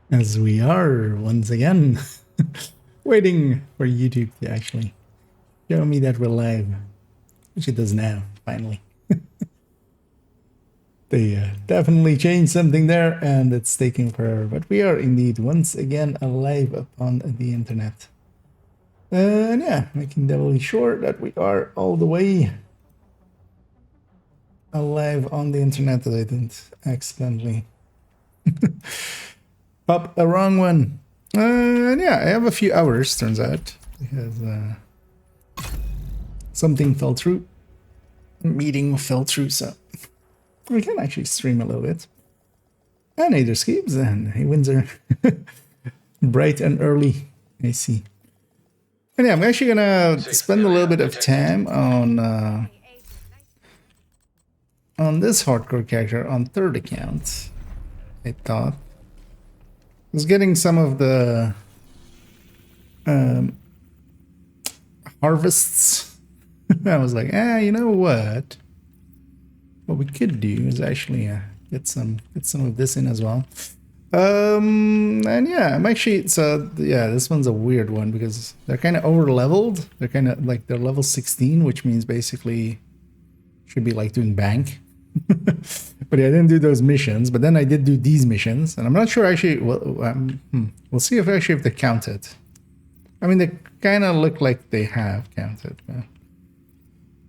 As we are once again waiting for YouTube to actually show me that we're live, which it does now, finally. They definitely changed something there and it's taking forever, but we are indeed once again alive upon the internet. And yeah, making doubly sure that we are all the way alive on the internet, that I didn't accidentally pop a wrong one. And yeah, I have a few hours, turns out, because something fell through. A meeting fell through, so we can actually stream a little bit. And Ader Skips and Hey Windsor. Bright and early, I see. And yeah, I'm actually gonna spend a little bit of time on this hardcore character on third account. I thought I was getting some of the harvests. I was like, you know what? What we could do is actually get some of this in as well. And yeah, I'm actually, so yeah, this one's a weird one because they're kind of over leveled. They're kind of like, they're level 16, which means basically should be like doing bank. But yeah, I didn't do those missions, but then I did do these missions, and I'm not sure actually. Well, we'll see if they counted. I mean, they kind of look like they have counted. But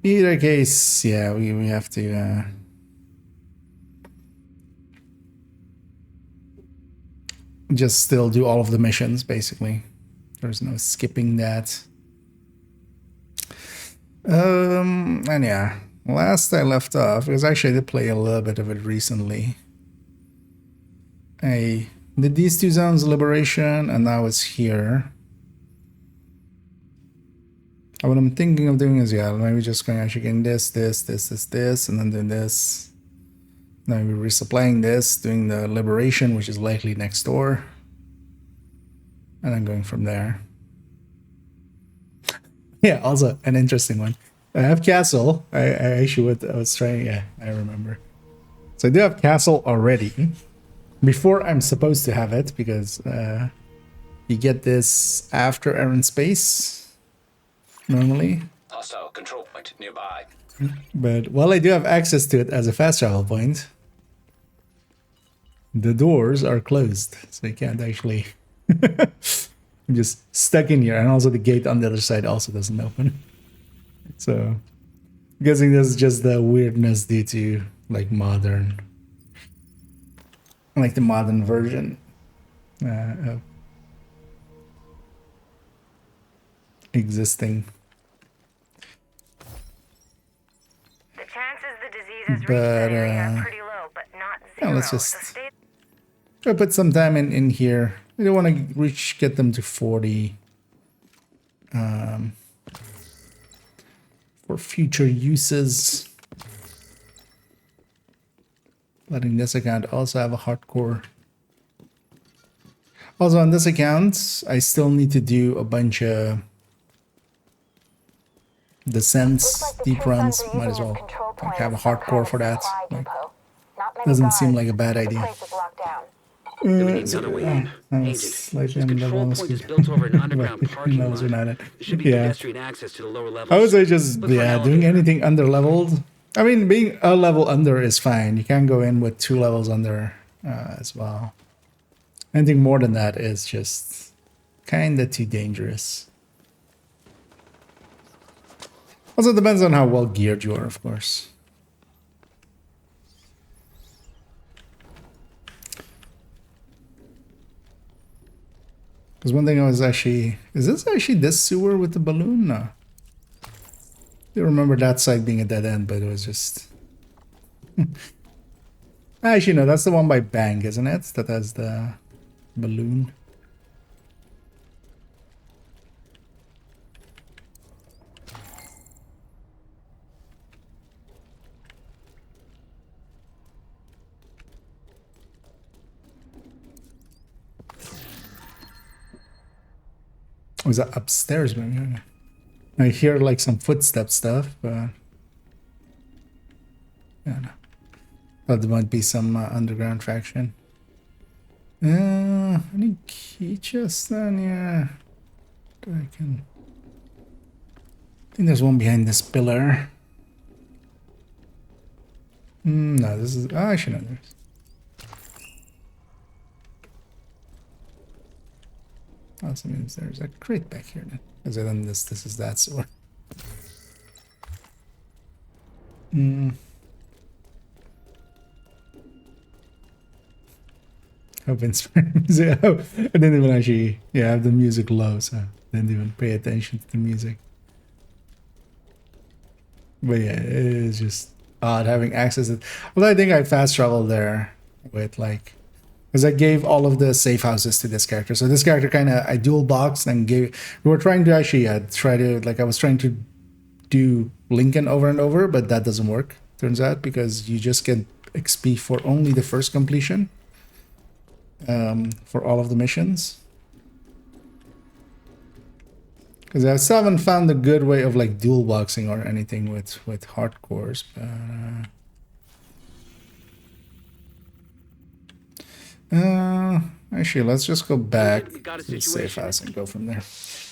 either case, yeah, we have to just still do all of the missions, basically. There's no skipping that. And yeah, last I left off, because actually I did play a little bit of it recently. I did these two zones, Liberation, and now it's here. What I'm thinking of doing is, yeah, maybe just going actually getting this, and then doing this. Now we're resupplying this, doing the Liberation, which is likely next door. And then going from there. Yeah, also an interesting one. I have Castle. I actually I was trying, yeah, I remember. So I do have Castle already. Before I'm supposed to have it, because you get this after Iron Space, normally. Hostile control point nearby. But while I do have access to it as a fast travel point, the doors are closed, so you can't actually. I'm just stuck in here, and also the gate on the other side also doesn't open. So, I'm guessing this is just the weirdness due to like modern, like the modern version of existing. The chances the disease has reached that area are pretty low, but not zero. Yeah, let's just try to put some time in here. We don't want to get them to 40 for future uses. Letting this account also have a hardcore. Also on this account, I still need to do a bunch of descents, deep runs. Might as well have a hardcore for that. Like, doesn't seem like a bad idea. Another way in. Agent, this control point is built over an underground parking lot. There should be pedestrian access to the lower levels. I would say just, yeah, doing anything under leveled. I mean, being a level under is fine. You can go in with 2 levels under as well. Anything more than that is just kind of too dangerous. Also depends on how well geared you are, of course. Because one thing I was actually... Is this actually this sewer with the balloon? No. I remember that side being a dead end, but it was just... Actually, no, that's the one by Bang, isn't it? That has the balloon. Was that upstairs? Maybe? I hear like some footstep stuff, but yeah, no. Thought there might be some underground traction. Any key chests then? Yeah. I can. I think there's one behind this pillar. No, this is. Oh, actually, no, there's. Oh, so means there's a crate back here then. Because then this is that sword. Hope inspired music. Oh, I didn't even actually have the music low, so I didn't even pay attention to the music. But yeah, it is just odd having access to. Well, I think I fast traveled there with like, because I gave all of the safe houses to this character. So this character kind of I dual boxed and gave. We were trying to actually try to like I was trying to do Lincoln over and over, but that doesn't work. Turns out because you just get XP for only the first completion. For all of the missions. Because I still haven't found a good way of like dual boxing or anything with hardcores, but actually let's just go back to the safe house and go from there.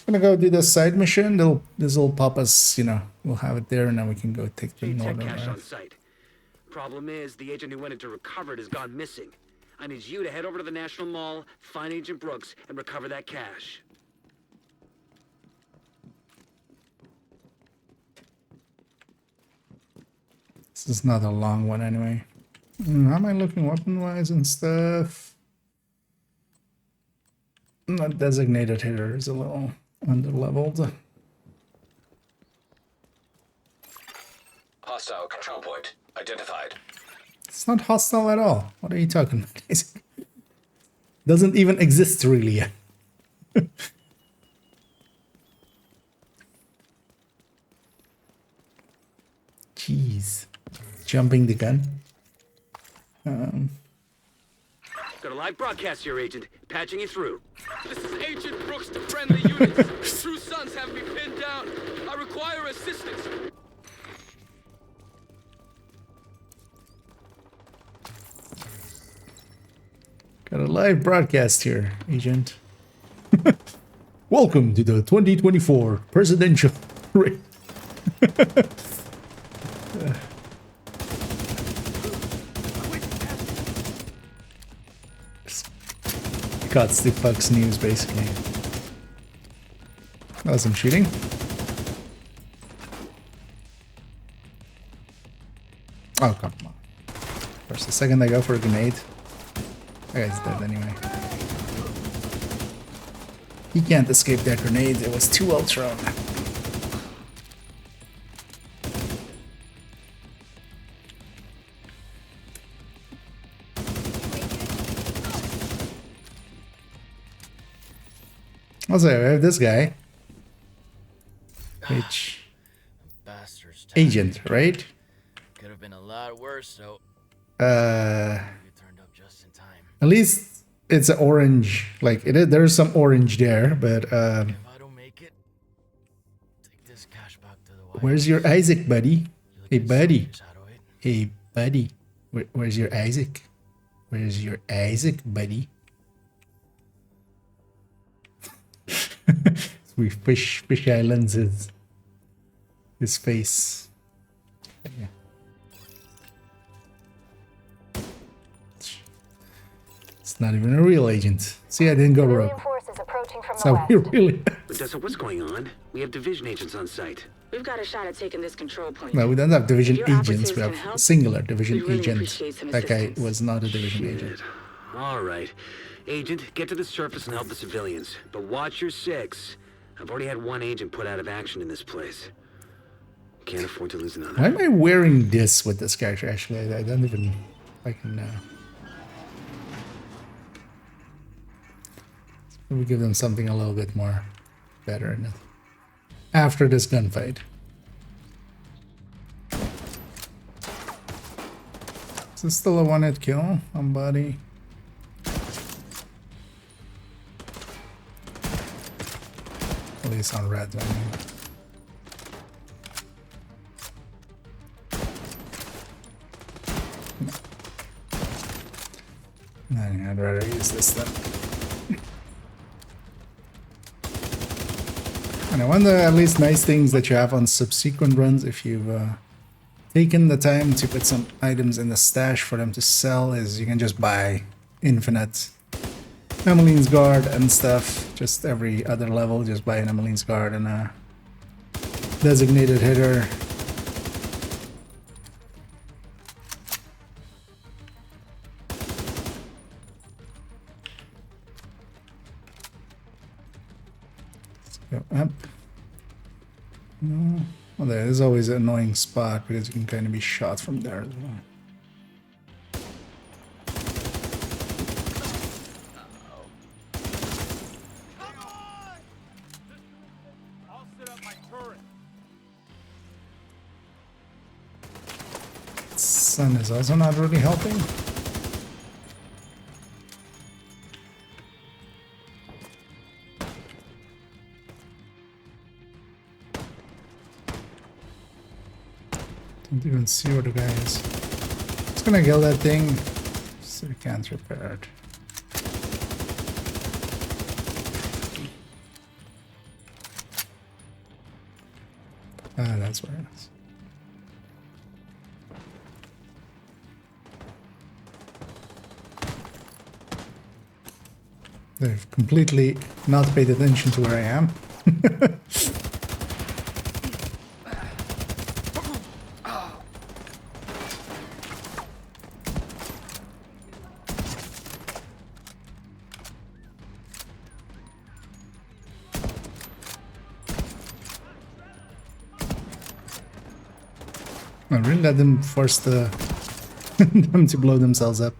I'm gonna go do the side mission. This will pop us, we'll have it there and then we can go take the northern route. Problem is the agent who went in to recover it has gone missing. I need you to head over to the National Mall, find Agent Brooks, and recover that cash. This is not a long one anyway. How am I looking weapon-wise and stuff? Not designated hitter is a little under-leveled. Hostile control point identified. It's not hostile at all. What are you talking about? Doesn't even exist really yet. Jeez. Jumping the gun. Got a live broadcast here, Agent. Patching you through. This is Agent Brooks to friendly units. True Sons have me pinned down. I require assistance. Got a live broadcast here, Agent. Welcome to the 2024 presidential race. Cuts the Fox News, basically. That was some shooting. Oh, come on. First, the second I go for a grenade. That guy's dead anyway. He can't escape that grenade. It was too well thrown. Also, I have this guy. Agent, right? Could have been a lot worse, so You turned up just in time. At least it's an orange. Like there's some orange there, but If I don't make it, take this cash back to the White where's your Isaac, buddy? Hey, buddy. House. Hey, buddy. Where's your Isaac? Where's your Isaac, buddy? We fish islands his face. Yeah. It's not even a real agent. See, I didn't go rogue. Civilian forces approaching from the So west. we really. So what's going on? We have division agents on site. We've got a shot at taking this control point. No, we don't have division If your agents. We operatives have can a help, singular division we'd really agent. appreciate some That guy assistance. was not a division agent. All right. Agent, get to the surface and help the civilians. But watch your six. I've already had one agent put out of action in this place. Can't afford to lose another. Why am I wearing this with this character? Actually, I don't even fucking know. We give them something a little bit more better in it. After this gunfight. Is this still a one-hit kill on body? At least on red, I mean. I'd rather use this then. And one of the at least nice things that you have on subsequent runs, if you've taken the time to put some items in the stash for them to sell, is you can just buy infinite Emmeline's Guard and stuff. Just every other level, just buy an Emmeline's Guard and a designated hitter. Let's go up. No. Well, there is always an annoying spot because you can kind of be shot from there as well. Sun is also not really helping. Don't even see where the guy is. Just gonna kill that thing so we can't repair it. Ah, that's where it is. They've completely not paid attention to where I am. I really let them force them to blow themselves up.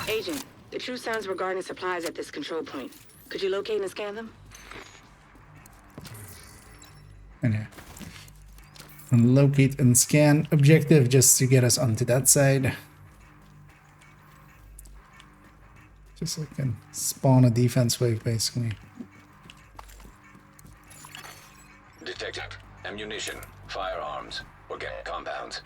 Agent, the true sounds regarding supplies at this control point. Could you locate and scan them? And yeah. And locate and scan objective just to get us onto that side. Just so I can spawn a defense wave basically. Detected. Ammunition, firearms, organic compounds.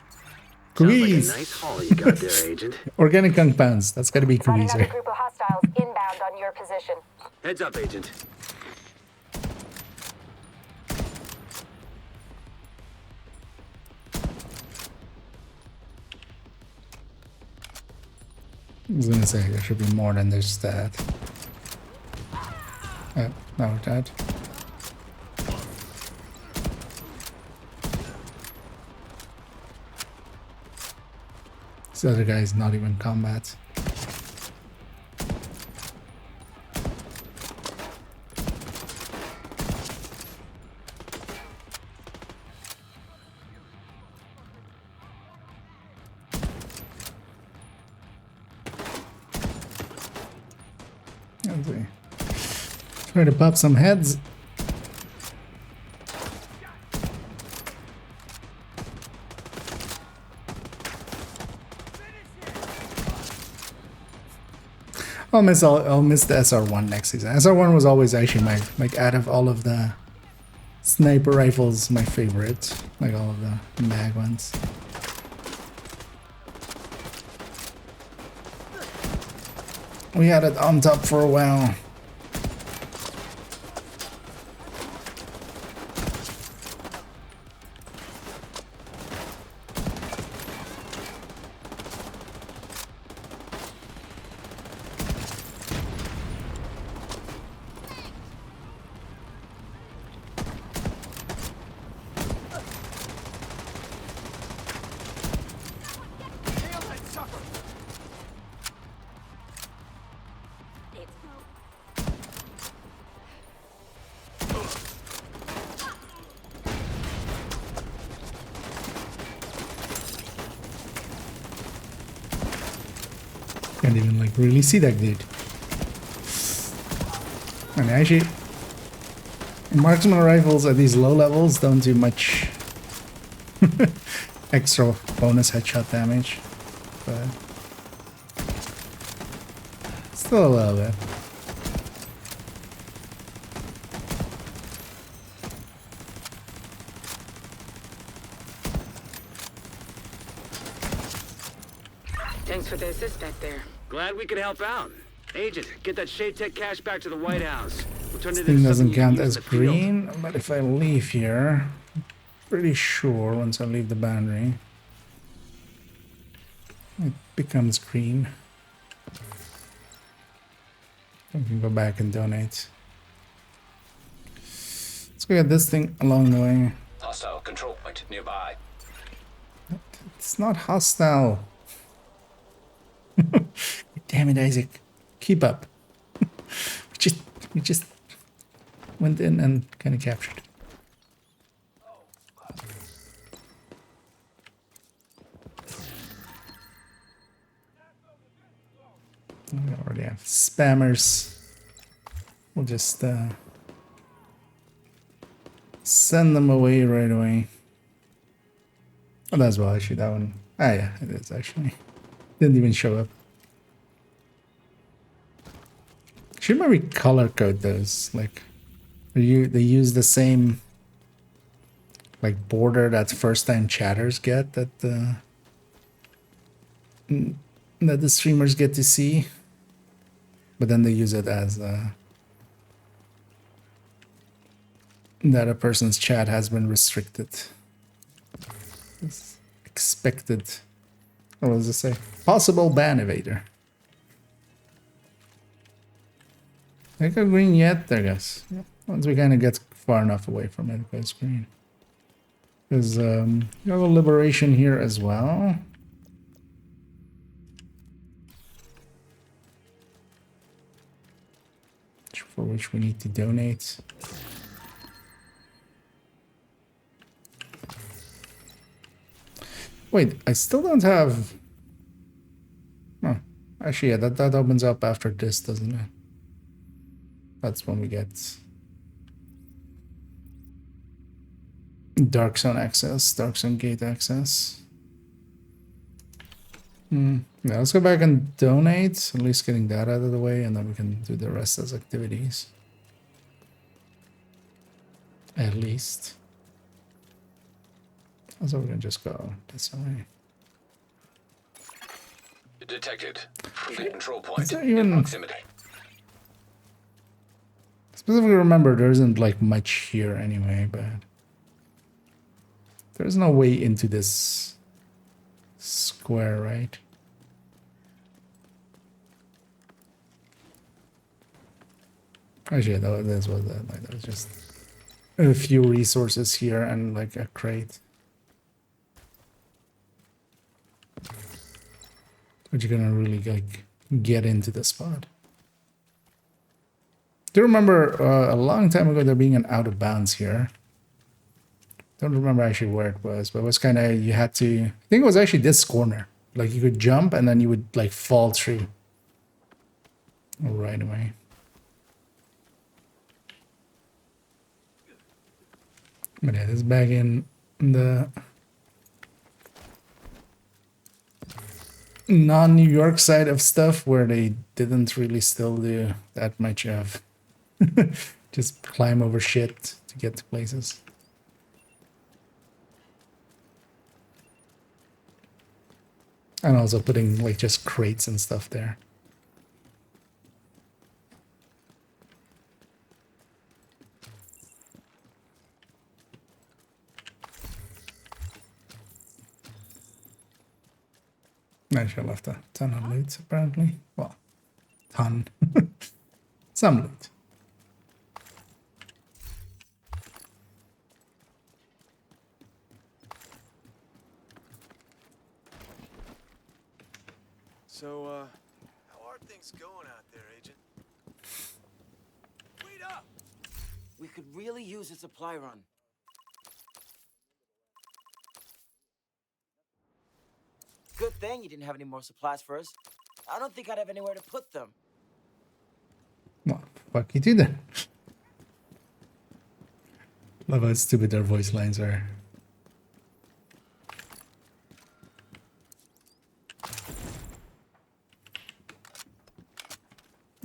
Sounds like a Cookies! nice haul you got there, Agent. Organic compounds. That's gotta be Got cookies, another right? group of hostiles inbound on your position. Heads up, Agent. I was gonna say there should be more than just that. Oh, now we're dead. This other guy is not even combat. Let's see. Try to pop some heads. I'll miss the SR1 next season. SR1 was always actually my, like, out of all of the sniper rifles, my favorite. Like all of the mag ones. We had it on top for a while. Can't even like really see that dude. And actually, marksman rifles at these low levels don't do much extra bonus headshot damage, but Still a little bit. Thanks for the assist back there. Glad we could help out. Agent, get that Shade Tech cash back to the White House. We'll turn it Thing into doesn't something you can count use as in the field. green, but if I leave here, pretty sure once I leave the boundary, it becomes green. I can go back and donate. Let's go get this thing along the way. Hostile control point nearby. It's not hostile. Damn it, Isaac. Keep up. we just went in and kind of captured. We already have spammers. We'll just send them away right away. Oh, that's well, actually, that one. Ah, yeah, it is actually. Didn't even show up. Should maybe color code those. Like, they use the same like border that first time chatters get that the streamers get to see, but then they use it as that a person's chat has been restricted. It's expected. What does it say? Possible ban evader. Can I go green yet? There goes. Yeah. Once we kind of get far enough away from it, it goes green. There's you have a liberation here as well. For which we need to donate. Wait, I still don't have... Oh, actually, yeah, that opens up after this, doesn't it? That's when we get Dark Zone access, Dark Zone gate access. Yeah, let's go back and donate, at least getting that out of the way, and then we can do the rest as activities. At least. So we can just go this way. Detected. The control point there in even... proximity. Specifically remember, there isn't like much here anyway, but there's no way into this square, right? Actually, that was that. Like, there was just a few resources here and like a crate. But you're gonna really like get into the spot. Do you remember a long time ago there being an out of bounds here? Don't remember actually where it was, but it was kind of, you had to, I think it was actually this corner. Like you could jump and then you would like fall through right away. But yeah, this back in the non-New York side of stuff where they didn't really still do that much of just climb over shit to get to places. And also putting like just crates and stuff there. Actually, I left a ton of loot, apparently. Well, ton. Some loot. So, how are things going out there, Agent? Wait up! We could really use a supply run. Good thing you didn't have any more supplies for us. I don't think I'd have anywhere to put them. Well, fuck you do then. Love how stupid their voice lines are.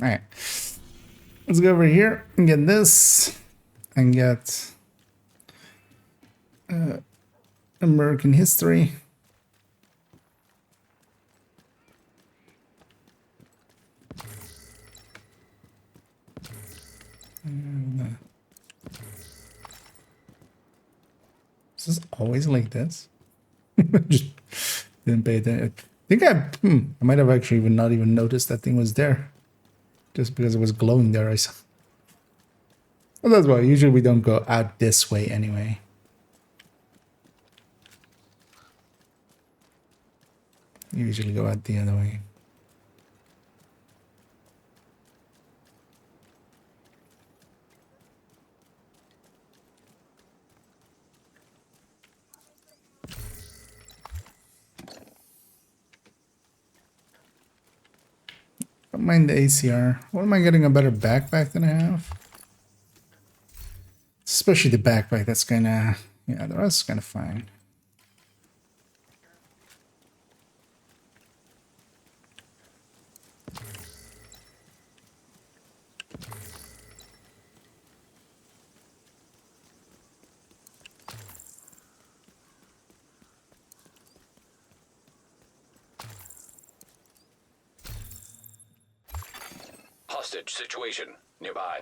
Alright. Let's go over here and get this. And get American history. And, is this always like this? Just didn't pay attention. I think I might have actually even not even noticed that thing was there. Just because it was glowing there, I saw. Well, that's why usually we don't go out this way anyway. We usually go out the other way. Don't mind the ACR. What am I getting a better backpack than I have? Especially the backpack, that's kinda, yeah, the rest is kinda fine. Hostage situation nearby.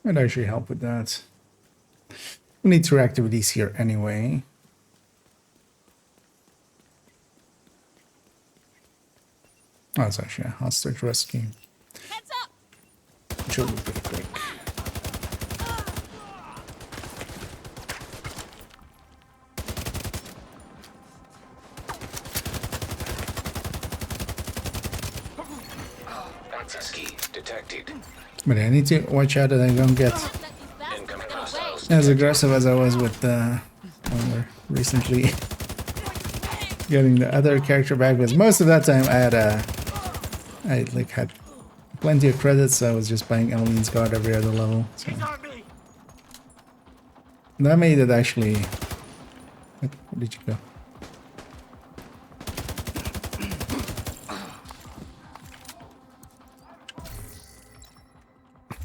Might actually help with that. We need 2 activities here anyway. Oh, it's actually a hostage rescue. Heads up! Which will be pretty quick. Access key detected. But I need to watch out that I don't get Incoming hostiles. as aggressive as I was with recently getting the other character back. Because most of that time I like had plenty of credits, so I was just buying Emmeline's Guard every other level. So that made it actually. Where did you go?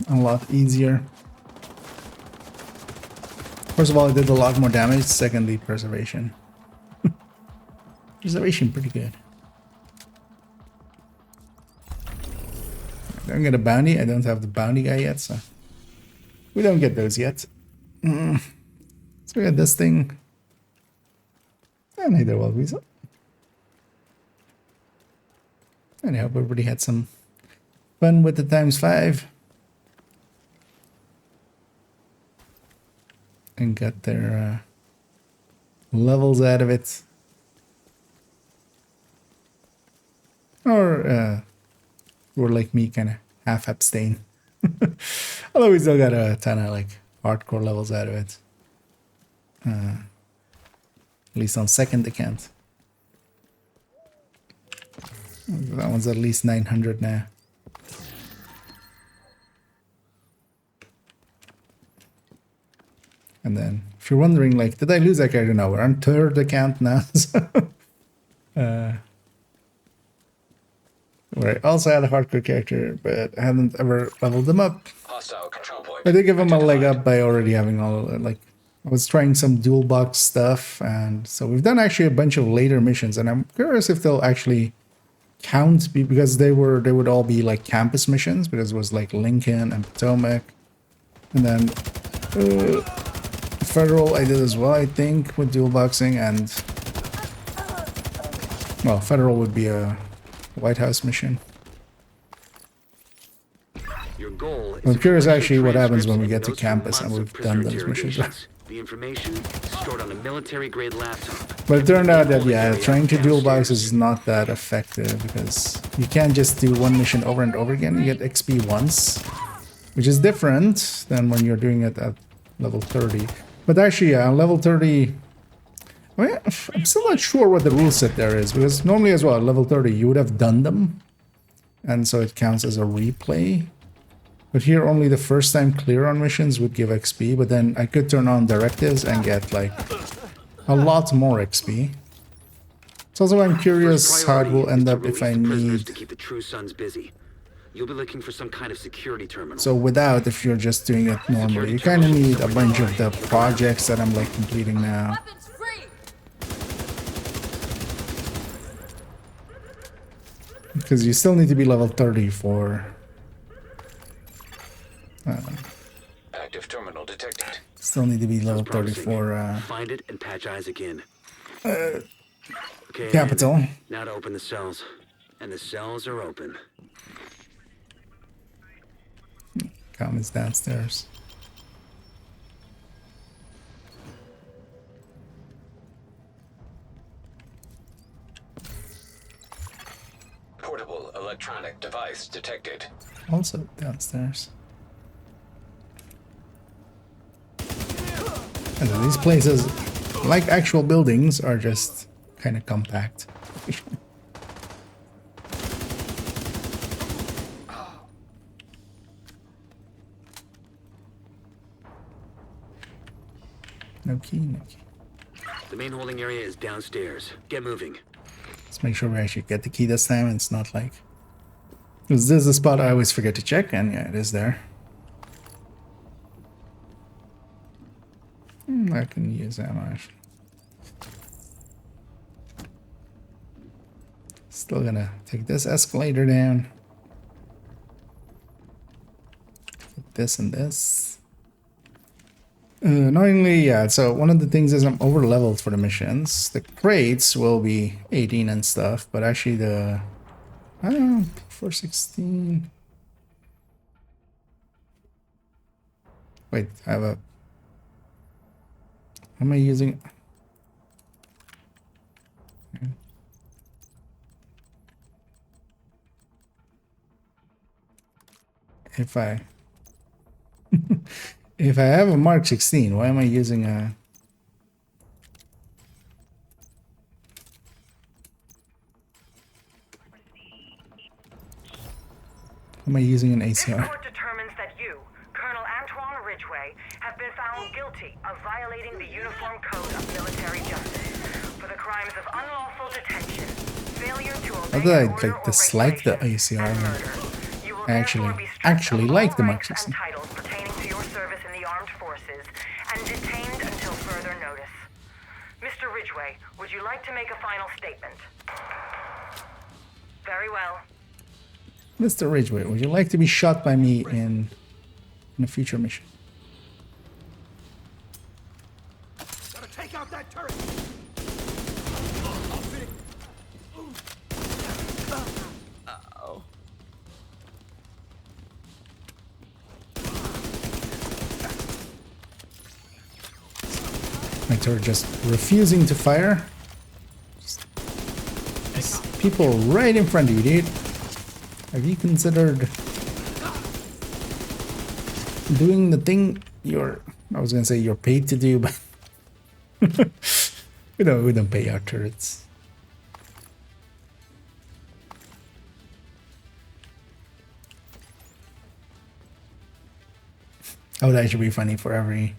A lot easier. First of all, it did a lot more damage. Secondly, preservation. Preservation, pretty good. I don't get a bounty. I don't have the bounty guy yet, so we don't get those yet. So we got this thing. And neither will we. And I hope everybody had some fun with the ×5. And got their levels out of it. Or like me, kind of half abstain. Although we still got a ton of like hardcore levels out of it. At least on second account. That one's at least 900 now. And then, if you're wondering, like, did I lose that character? No, we're on 3rd account now. So, where I also had a hardcore character, but I haven't ever leveled them up. Hostile control point. I did give them a leg up by already having all, like, I was trying some dual box stuff, and so we've done actually a bunch of later missions, and I'm curious if they'll actually count, because they would all be like campus missions, because it was like Lincoln and Potomac, and then Federal I did as well, I think, with dual boxing, and well, Federal would be a White House mission. Your goal is I'm to curious collect actually your what happens when we transcripts get to and campus notes from and months we've of done prisoner those missions. interrogations. The information is stored on a military-grade laptop. But it turned out that, yeah, trying to dual box is not that effective, because you can't just do one mission over and over again. You get XP once, which is different than when you're doing it at level 30. But actually, yeah, on level 30, I mean, I'm still not sure what the rule set there is, because normally as well, at level 30, you would have done them, and so it counts as a replay. But here, only the first time clear on missions would give XP, but then I could turn on directives and get, like, a lot more XP. So also I'm First curious how it priority will is end to up if release I the prisoners need. to keep the True Sons busy. You'll be looking for some kind of security terminal. So without, if you're just doing it normally, you kind of need a bunch of the projects that I'm like completing now. Weapons free. Because you still need to be level 30 for... Active terminal detected. Still need to be level 30 promising. for Find it and patch Isaac in. Okay, Capital. and now to open the cells. And the cells are open. Comments downstairs. Portable electronic device detected. Also downstairs. And so these places, like actual buildings, are just kind of compact. No key, no key. The main holding area is downstairs. Get moving. Let's make sure we actually get the key this time and it's not like... Because this is a spot I always forget to check, and yeah, it is there. I can use ammo actually. Still gonna take this escalator down. Put this and this. Annoyingly, yeah, so one of the things is I'm over leveled for the missions. The crates will be 18 and stuff, but actually the... I don't know, 416... Wait, I have a... Am I using... If I... If I have a Mark 16, why am I using a... Am I using an This ACR? court determines that you, Colonel Antoine Ridgway, have been found guilty of violating the Uniform Code of Military Justice for the crimes of unlawful detention, failure to How obey did I an order like or dislike the regulation, ACR? and murder. You will I actually therefore be stripped of like the all Mark ranks 16. and titles pertaining to your service in the armed forces and detained until further notice. Mr. Ridgway, would you like to make a final statement? Very well. Mr. Ridgway, would you like to be shot by me in a future mission? Gotta take out that turret. My turret just refusing to fire. There's people right in front of you, dude. Have you considered doing the thing I was gonna say you're paid to do, but we don't pay our turrets. Oh, that should be funny for every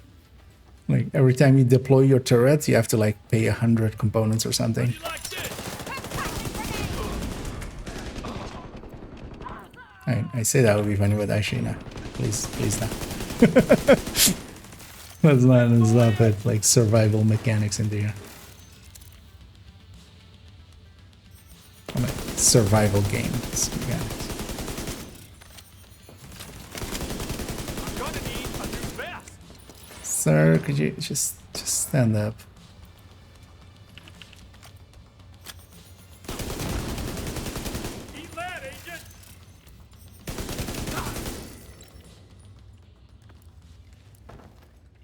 time you deploy your turrets, you have to like pay 100 components or something. I say that would be funny, but actually no. Please no. let's not put like survival mechanics into here. I'm a survival game. Mechanics. Sir, could you just stand up?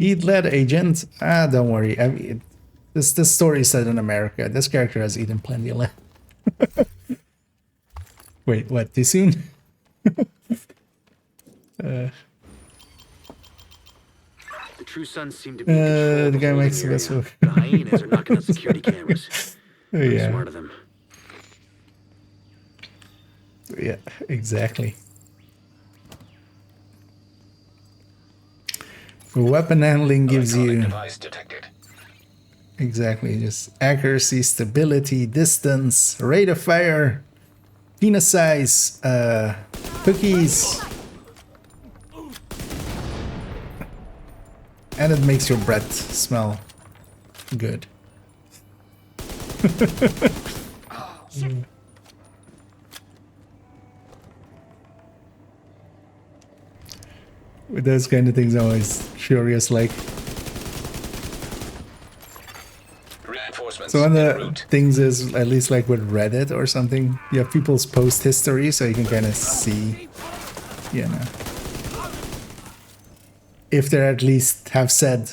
Eat lead, agent. Ah, don't worry. I mean, this story is set in America. This character has eaten plenty of lead. Wait, what? Too soon? The True Sons seem to be in control of the the guy holding makes the best area. work. The hyenas are knocking out security cameras. Very Yeah. smart of them. Yeah, exactly. Weapon handling gives Electronic you device detected. Exactly, just accuracy, stability, distance, rate of fire, penis size, cookies. And it makes your breath smell good. With those kind of things, I'm always curious, like. So one of the things is, at least like with Reddit or something, you have people's post history, so you can kind of see, you know, if they at least have said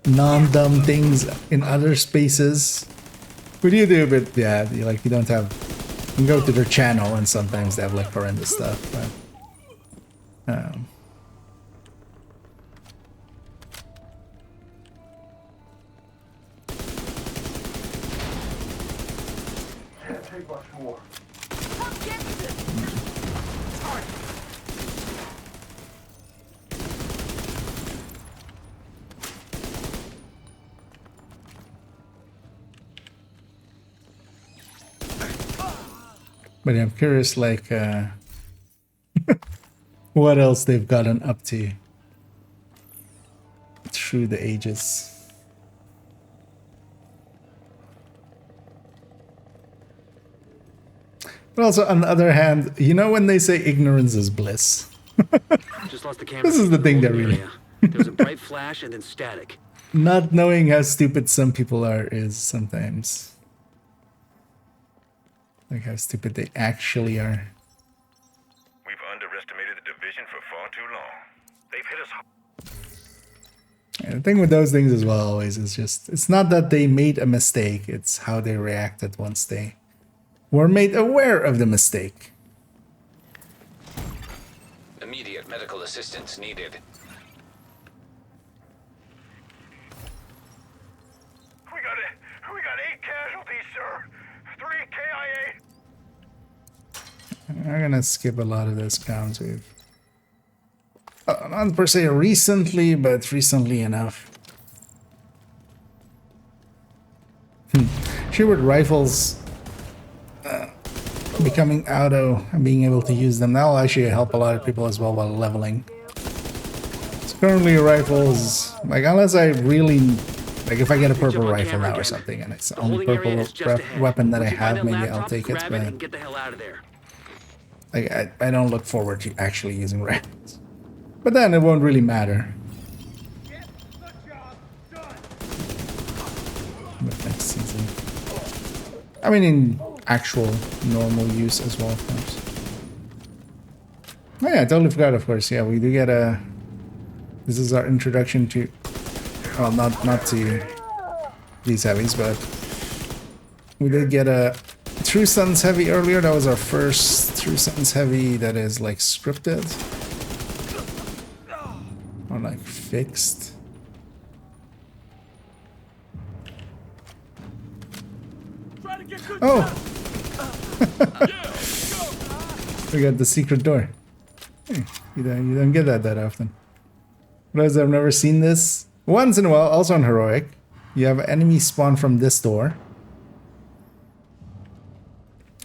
non-dumb things in other spaces. But you do, but yeah, you don't have. You can go to their channel, and sometimes they have like horrendous stuff. But, But I'm curious, like, what else they've gotten up to through the ages. But also, on the other hand, you know when they say ignorance is bliss? Just lost the camera. This is the thing that really... There was a bright flash and then static. Not knowing how stupid some people are is sometimes... like how stupid they actually are. We've underestimated the division for far too long. They've hit us hard. And the thing with those things as well always is just, it's not that they made a mistake, it's how they reacted once they were made aware of the mistake. Immediate medical assistance needed. We got 8 casualties, sir. 3 KIA. I'm gonna skip a lot of those counts. We've not per se recently, but recently enough. Sure, with rifles becoming auto and being able to use them, that'll actually help a lot of people as well while leveling. So currently rifles, like unless I really, like if I get a purple rifle now or something and it's the only purple weapon that I have, maybe I'll take it, but get the hell out of there. like I don't look forward to actually using rifles. But then it won't really matter. But next season. I mean in actual normal use as well, of course. Oh yeah, I totally forgot, of course. Yeah, we do get a... This is our introduction to... Well, not to these heavies, but... We did get a True Suns heavy earlier. That was our first True Suns heavy that is like scripted. Or like fixed. Oh! We got the secret door. Hey, you don't get that often. Because I've never seen this. Once in a while, also on Heroic, you have enemies spawn from this door.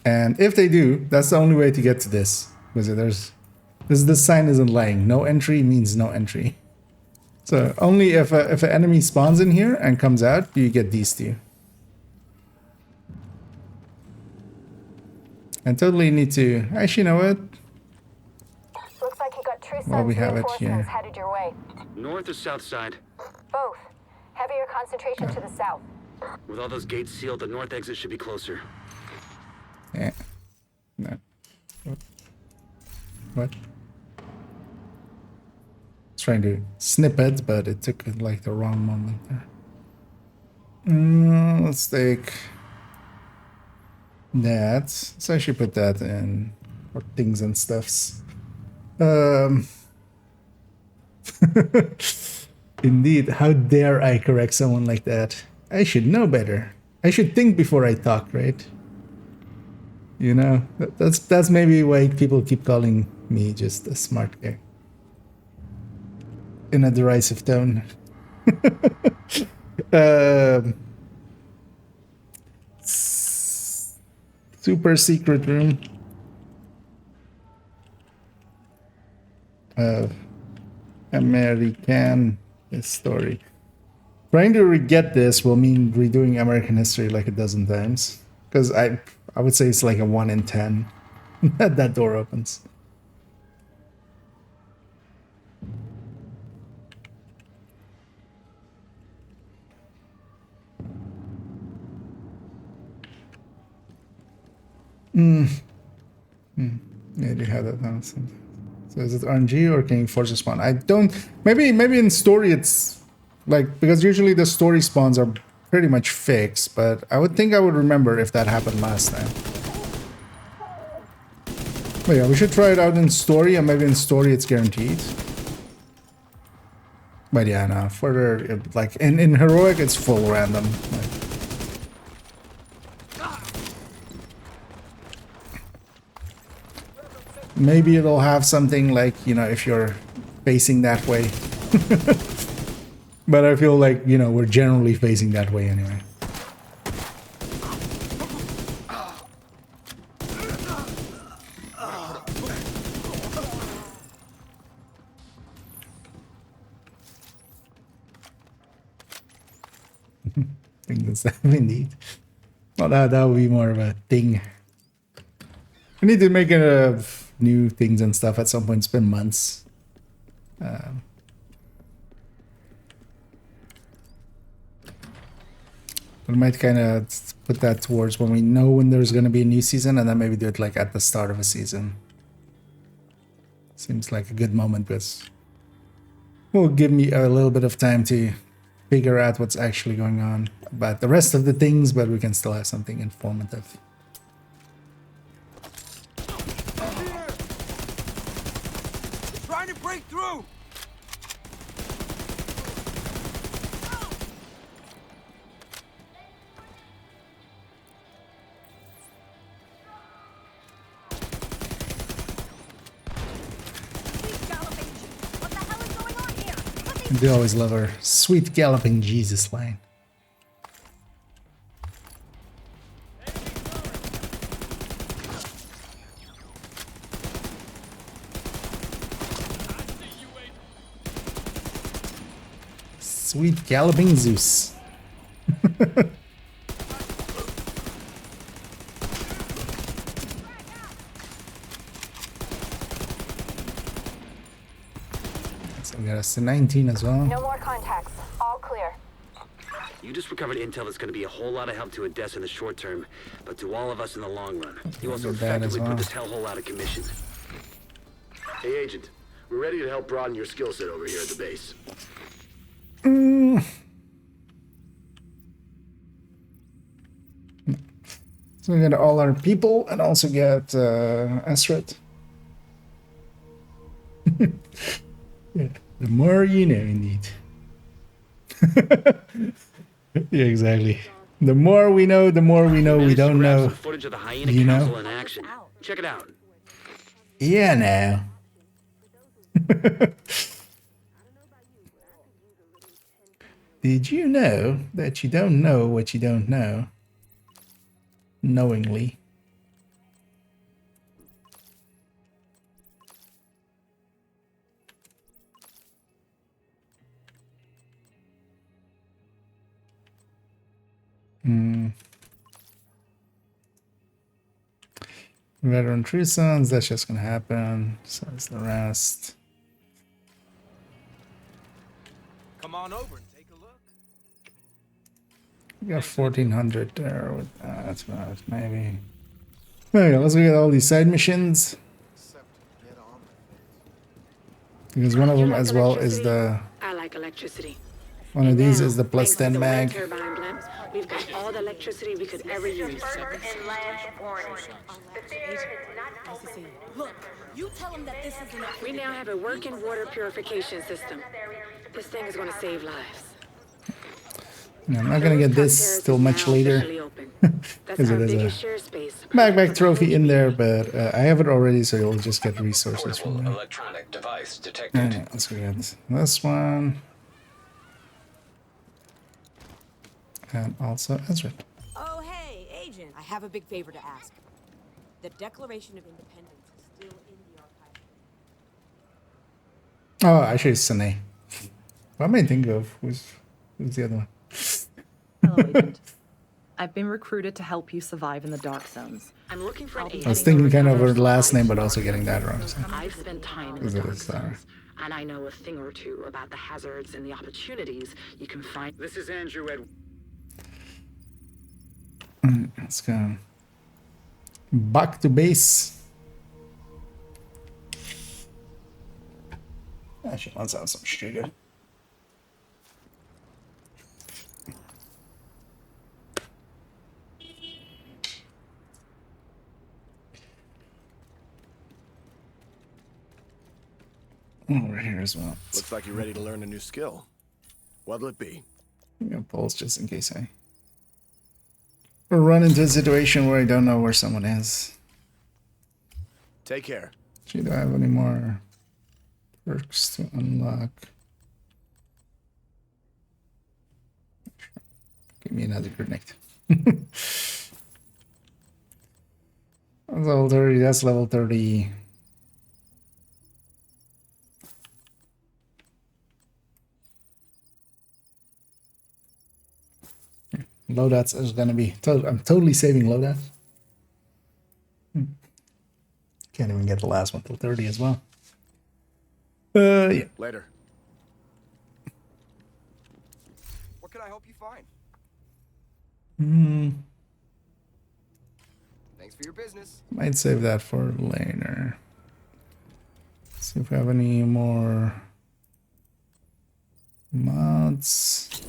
And if they do, that's the only way to get to this. Because this sign isn't lying. No entry means no entry. So only if an enemy spawns in here and comes out, you get these two. And totally need to... Actually, you know what? Looks like you got True Well, we Sun's have it reinforcements here. headed your way. North or south side? Both. Heavier concentration to the south. With all those gates sealed, the north exit should be closer. Yeah. No. What? Trying to snip it, but it took like the wrong moment there. Let's take that. Let's actually put that in for things and stuffs. Indeed, how dare I correct someone like that? I should know better. I should think before I talk, right? You know, that's maybe why people keep calling me just a smart guy. In a derisive tone. super secret room of American history. Trying to get this will mean redoing American history like a dozen times. Because I would say it's like a 1 in 10 that that door opens. Yeah, they have that now. So is it RNG or can you force a spawn? I don't. Maybe in story it's like, because usually the story spawns are pretty much fixed, but I would think I would remember if that happened last time. But yeah, we should try it out in story, and maybe in story it's guaranteed. But yeah, no, further, like in heroic it's full random. Like, maybe it'll have something like, you know, if you're facing that way. But I feel like, you know, we're generally facing that way anyway. I think that's that we need. Well, that would be more of a thing. We need to make new things and stuff at some point. It's been months. We might kind of put that towards when we know when there's going to be a new season, and then maybe do it like at the start of a season. Seems like a good moment, because will give me a little bit of time to figure out what's actually going on about the rest of the things, but we can still have something informative. Trying to break through. They always love our sweet galloping Jesus line. Sweet galloping Zeus. So we got us to 19 as well. No more contacts. All clear. You just recovered intel that's going to be a whole lot of help to Odessa in the short term, but to all of us in the long run. You also effectively put this hellhole out of commission. Hey, Agent. We're ready to help broaden your skill set over here at the base. So we got all our people and also get Esret. Yeah, the more you know, indeed. Yeah, exactly. The more we know we don't know. Footage of the Hyena You know? Council in action. Check it out. Yeah, now. Did you know that you don't know what you don't know? Knowingly. Veteran True Sons, that's just gonna happen. So is the rest. Come on over and take a look. We got 1400 there with that, but maybe. Okay, let's get all these side missions. Because one of them as well is the. I like electricity. One of these is the Thanks plus to 10 the mag. wind turbine blimps, we've got all the electricity we could ever use. Look, you tell him that this isn't a... We now have a working water purification system. This thing is going to save lives. No, I'm not gonna get this till much later. Because it is a backpack trophy in there, but I have it already, so you'll just get resources from me. Electronic device detected. Alright, let's go get this one. And also Ezra. Oh, hey, have a big favor to ask. The Declaration of Independence is still in the archive. Oh, actually, it's Sine. What am I thinking of? Who's the other one? Hello, Agent. I've been recruited to help you survive in the dark zones. I'm looking for an I was thinking kind of her last name, but also getting that wrong. So. I've spent time in Is the it dark a star? zones, and I know a thing or two about the hazards and the opportunities you can find. This is Andrew Ed. Let's go. Back to base. Actually, let's have some sugar. Over here as well. Looks like you're ready to learn a new skill. What'll it be? I'm gonna pulse just in case I run into a situation where I don't know where someone is. Take care. Gee, do I have any more perks to unlock? Give me another grenade. That's level 30, that's level 30. Loadouts is gonna be. I'm totally saving loadouts. Can't even get the last one till 30 as well. Yeah. Later. What can I help you find? Thanks for your business. Might save that for later. Let's see if we have any more mods.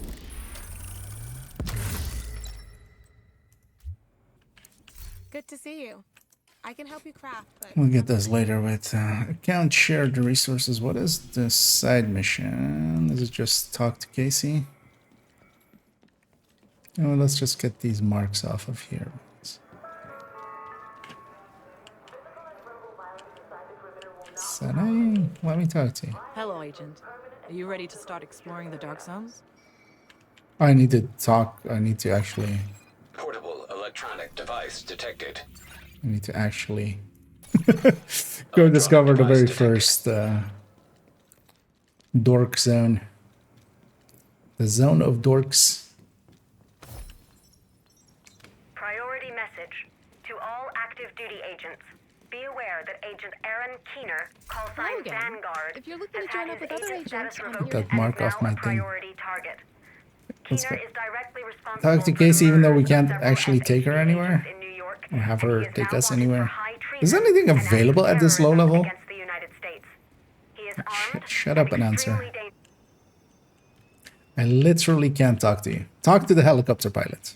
Good to see you. I can help you craft, but We'll get this later with account shared resources. What is the side mission? Is it just talk to Casey? Oh, let's just get these marks off of here. Sunny, let me talk to you. Hello, Agent. Are you ready to start exploring the dark zones? I need to talk. I need to actually. Portable electronic device detected. I need to actually go discover the very first dork zone. The zone of dorks. Priority message to all active duty agents. Be aware that Agent Aaron Keener, call sign again. Vanguard, If you're looking has to join had up his with other agent status agents, I'm revoked That and mark is now off my a thing. priority target. Let's Keener go. is directly responsible Talk to for Casey, the even though we murders of can't several actually take her SAC anywhere, agents in New York, or have and her he is take now us wanted anywhere. for high Is treason anything and acts of available at this low terrorism level? against the United States. He is armed Shut up and answer. extremely dangerous. I literally can't talk to you. Talk to the helicopter pilot.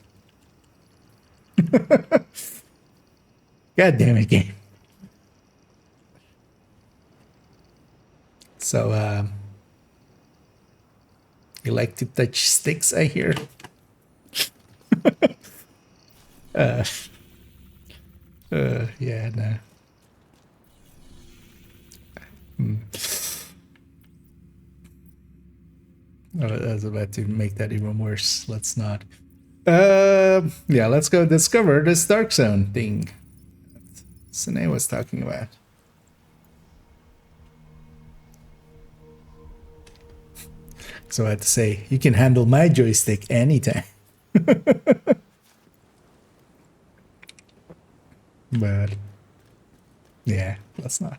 God damn it, game. So, you like to touch sticks, I hear. Yeah, no. Oh, I was about to make that even worse. Let's not. Yeah, let's go discover this dark zone thing Sine was talking about. So I had to say, you can handle my joystick anytime. But yeah, let's not.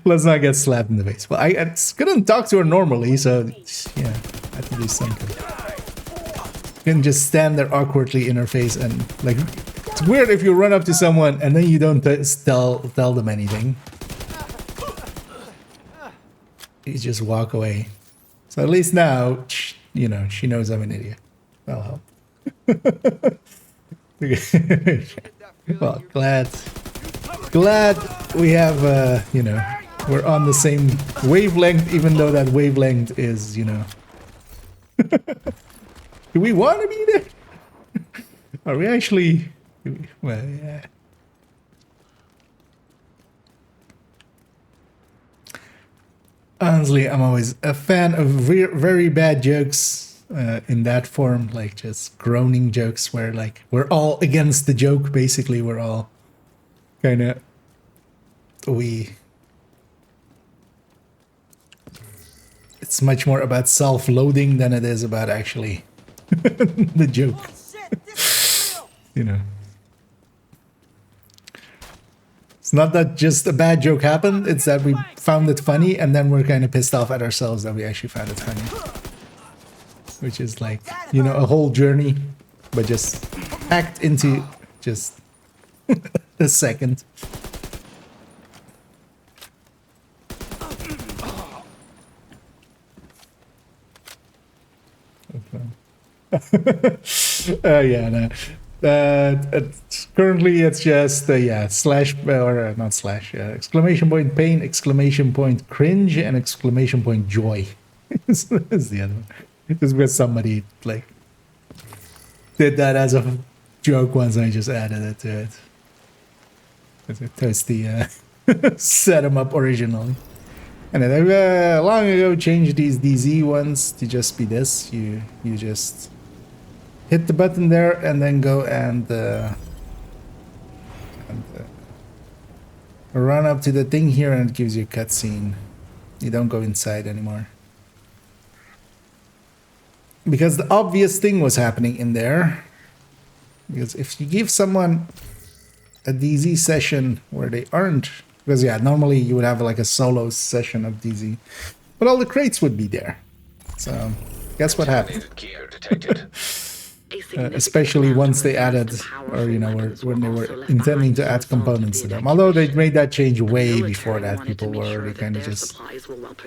Let's not get slapped in the face. Well, I couldn't talk to her normally, so yeah, I had to do something. Couldn't just stand there awkwardly in her face and like. It's weird if you run up to someone and then you don't tell them anything. You just walk away. So at least now, you know, she knows I'm an idiot. That'll help. Well, glad we have, you know, we're on the same wavelength, even though that wavelength is, you know. Do we want to be there? Are we actually? Well, yeah. Honestly, I'm always a fan of very bad jokes in that form, like just groaning jokes where like we're all against the joke. Basically, we're all kind of it's much more about self-loathing than it is about actually the joke. You know, it's not that just a bad joke happened, it's that we found it funny and then we're kind of pissed off at ourselves that we actually found it funny. Which is like, you know, a whole journey, but just packed into just a second. Yeah, no. Currently it's just yeah, slash or not slash, exclamation point pain, exclamation point cringe, and exclamation point joy. is the other one. Just because somebody like did that as a joke once, and I just added it to it. That's the set them up originally. And then I long ago changed these DZ ones to just be this. You just hit the button there and then go and run up to the thing here, and it gives you a cutscene. You don't go inside anymore. Because the obvious thing was happening in there. Because if you give someone a DZ session where they aren't, because yeah, normally you would have like a solo session of DZ, but all the crates would be there. So guess what happened? Especially once they added, or you know, when they were intending to add components to them. Although they made that change way before that, people were already kind of just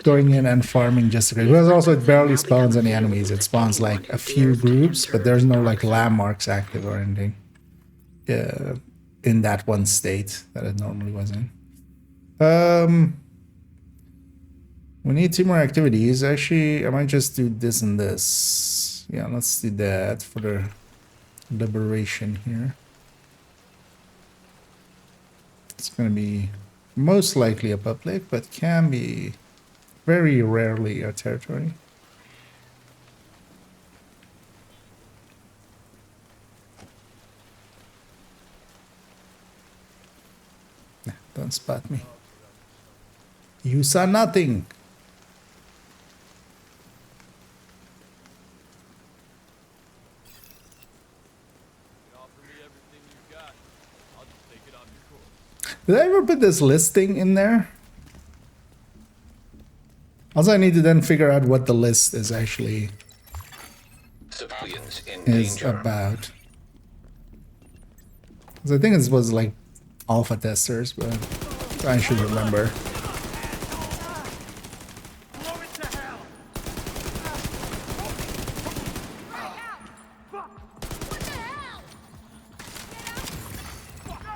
going in and farming just because. Because also it barely spawns any enemies. It spawns like a few groups, but there's no like landmarks active or anything. In that one state that it normally was in. We need 2 more activities. Actually, I might just do this and this. Yeah, let's do that for the liberation here. It's going to be most likely a public, but can be very rarely a territory. Don't spot me. You saw nothing. Did I ever put this listing in there? Also, I need to then figure out what the list is actually about. Because I think it was like alpha testers, but I should remember.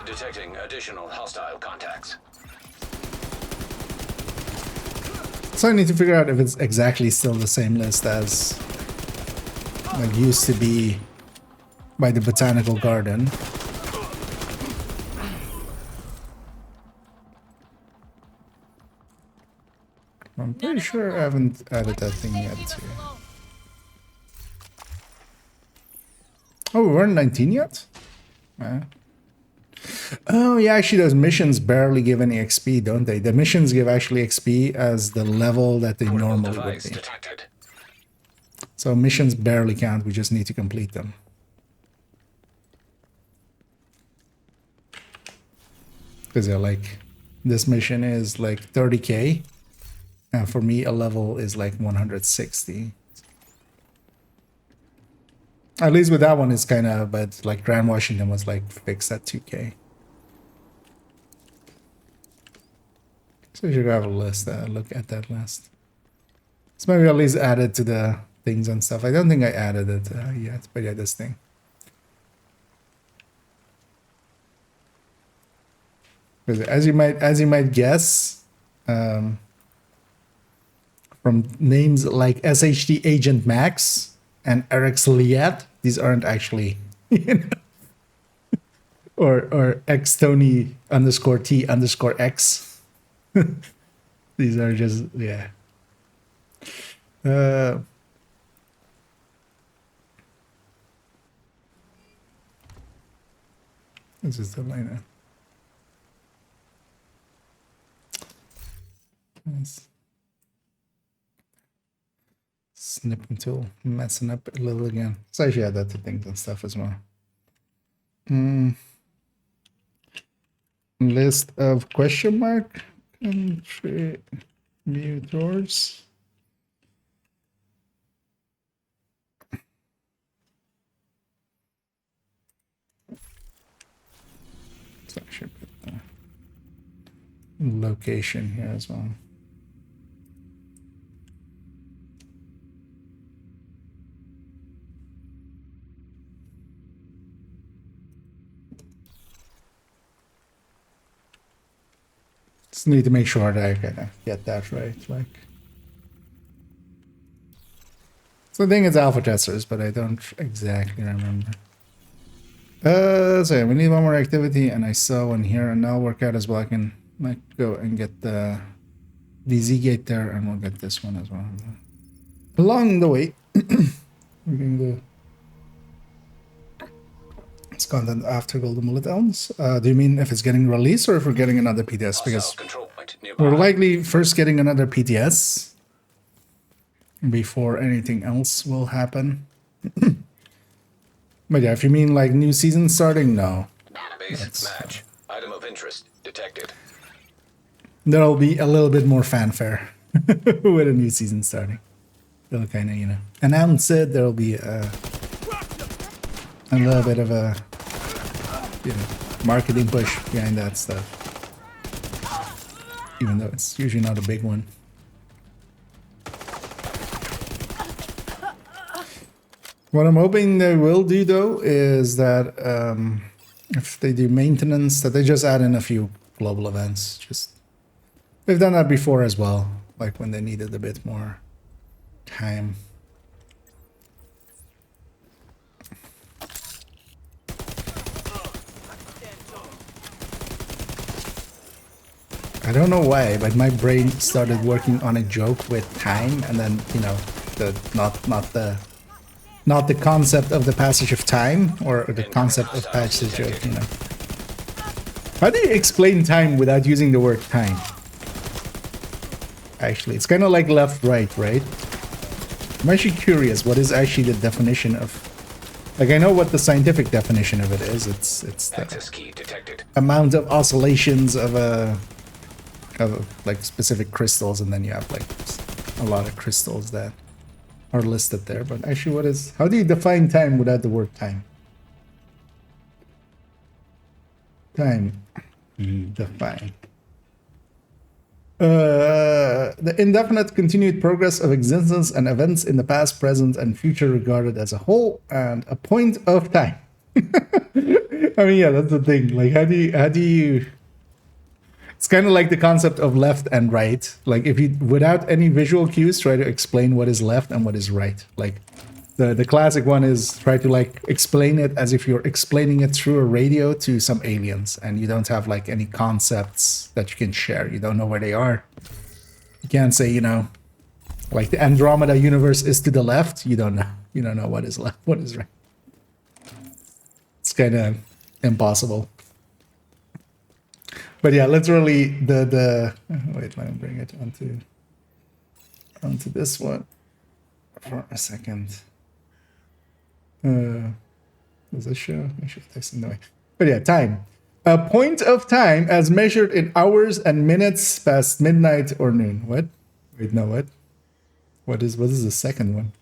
Detecting additional hostile contacts. So I need to figure out if it's exactly still the same list as like used to be by the botanical garden. I'm pretty sure I haven't added that thing yet too. Oh, we weren't 19 yet? Oh yeah, actually those missions barely give any XP, don't they? The missions give actually XP as the level that they normally would be. So missions barely count, we just need to complete them. Because they're like, this mission is like 30k, and for me a level is like 160. At least with that one it's kind of, but like Grand Washington was like fixed at 2k. So you should have a list, look at that list. So maybe at least add it to the things and stuff. I don't think I added it yet, but yeah, this thing. Because as you might guess, from names like SHT Agent Max and Eric's Liat, these aren't actually, you know, or XTony_T_X. These are just, yeah. This is the line. Nice. Snipping tool, messing up a little again. So I should add that to things and stuff as well. List of question mark contributors. So I should put the location here as well. Just need to make sure that I kind of get that right. Like, so I think it's alpha testers, but I don't exactly remember. So yeah, we need one more activity, and I saw one here, and I'll work out as well. I can like go and get the DZ gate there, and we'll get this one as well. Along the way, we can go. It's content after Golden Bullet Elms. Do you mean if it's getting released or if we're getting another PTS? Because we're likely first getting another PTS before anything else will happen. But yeah, if you mean like new season starting, no. Base match. Item of interest detected. There'll be a little bit more fanfare with a new season starting. They'll kind of, you know, announce it. There'll be a little bit of a, you know, marketing push behind that stuff. Even though it's usually not a big one. What I'm hoping they will do, though, is that if they do maintenance, that they just add in a few global events. Just they've done that before as well, like when they needed a bit more time. I don't know why, but my brain started working on a joke with time, and then, you know, not the concept of the passage of time, or the concept of passage of, you know. How do you explain time without using the word time? Actually, it's kind of like left-right, right? I'm actually curious, what is actually the definition of... Like, I know what the scientific definition of it is. It's the key detected. Amount of oscillations of like specific crystals, and then you have like a lot of crystals that are listed there. But actually, how do you define time without the word time? Time. Define. The indefinite continued progress of existence and events in the past, present, and future regarded as a whole and a point of time. I mean, yeah, that's the thing. Like, how do you... It's kind of like the concept of left and right. Like, if you, without any visual cues, try to explain what is left and what is right. Like, the classic one is try to like explain it as if you're explaining it through a radio to some aliens, and you don't have like any concepts that you can share. You don't know where they are. You can't say, you know, like the Andromeda universe is to the left. You don't know. You don't know what is left, what is right. It's kind of impossible. But yeah, literally wait, let me bring it onto this one for a second. Does this show? I should text it away. But yeah, time. A point of time as measured in hours and minutes past midnight or noon. What? Wait, no, what? What is the second one?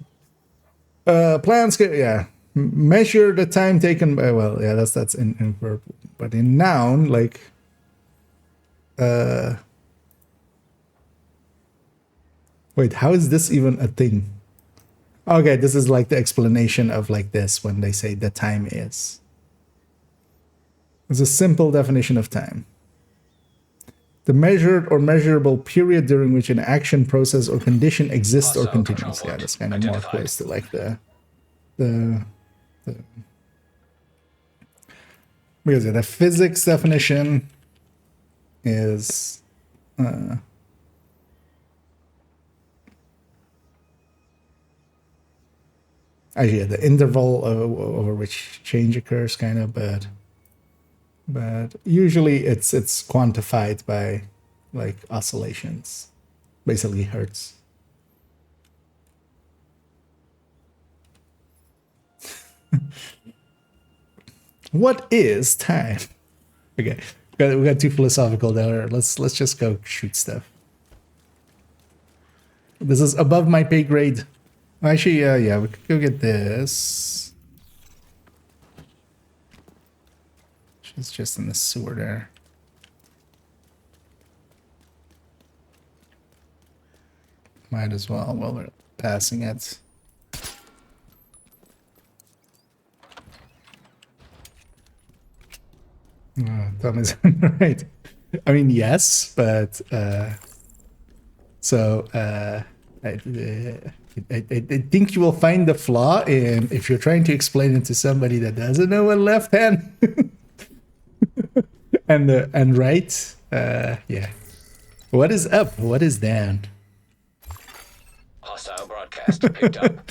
Plans, yeah. Measure the time taken by, well, yeah, that's in verb. But in noun, like, wait, how is this even a thing? Okay, this is like the explanation of like this when they say the time is. It's a simple definition of time. The measured or measurable period during which an action, process, or condition exists or continues. Yeah, that's kind of more close to like because the physics definition is actually, the interval over which change occurs, kind of, but but usually it's quantified by like oscillations, basically hertz. What is time? Okay, we got too philosophical there. Let's just go shoot stuff. This is above my pay grade. Actually, yeah, we could go get this. She's just in the sewer there. Might as well while we're passing it. Tom is right. I mean, yes, but I think you will find the flaw in if you're trying to explain it to somebody that doesn't know what left hand and right. Yeah. What is up? What is down? Hostile broadcast picked up.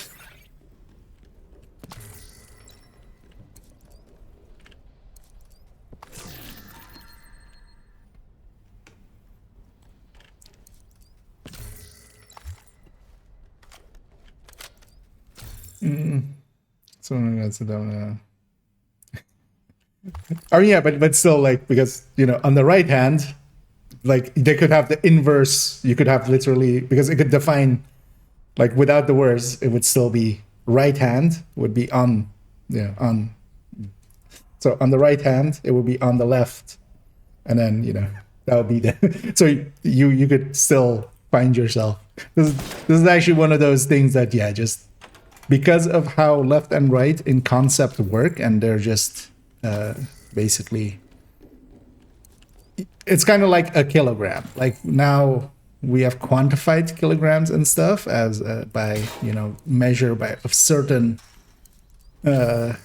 So that's a oh yeah, but still, like, because on the right hand, like they could have the inverse. You could have literally, because it could define, like, without the words, it would still be right hand would be on, on. So on the right hand, it would be on the left, and then that would be the. So you could still find yourself. This is actually one of those things that just. Because of how left and right in concept work, and they're just basically, it's kind of like a kilogram. Like now we have quantified kilograms and stuff as by measure by of certain how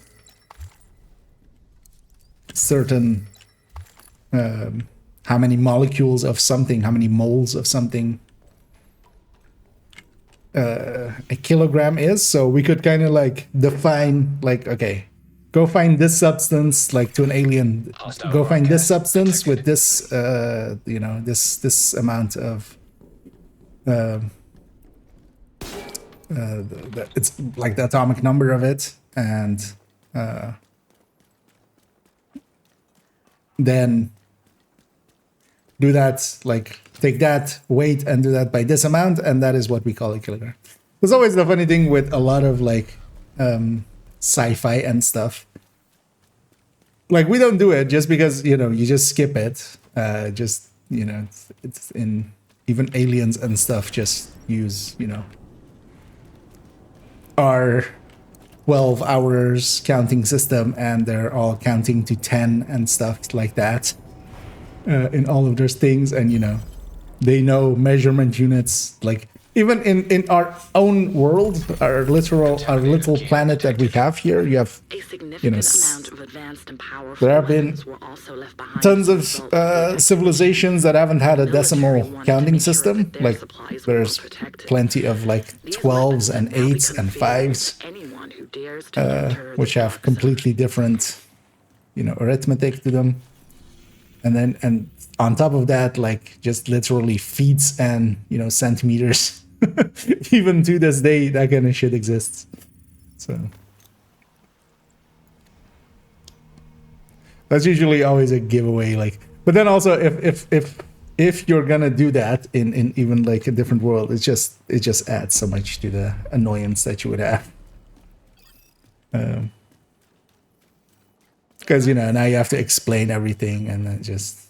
many molecules of something, how many moles of something a kilogram is. So we could kind of like define, like, okay, go find this substance, like to an alien, go find this substance with this this amount of it's like the atomic number of it, and then do that, like take that weight and do that by this amount, and that is what we call a kilogram. There's always the funny thing with a lot of like sci-fi and stuff. Like we don't do it just because you just skip it. Just it's in even aliens and stuff just use our 12 hours counting system, and they're all counting to 10 and stuff like that in all of those things, and they know measurement units, like even in our own world, our little planet that we have here. You have there have been tons of civilizations that haven't had a decimal counting system. Like there's plenty of like 12s and 8s and 5s, which have completely different arithmetic to them. And on top of that, like just literally feet and centimeters. Even to this day, that kind of shit exists. So that's usually always a giveaway. Like, but then also if you're gonna do that in even like a different world, it just adds so much to the annoyance that you would have. Because now you have to explain everything, and then just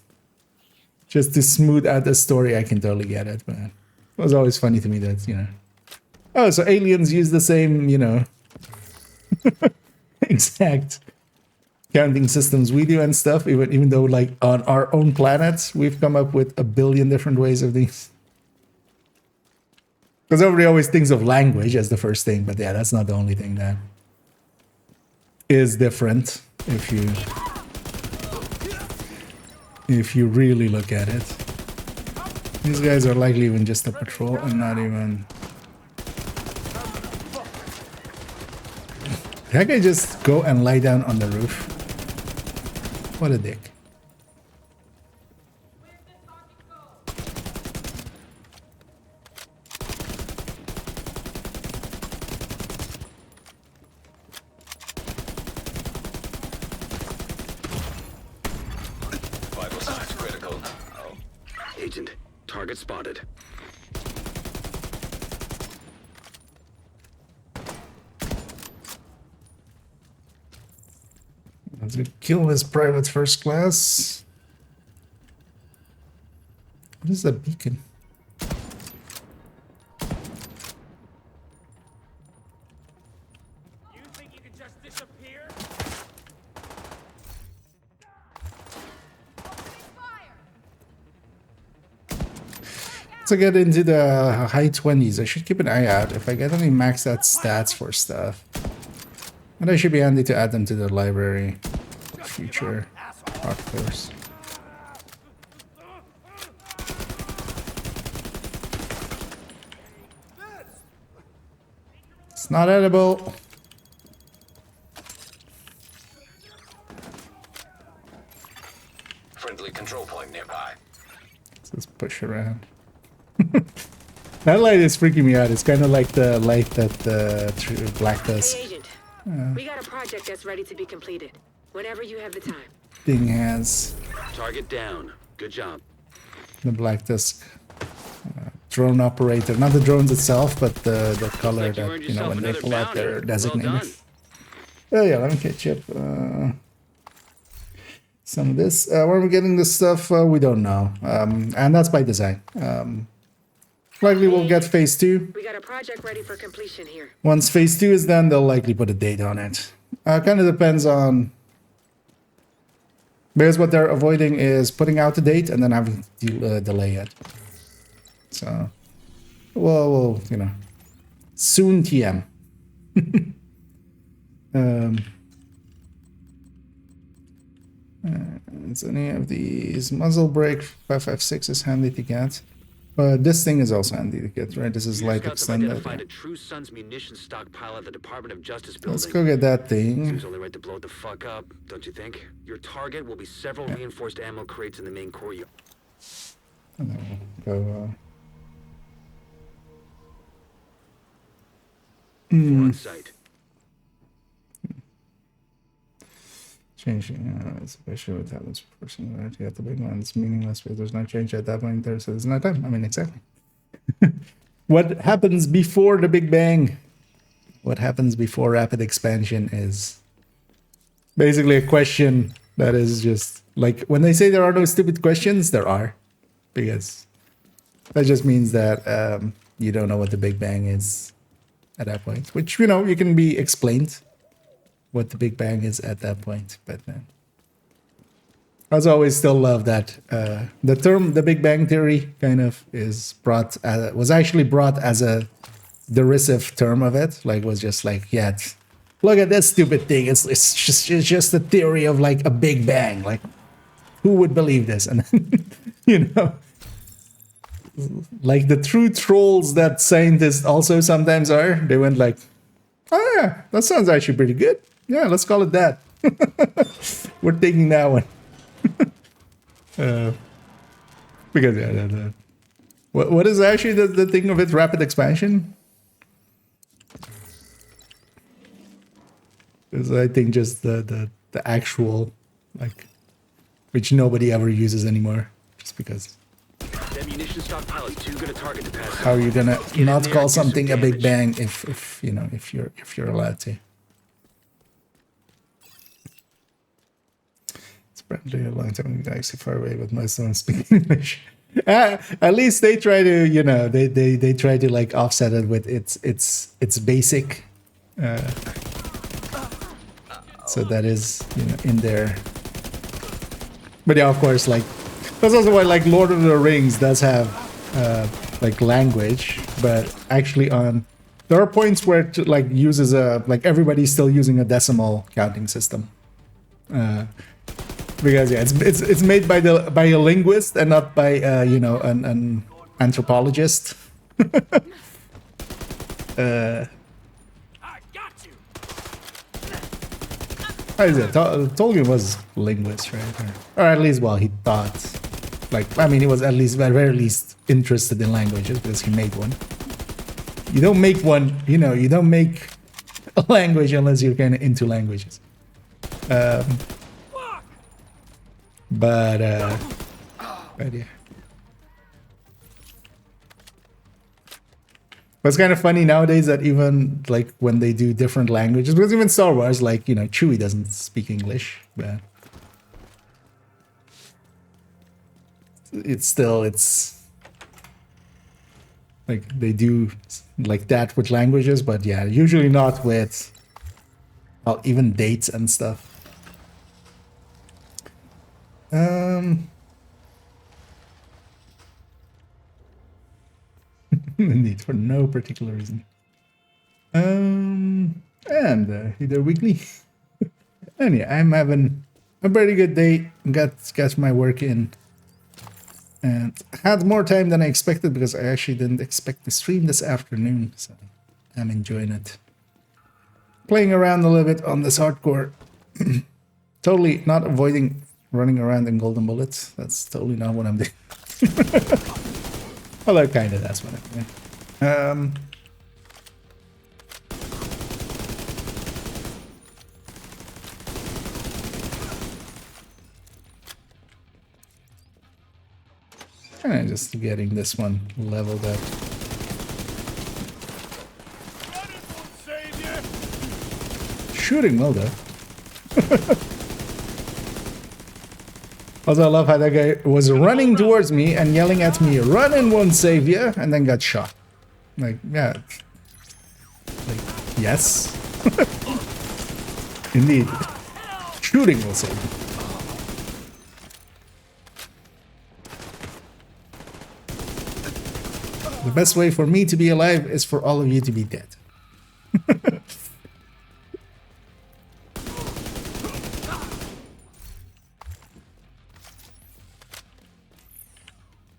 to smooth out the story. I can totally get it, but it was always funny to me that oh, so aliens use the same exact counting systems we do and stuff, even though like on our own planet we've come up with a billion different ways of these. Because everybody always thinks of language as the first thing, but yeah, that's not the only thing that is different if you really look at it. These guys are likely even just a patrol and not even... That guy just go and lie down on the roof. What a dick. Agent. Target spotted. Let's kill this private first class. What is that beacon? You think you can just disappear? To get into the high 20s, I should keep an eye out if I get any maxed out stats for stuff. And I should be handy to add them to the library for future hardcores. It's not edible. Friendly control point nearby. Let's just push around. That light is freaking me out. It's kind of like the light that Black does. Hey, Agent. We got a project that's ready to be completed. Whenever you have the time. Thing has Target down. Good job. the Black Disc drone operator, not the drones itself, but the color that when they pull out their designator. Oh yeah, let me catch up. Some of this. Where are we getting this stuff? We don't know, and that's by design. Likely we'll get phase 2. We got a project ready for completion here. Once phase 2 is done, they'll likely put a date on it. Kind of depends on... Because what they're avoiding is putting out the date and then having to delay it. So, we'll soon TM. It's any of these muzzle brake 5.56 is handy to get. But this thing is also handy to get, right? This is light extended. Identified a True Sons munitions stockpile at the Department of Justice building. Let's go get that thing. Seems only right to blow it the fuck up, don't you think? Your target will be several reinforced ammo crates in the main courtyard. And then we'll go. On site. Changing, especially with that was person, right? You got the big one, it's meaningless because there's no change at that point there, so there's no time. I mean, exactly. What happens before the Big Bang? What happens before rapid expansion is basically a question that is just like when they say there are no stupid questions, there are, because that just means that you don't know what the Big Bang is at that point, which you can be explained what the Big Bang is at that point, but as always, still love that the term "the Big Bang Theory" kind of is was actually brought as a derisive term of it, like was just like, yeah, look at this stupid thing. It's just a theory of like a Big Bang. Like, who would believe this? And like the true trolls that scientists also sometimes are. They went like, oh yeah, that sounds actually pretty good. Yeah, let's call it that. We're taking that one. Because what is actually the thing of it? Rapid expansion. Is I think just the actual like, which nobody ever uses anymore, just because. That munition stockpile is too good a target to pass. How are you gonna not call something a Big Bang if you're allowed to? It's apparently a long time galaxy far away, but most don't speak English. At least they try to, they try to like offset it with its basic. So that is in there. But yeah, of course, like that's also why like Lord of the Rings does have like language, but actually there are points where it like uses like everybody's still using a decimal counting system. Because yeah, it's made by a linguist and not by an anthropologist. Tolkien was a linguist, right? Or at least, well, he thought. Like, I mean, he was at least, at very least, interested in languages because he made one. You don't make one, you don't make a language unless you're kind of into languages. But yeah. But it's kind of funny nowadays that even like when they do different languages, because even Star Wars, like, you know, Chewie doesn't speak English, but it's like they do like that with languages, but yeah, usually not with, well, even dates and stuff. Indeed, for no particular reason. And either weekly. And yeah, I'm having a pretty good day. Got my work in. And had more time than I expected because I actually didn't expect to stream this afternoon. So I'm enjoying it. Playing around a little bit on this hardcore. Totally not avoiding running around in golden bullets. That's totally not what I'm doing. Although kind of that's what I'm doing. And just getting this one leveled up. Shooting well though. Also, I love how that guy was running towards me and yelling at me, "Run and won't save you," and then got shot. Like, yeah. Like, yes. Indeed. Shooting will save you. The best way for me to be alive is for all of you to be dead.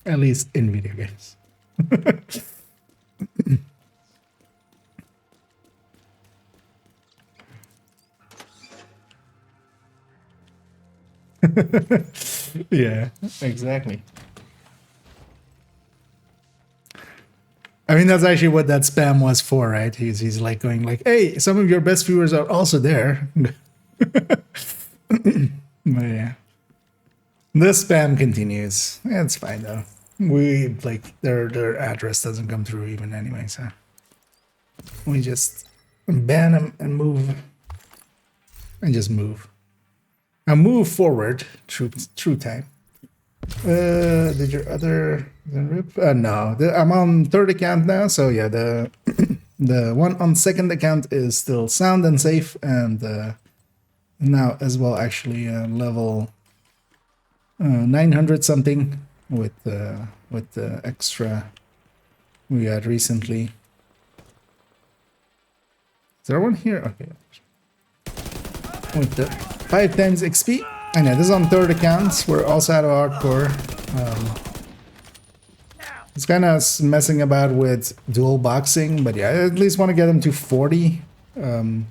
At least in video games. Yeah, exactly. I mean, that's actually what that spam was for, right? He's like going like, "Hey, some of your best viewers are also there." But yeah. The spam continues. Yeah, it's fine though. We like their address doesn't come through even anyway, so we just ban them and move and just move. And move forward through time. Did your other rip? No, I'm on third account now, so yeah, the the one on second account is still sound and safe, and now as well actually level 900 something with the extra we got recently. Is there one here? Okay. With the 5 times XP. I know this is on third accounts. We're also out of hardcore. It's kind of messing about with dual boxing, but yeah, I at least want to get them to 40. That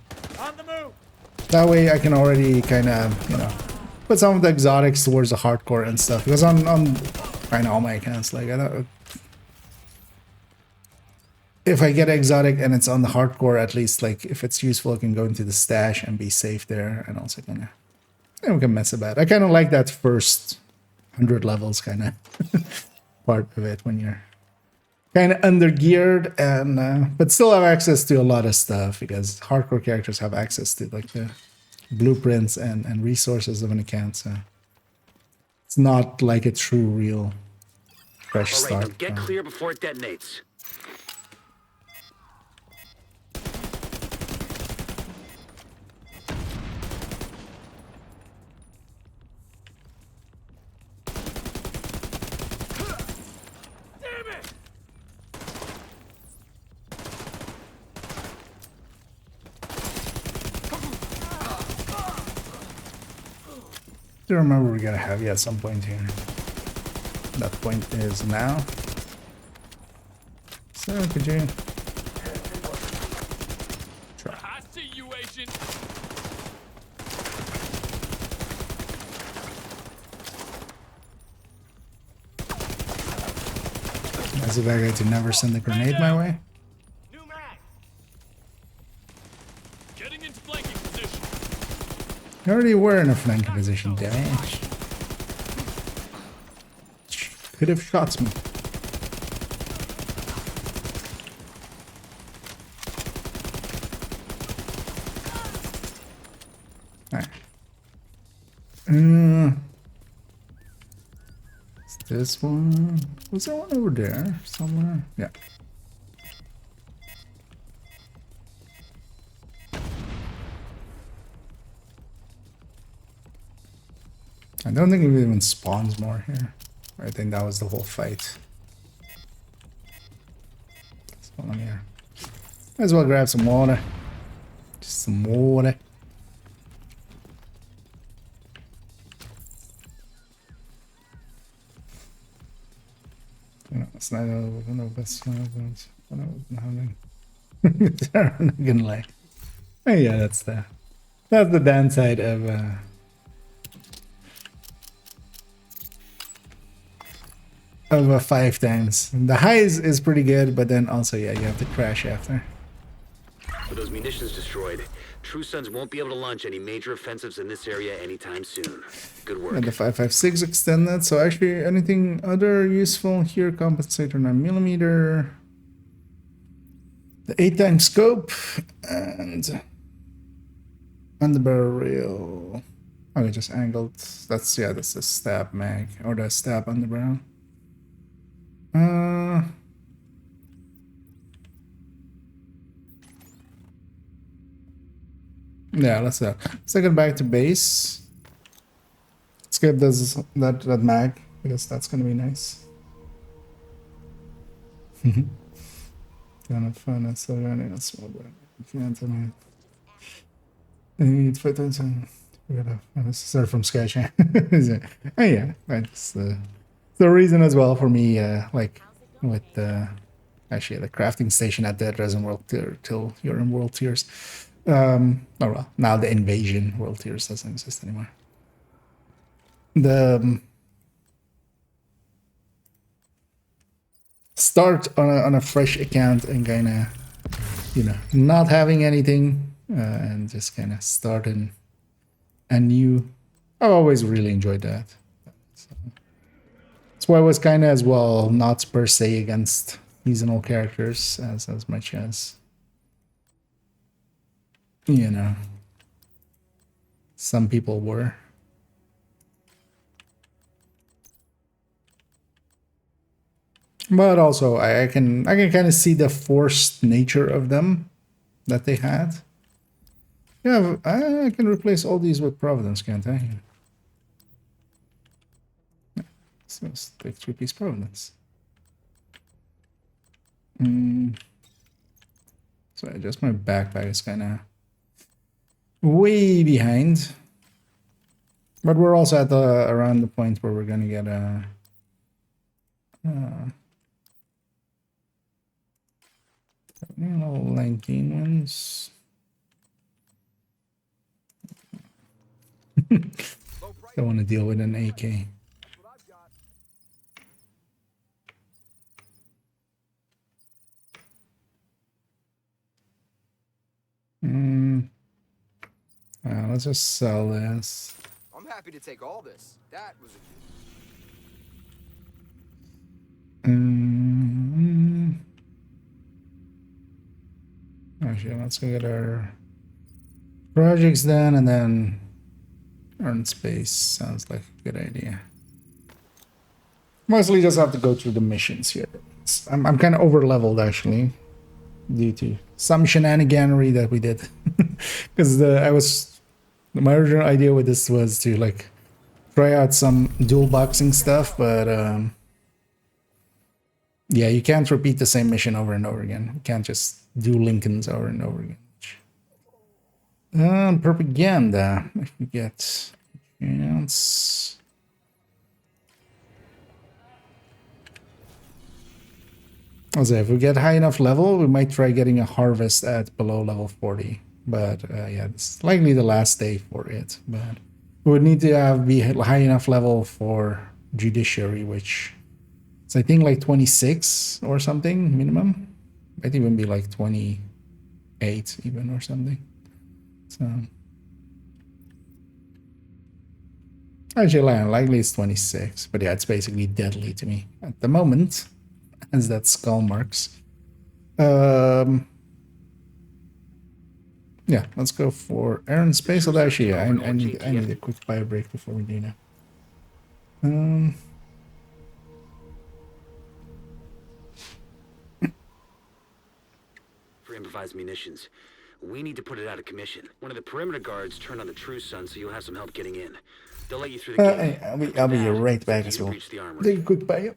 way I can already kind of, you know, put some of the exotics towards the hardcore and stuff. Because on kind of all my accounts, like I don't. If I get exotic and it's on the hardcore, at least like if it's useful, I can go into the stash and be safe there, and also kind of. And we can mess about. I kind of like that first 100 levels kind of part of it when you're kind of under geared and but still have access to a lot of stuff because hardcore characters have access to like the blueprints and resources of an account. So it's not like a true real fresh start. All right, now get clear before it detonates. I remember we're gonna have you at some point here. That point is now. So could you try? I see you, agent. As if I got to never send a grenade my way. Getting into flanking position. You already were in a flanking position, damage. Could have shot me. It's this one. Was there one over there somewhere? Yeah. I don't think it even spawns more here. I think that was the whole fight. Spawn here. Might as well grab some water. Just some water. No, it's not. No, that's not. I'm not gonna lie. Oh, yeah, that's the downside of a 5 times. The highs is pretty good, but then also yeah, you have to crash after. With those munitions destroyed, True Sons won't be able to launch any major offensives in this area anytime soon. Good work. And the 5.56 extended, so actually anything other useful here, compensator 9mm, the 8x scope, and the barrel. Okay, just angled. That's the stab mag, or the stab on the barrel. Yeah, let's get back to base. Let's get that mag, because that's gonna be nice. Kind of fun. It's still running a small bit. Can't I mean, need for attention. This is from Sketch. Oh yeah, that's the reason as well for me. Like with actually the crafting station at Dead Resin World Tier till you're in World Tiers. Oh well, now the Invasion World Tiers doesn't exist anymore. The start on a fresh account and kind of, not having anything and just kind of starting anew. I've always really enjoyed that. So, that's why I was kind of as well not per se against seasonal characters as much as, some people were. But also, I can kind of see the forced nature of them that they had. Yeah, I can replace all these with Providence, can't I? Yeah, so let's take 3-piece Providence. So just my backpack is kind of way behind. But we're also at around the point where we're gonna get a. 19 ones. Don't want to deal with an AK. Let's just sell this. I'm happy to take all this. That was Actually, let's go get our projects done and then earn space. Sounds like a good idea. Mostly just have to go through the missions here. I'm kind of over leveled actually, due to some shenaniganery that we did. Because my original idea with this was to like try out some dual boxing stuff, but yeah, you can't repeat the same mission over and over again. You can't just do Lincolns over and over again. Propaganda. If we get chance. Also, if we get high enough level, we might try getting a harvest at below level 40. But yeah, it's likely the last day for it. But we would need to be high enough level for judiciary, which is I think like 26 or something minimum. Might even be like 28 even or something. So actually, likely it's 26. But yeah, it's basically deadly to me at the moment, as that skull marks. Yeah, let's go for Aaron Space. Although actually, yeah, I need a quick bio break before we do now. For improvised munitions. We need to put it out of commission. One of the perimeter guards turned on the True Sun, so you'll have some help getting in. They'll let you through the gate. I'll be right back as well. Take a quick bio.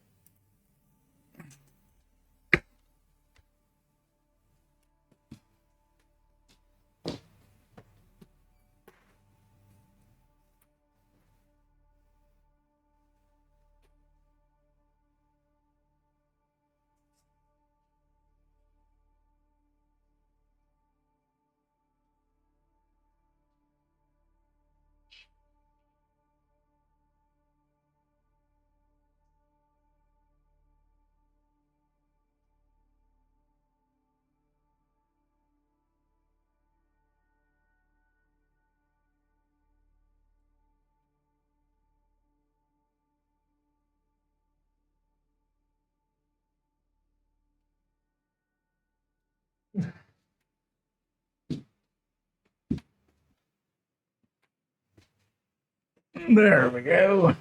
There we go.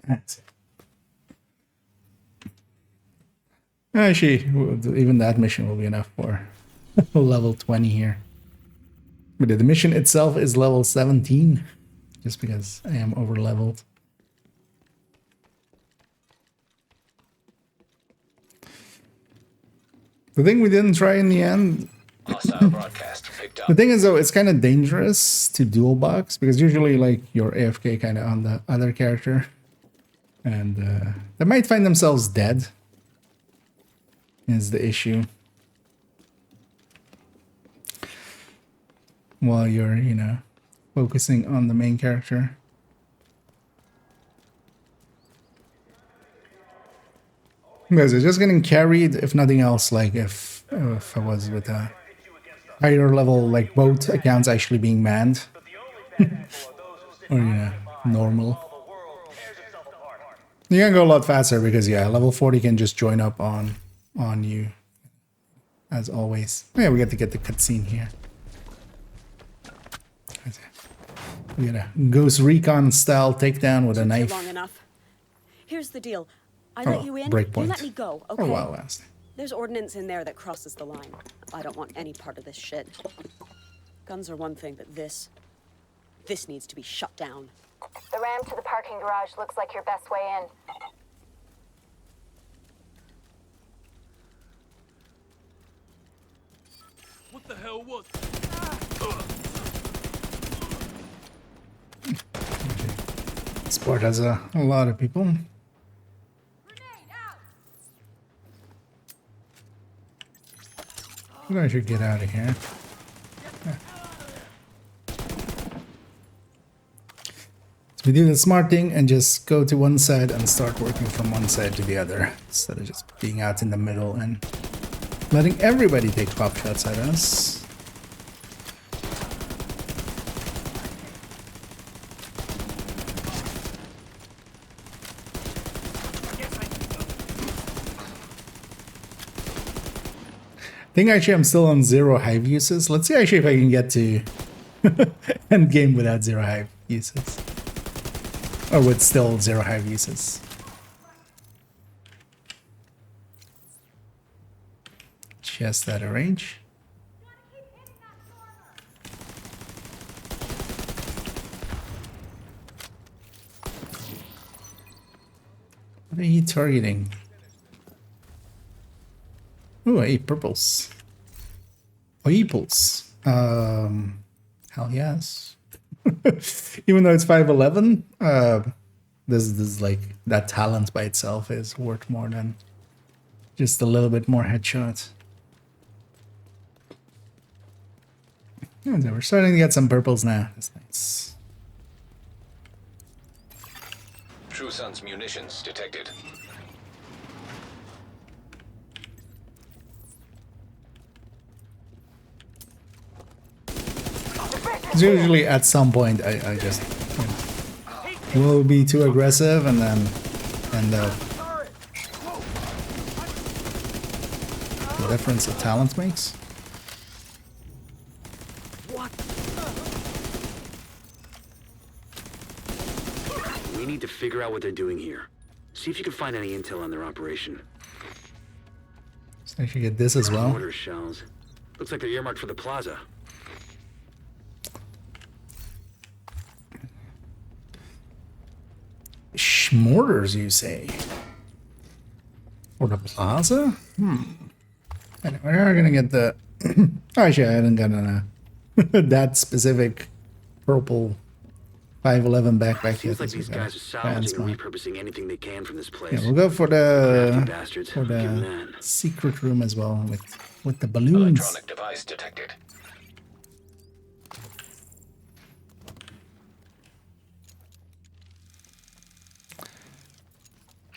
That's it. Actually, even that mission will be enough for level 20 here. But the mission itself is level 17, just because I am over leveled. The thing we didn't try in the end. The thing is, though, it's kind of dangerous to dual box because usually, like, you're AFK kind of on the other character, and they might find themselves dead. Is the issue while you're, you know, focusing on the main character. Because it's just getting carried, if nothing else, like if I was with a higher level, like both accounts actually being manned. Or, you know, normal. You can go a lot faster because, yeah, level 40 can just join up on you, as always. Yeah, we get to get the cutscene here. We got a Ghost Recon style takedown with a knife. Long enough. Here's the deal. I let you in, you let me go, okay? Oh, wow, last. There's ordnance in there that crosses the line. I don't want any part of this shit. Guns are one thing, but this needs to be shut down. The ramp to the parking garage looks like your best way in. What the hell was This part has a lot of people. I should get out of here. Yeah. So we do the smart thing and just go to one side and start working from one side to the other, instead of just being out in the middle and letting everybody take pop shots at us. I think actually I'm still on 0 hive uses. Let's see actually if I can get to end game without 0 hive uses. Or with still 0 hive uses. Just out of range. What are you targeting? Ooh, 8 purples. Oh, eeples. Hell yes. Even though it's 511, this is like, that talent by itself is worth more than just a little bit more headshot. And we're starting to get some purples now. That's nice. True Sun's munitions detected. Usually at some point I just will be too aggressive and then end up the difference a talent makes. We need to figure out what they're doing here. See if you can find any intel on their operation. So I should get this as well. Mortar shells. Looks like they're earmarked for the plaza. Mortars, you say? For the plaza? Anyway, we're gonna get the... Actually, I hadn't gotten that specific purple 511 backpack Seems yet. like these guys are salvaging or repurposing anything they can from this place. Yeah, we'll go for the Bastards. Give 'em that. secret room as well with the balloons. Electronic device detected.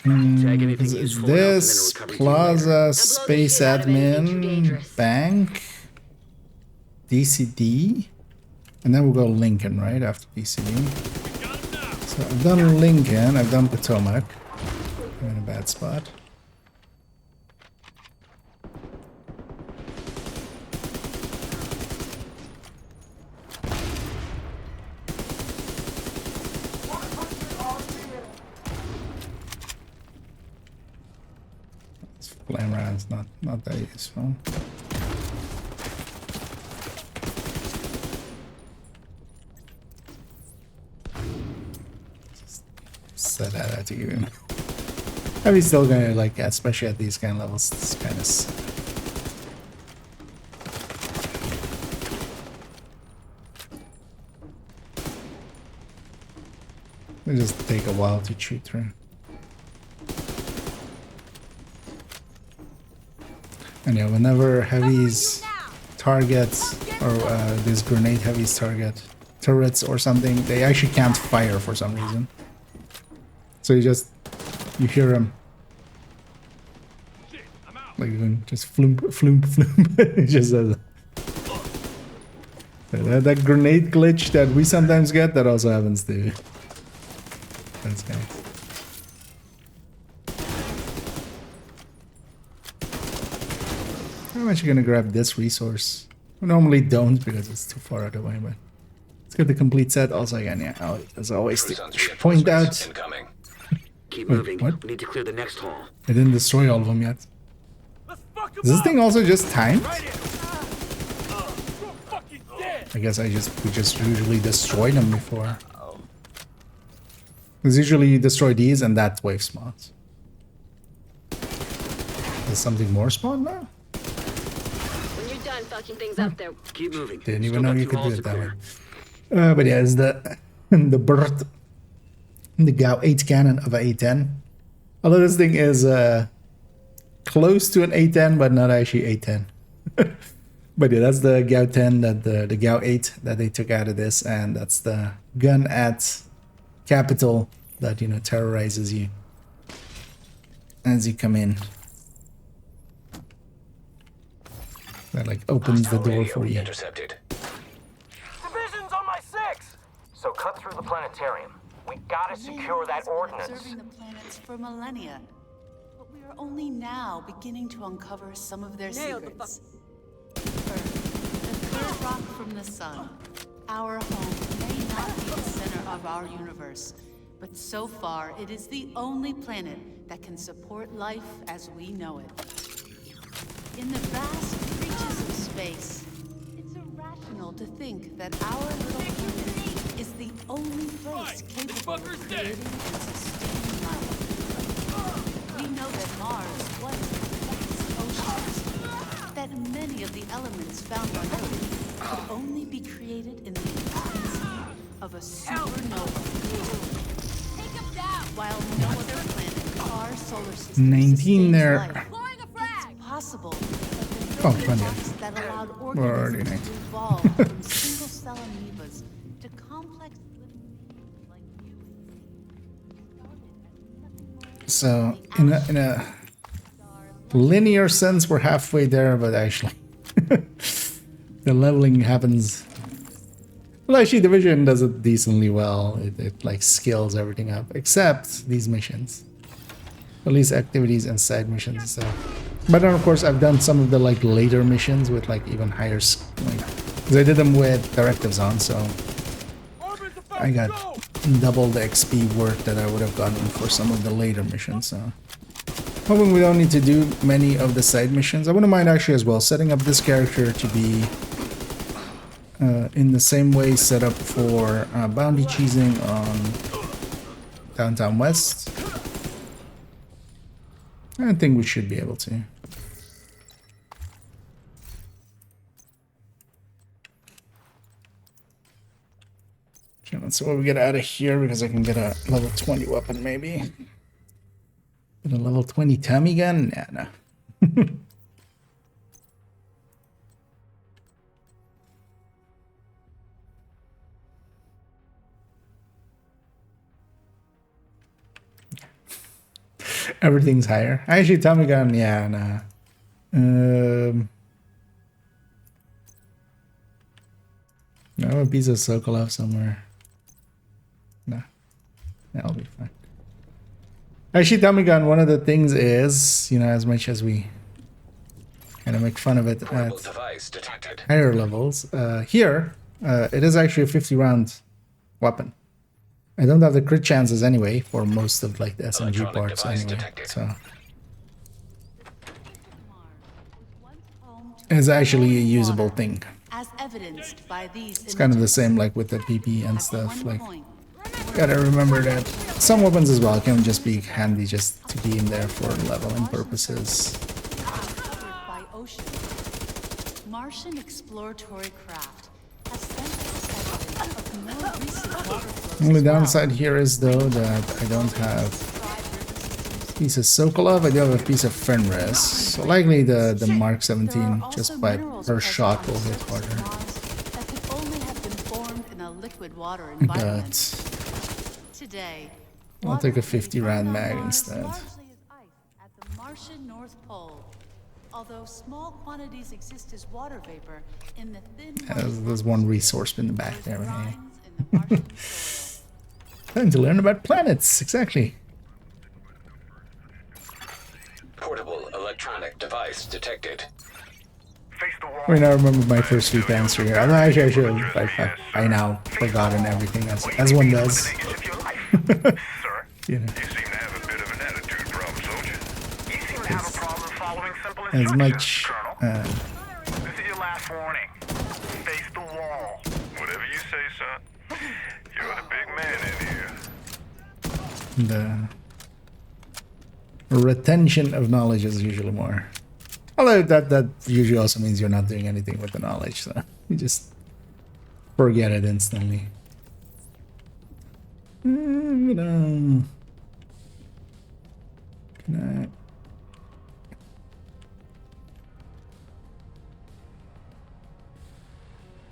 Is this Plaza Space Admin Bank DCD? And then we'll go Lincoln, right? After DCD. So I've done Lincoln, I've done Potomac. I'm in a bad spot. Flame rounds not that useful. Just set that out to even. I'm still gonna like, especially at these kind of levels, it's kind of. They just take a while to cheat through. And yeah, whenever heavies targets or this grenade heavies target turrets or something, they actually can't fire for some reason. So you hear them like just floom floom floom. It just does that grenade glitch that we sometimes get. That also happens to those guys. I'm actually gonna grab this resource. I normally don't because it's too far out of the way, but let's get the complete set. Also, again, yeah, as always, to point out. Keep moving. What? We need to clear the next hall. I didn't destroy all of them yet. Is this thing also just timed? I guess we just usually destroy them before. Because usually you destroy these and that wave spawns. Is something more spawn now? Fucking things up there. Keep moving. Didn't even know you could do it that way. But yeah, it's the birth, the GAU 8 cannon of an A10. Although this thing is close to an A10, but not actually A10. But yeah, that's the GAU 10 that the GAU 8 that they took out of this, and that's the gun at Capital that terrorizes you as you come in. That like opens the door for you. Division's on my 6! So cut through the planetarium. We gotta secure that ordnance. Observing the planets for millennia. But we are only now beginning to uncover some of their secrets. Earth, the third rock from the sun. Our home may not be the center of our universe, but so far it is the only planet that can support life as we know it. In the vast reaches of space, it's irrational to think that our little planet is the only place capable of creating and sustaining life. We know that Mars was vast oceans, that many of the elements found on Earth could only be created in the intensity of a supernova. While no other planet in our solar system 19 there. life, possible Oh, 20. that allowed We're already organisms 19. to evolve from single-cell amoebas to complex living like So in a linear sense, we're halfway there, but actually, the leveling happens. Well, actually, Division does it decently well. It like scales everything up, except these missions. At least activities and side missions. So But then of course I've done some of the like later missions with like even higher, like, because I did them with directives on, so I got double the XP work that I would have gotten for some of the later missions. So hoping we don't need to do many of the side missions. I wouldn't mind actually as well setting up this character to be in the same way set up for bounty cheesing on Downtown West. I think we should be able to. Okay, let's see what we get out of here, because I can get a level 20 weapon maybe. Get a level 20 Tommy gun? Nah, no. Everything's higher. Actually, Tommy gun, yeah, nah. I have a piece of Sokolov somewhere. Nah, that'll be fine. Actually, Tommy gun, one of the things is, you know, as much as we kind of make fun of it at higher levels, here, it is actually a 50-round weapon. I don't have the crit chances anyway for most of like the SMG parts anyway, so it's actually a usable thing. As evidenced by these it's kind of the same like with the PP and stuff. Like, gotta remember that some weapons as well can just be handy just to be in there for leveling purposes. By ocean, Martian exploratory craft has sent us evidence of more recent water flows. Only downside here is though that I don't have a piece of Sokolov. I do have a piece of Fenris, so likely the Mark 17 just by per shot will hit harder. That could only have been formed in a liquid water environment. But Today, I'll take a 50-round mag instead. at the Martian North Pole. Although small quantities exist as water vapor in the thin There's one resource in the back there. Hey? Time to learn about planets, exactly. Portable electronic device detected. I mean, I remember my first week answer here. I'm actually, I should have like, by now forgotten everything as one does. You know. As much. This is your last warning. Face the wall. Whatever you say, son. You're the big man in here. The retention of knowledge is usually more. Although that usually also means you're not doing anything with the knowledge, so you just forget it instantly. Can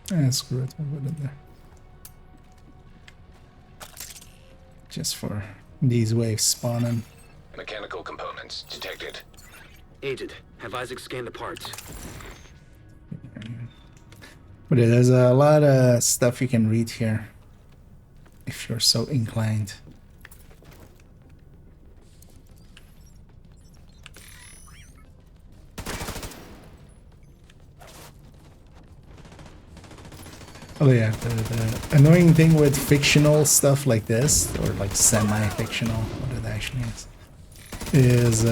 I? Screw it, I'll put it there. Just for these waves spawning. Mechanical components detected. Agent, have Isaac scan the parts. But yeah, there's a lot of stuff you can read here, if you're so inclined. Oh yeah, the annoying thing with fictional stuff like this, or like semi-fictional, what it actually is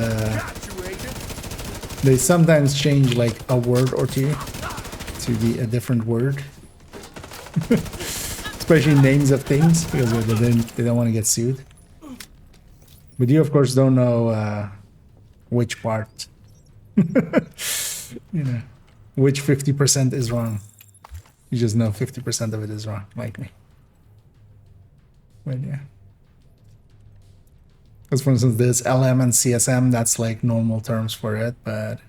they sometimes change like a word or two to be a different word. Especially names of things, because they don't want to get sued. But you of course don't know which part. You know, which 50% is wrong. You just know 50% of it is wrong, like me. But yeah. Because for instance, this LM and CSM, that's like normal terms for it, but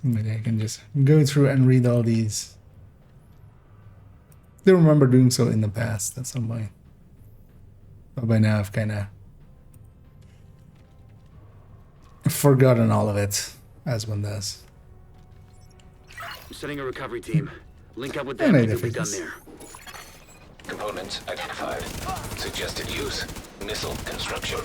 maybe I can just go through and read all these. I remember doing so in the past at some point. But by now I've kind of forgotten all of it, as one does. I'm setting a recovery team. Link up with them and you'll be done there. Components identified. Suggested use. Missile construction.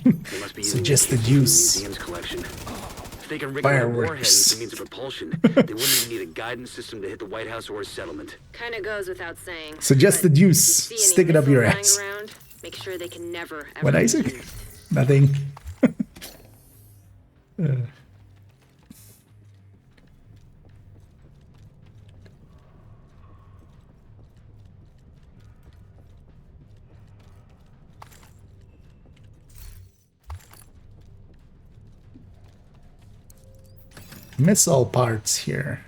They must be using Suggested the use. museum's collection. If they can rig a warhead into means of propulsion, they wouldn't even need a guidance system to hit the White House or a settlement. Kinda goes without saying. Suggested use. Stick it up your ass. Around, make sure they can never ever What, Isaac? Nothing. Missile parts here.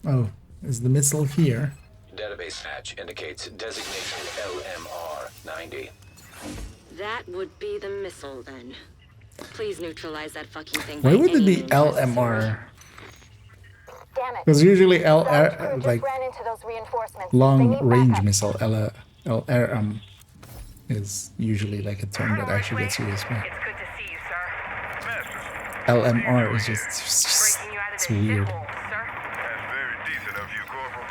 Oh, is the missile here? Database hatch indicates designation LMR-90. That would be the missile then. Please neutralize that fucking thing. Why would it be LMR? Damn it. Because usually Just like ran into those reinforcements. They long need range backup. missile LRM is usually like a term that actually gets used. But LMR is just it's weird. That's very decent of you, Corporal.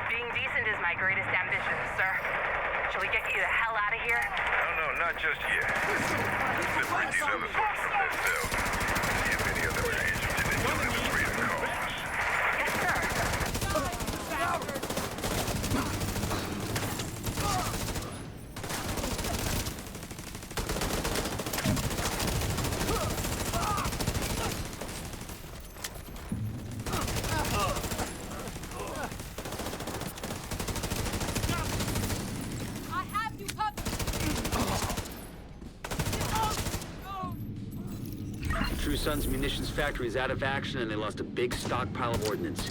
Being decent is my greatest ambition, sir. Shall we get you the hell out of here? No, not just yet. Separate these other sorts from their cells. See if any of them are interested in your liberating cause. Yes, sir. True Sun's munitions factory is out of action and they lost a big stockpile of ordnance.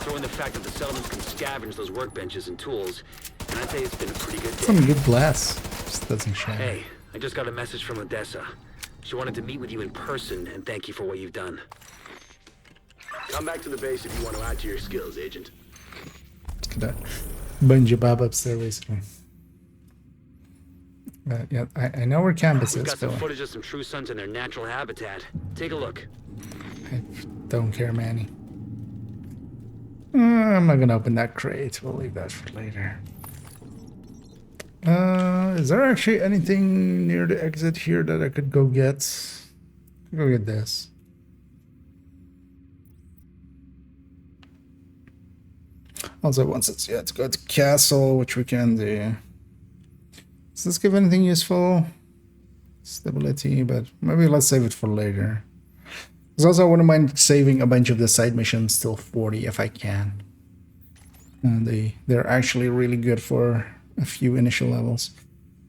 Throw in the fact that the settlements can scavenge those workbenches and tools, and I'd say it's been a pretty good day. Some good glass. Just doesn't shine. Hey, I just got a message from Odessa. She wanted to meet with you in person and thank you for what you've done. Come back to the base if you want to add to your skills, Agent. Look at that bunch of pop-ups there, basically. Yeah, I know where campus We've is. got some But footage of some True Suns in their natural habitat. Take a look. I don't care, Manny. I'm not gonna open that crate. We'll leave that for later. Is there actually anything near the exit here that I could go get? Go get this. Also, once it's to go to castle, which we can do. Does this give anything useful? Stability, but maybe let's save it for later. Because also I wouldn't mind saving a bunch of the side missions till 40 if I can. And they're actually really good for a few initial levels.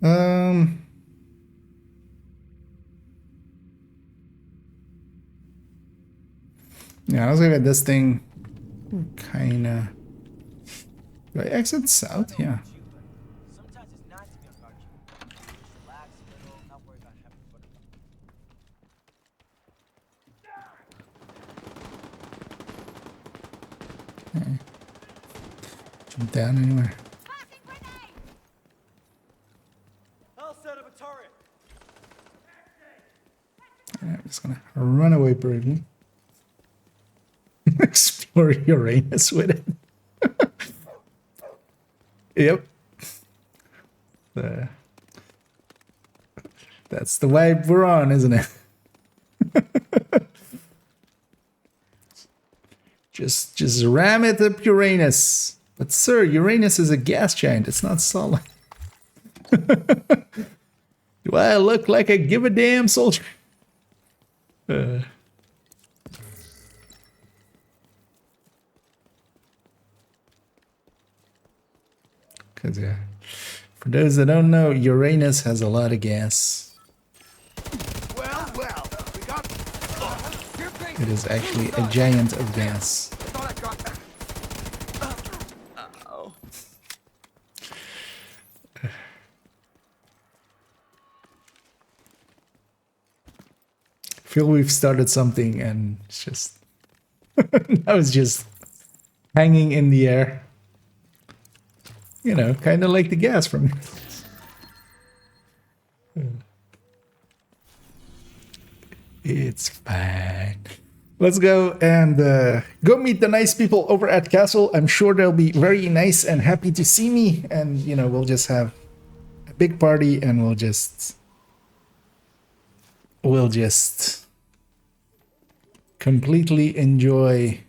Yeah, let's look at this thing. Kinda. Do I exit south? Yeah. Jump down anywhere. I'll set up a turret. I'm just gonna run away bravely. Explore Uranus with it. Yep. That's the vibe we're on, isn't it? Just ram it up Uranus. But sir, Uranus is a gas giant. It's not solid. Do I look like a give a damn soldier? Because, yeah, for those that don't know, Uranus has a lot of gas. Well, we got. It is actually a giant of gas. Uh-oh. I feel we've started something and it's just now it's just hanging in the air. You know, kind of like the gas from It's fine. Let's go and go meet the nice people over at Castle. I'm sure they'll be very nice and happy to see me. And, you know, we'll just have a big party and we'll just will just completely enjoy.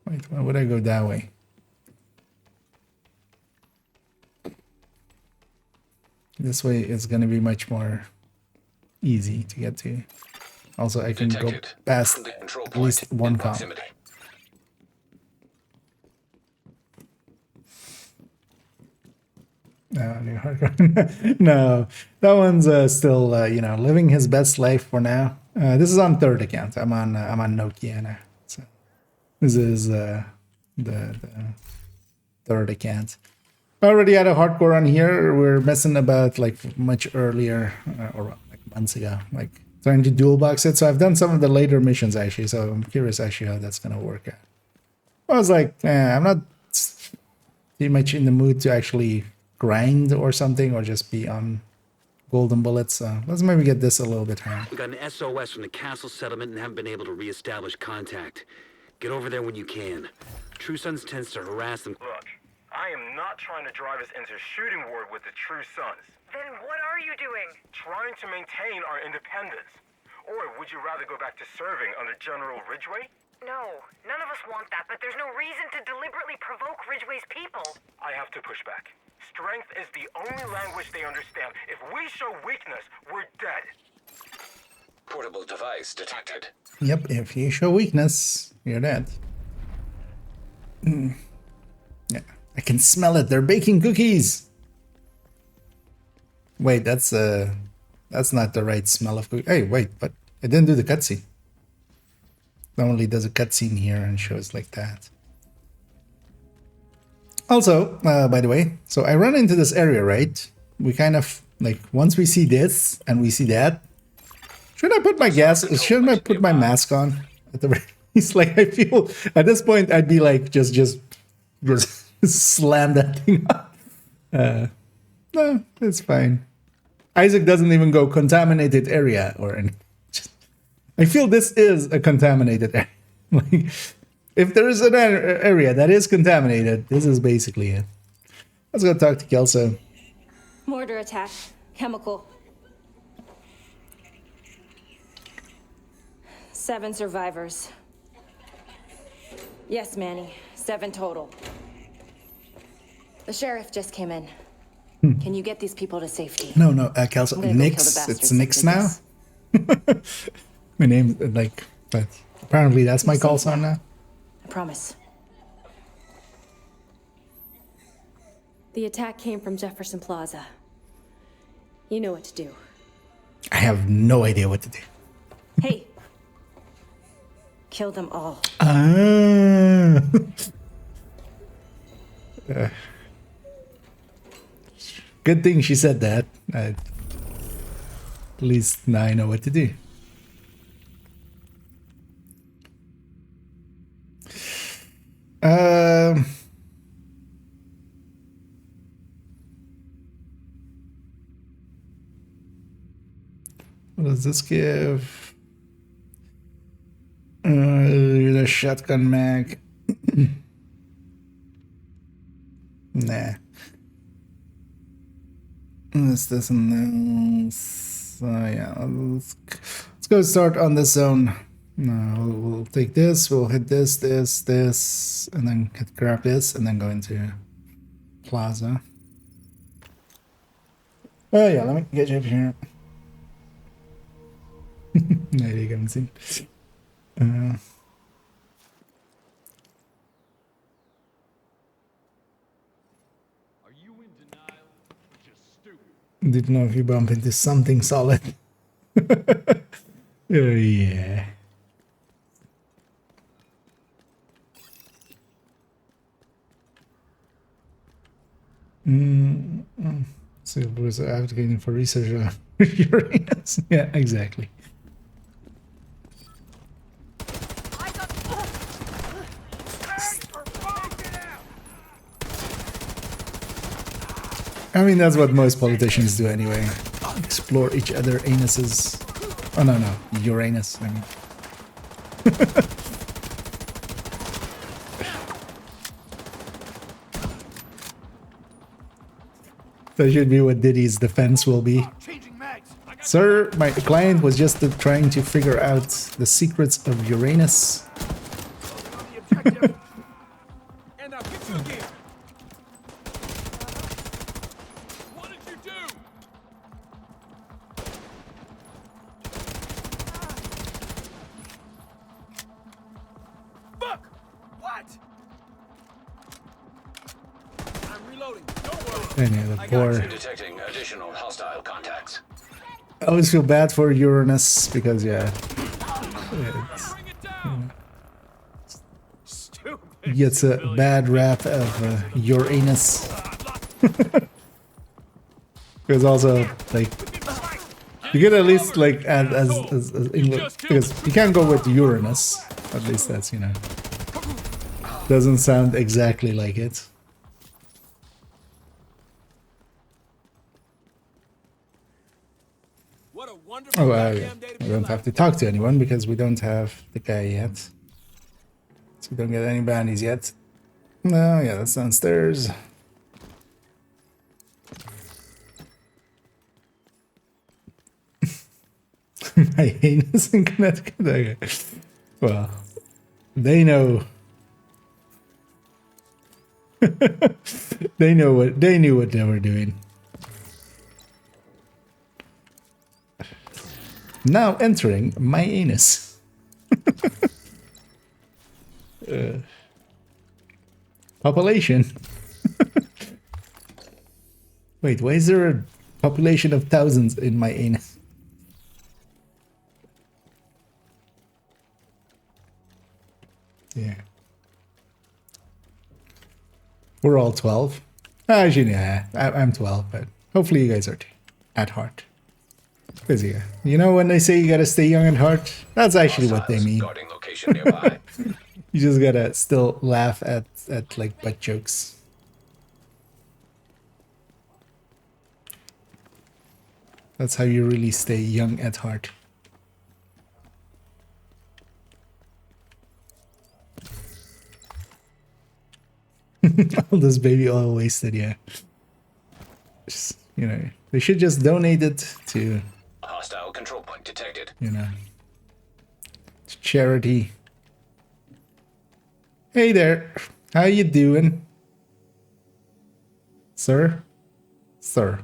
Wait, why would I go that way? This way is going to be much more easy to get to. Also, I can go past at least one comp. No, new hardcore. No, that one's still you know, living his best life for now. This is on third account. I'm on Nokia now. So this is the third account. I already had a hardcore on here. We're messing about like much earlier or like months ago, like trying to dual box it. So I've done some of the later missions actually. So I'm curious actually how that's gonna work out. I was like, I'm not too much in the mood to actually grind or something, or just be on golden bullets. So let's maybe get this a little bit higher. We got an SOS from the castle settlement and haven't been able to reestablish contact. Get over there when you can. True Sons tends to harass them. Look, I am not trying to drive us into shooting war with the True Sons. Then what are you doing? Trying to maintain our independence. Or would you rather go back to serving under General Ridgway? No, none of us want that, but there's no reason to deliberately provoke Ridgway's people. I have to push back. Strength is the only language they understand. If we show weakness, we're dead. Portable device detected. Yep, if you show weakness, you're dead. Yeah, I can smell it. They're baking cookies. Wait, that's not the right smell of cookies. Hey, wait, but it didn't do the cutscene. Normally does a cutscene here and shows like that. Also, by the way, so I run into this area, right? We kind of like, once we see this and we see that, should I put my should I put my mask on at the very least? Like, I feel at this point I'd be like just slam that thing on. No, it's fine. Isaac doesn't even go contaminated area or anything. I feel this is a contaminated area. Like, if there is an area that is contaminated, this is basically it. Let's go talk to Kelso. Mortar attack. Chemical. 7 survivors. Yes, Manny. 7 total. The sheriff just came in. Can you get these people to safety? No, Kelso. Nix. It's Nix now. My name, like, but apparently that's my call sign now. I promise. The attack came from Jefferson Plaza. You know what to do. I have no idea what to do. Hey. Kill them all. Good thing she said that. At least now I know what to do. What does this give? The shotgun mag. Nah. This and this. Yeah, let's go start on this zone. We'll take this, we'll hit this, and then grab this, and then go into Plaza. Oh yeah, let me get you up here. No idea, I haven't seen. Are you in denial or just stupid? Didn't know if you bump into something solid. Oh yeah. So it was advocating for research on Uranus. Yeah, exactly. I mean, that's what most politicians do anyway. Explore each other anuses. Oh, no, Uranus, I mean. That should be what Diddy's defense will be. Sir, my client was just trying to figure out the secrets of Uranus. And I'll get you again. What did you do? Fuck! What? I'm reloading. Don't worry. And yeah, the poor. Detecting additional hostile contacts. I always feel bad for Uranus because yeah, he gets a bad rap of Uranus. Because also like you get at least like as English, because you can't go with Uranus. At least that's, you know, doesn't sound exactly like it. Oh, we don't have to talk to anyone because we don't have the guy yet. So we don't get any bounties yet. No, yeah, that's downstairs. My anus in Connecticut. Okay. Well, they know. They knew what they were doing. Now entering my anus. Population. Wait, why is there a population of thousands in my anus? Yeah. We're all 12. Actually, yeah, I'm 12, but hopefully you guys are too, at heart. Because yeah, you know when they say you gotta stay young at heart? That's actually what they mean. You just gotta still laugh at like butt jokes. That's how you really stay young at heart. All this baby oil wasted, yeah. Just, you know, they should just donate it to hostile control point detected. You know, to charity. Hey there, how you doing, sir? Sir.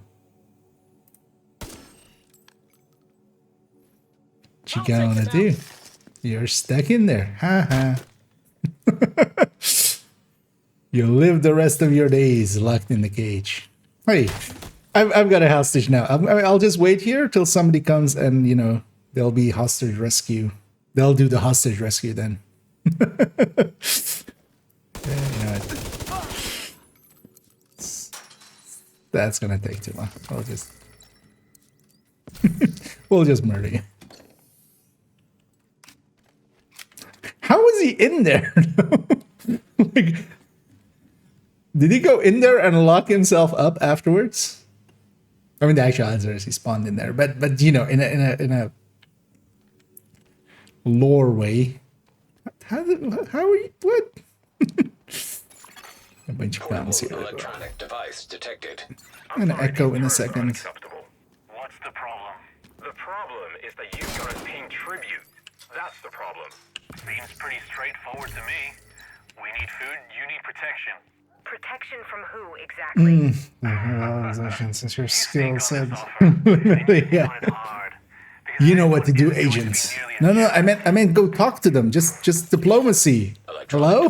What you gonna do? You're stuck in there, haha. You'll live the rest of your days locked in the cage. Hey, I've got a hostage now. I'll just wait here till somebody comes and, you know, there'll be hostage rescue. They'll do the hostage rescue then. Yeah, that's gonna take too long. I'll just we'll just murder you. How was he in there? Like, did he go in there and lock himself up afterwards? I mean, the actual answer is he spawned in there, but you know, in a lore way. How are you? What? A bunch of guns here. Electronic device detected. I'm gonna echo in a second. What's the problem? The problem is that you guys paying tribute. That's the problem. Seems pretty straightforward to me. We need food, you need protection. Protection from who exactly? Since your skill said, yeah. You know what to do, agents. No, I meant go talk to them. Just diplomacy. Hello?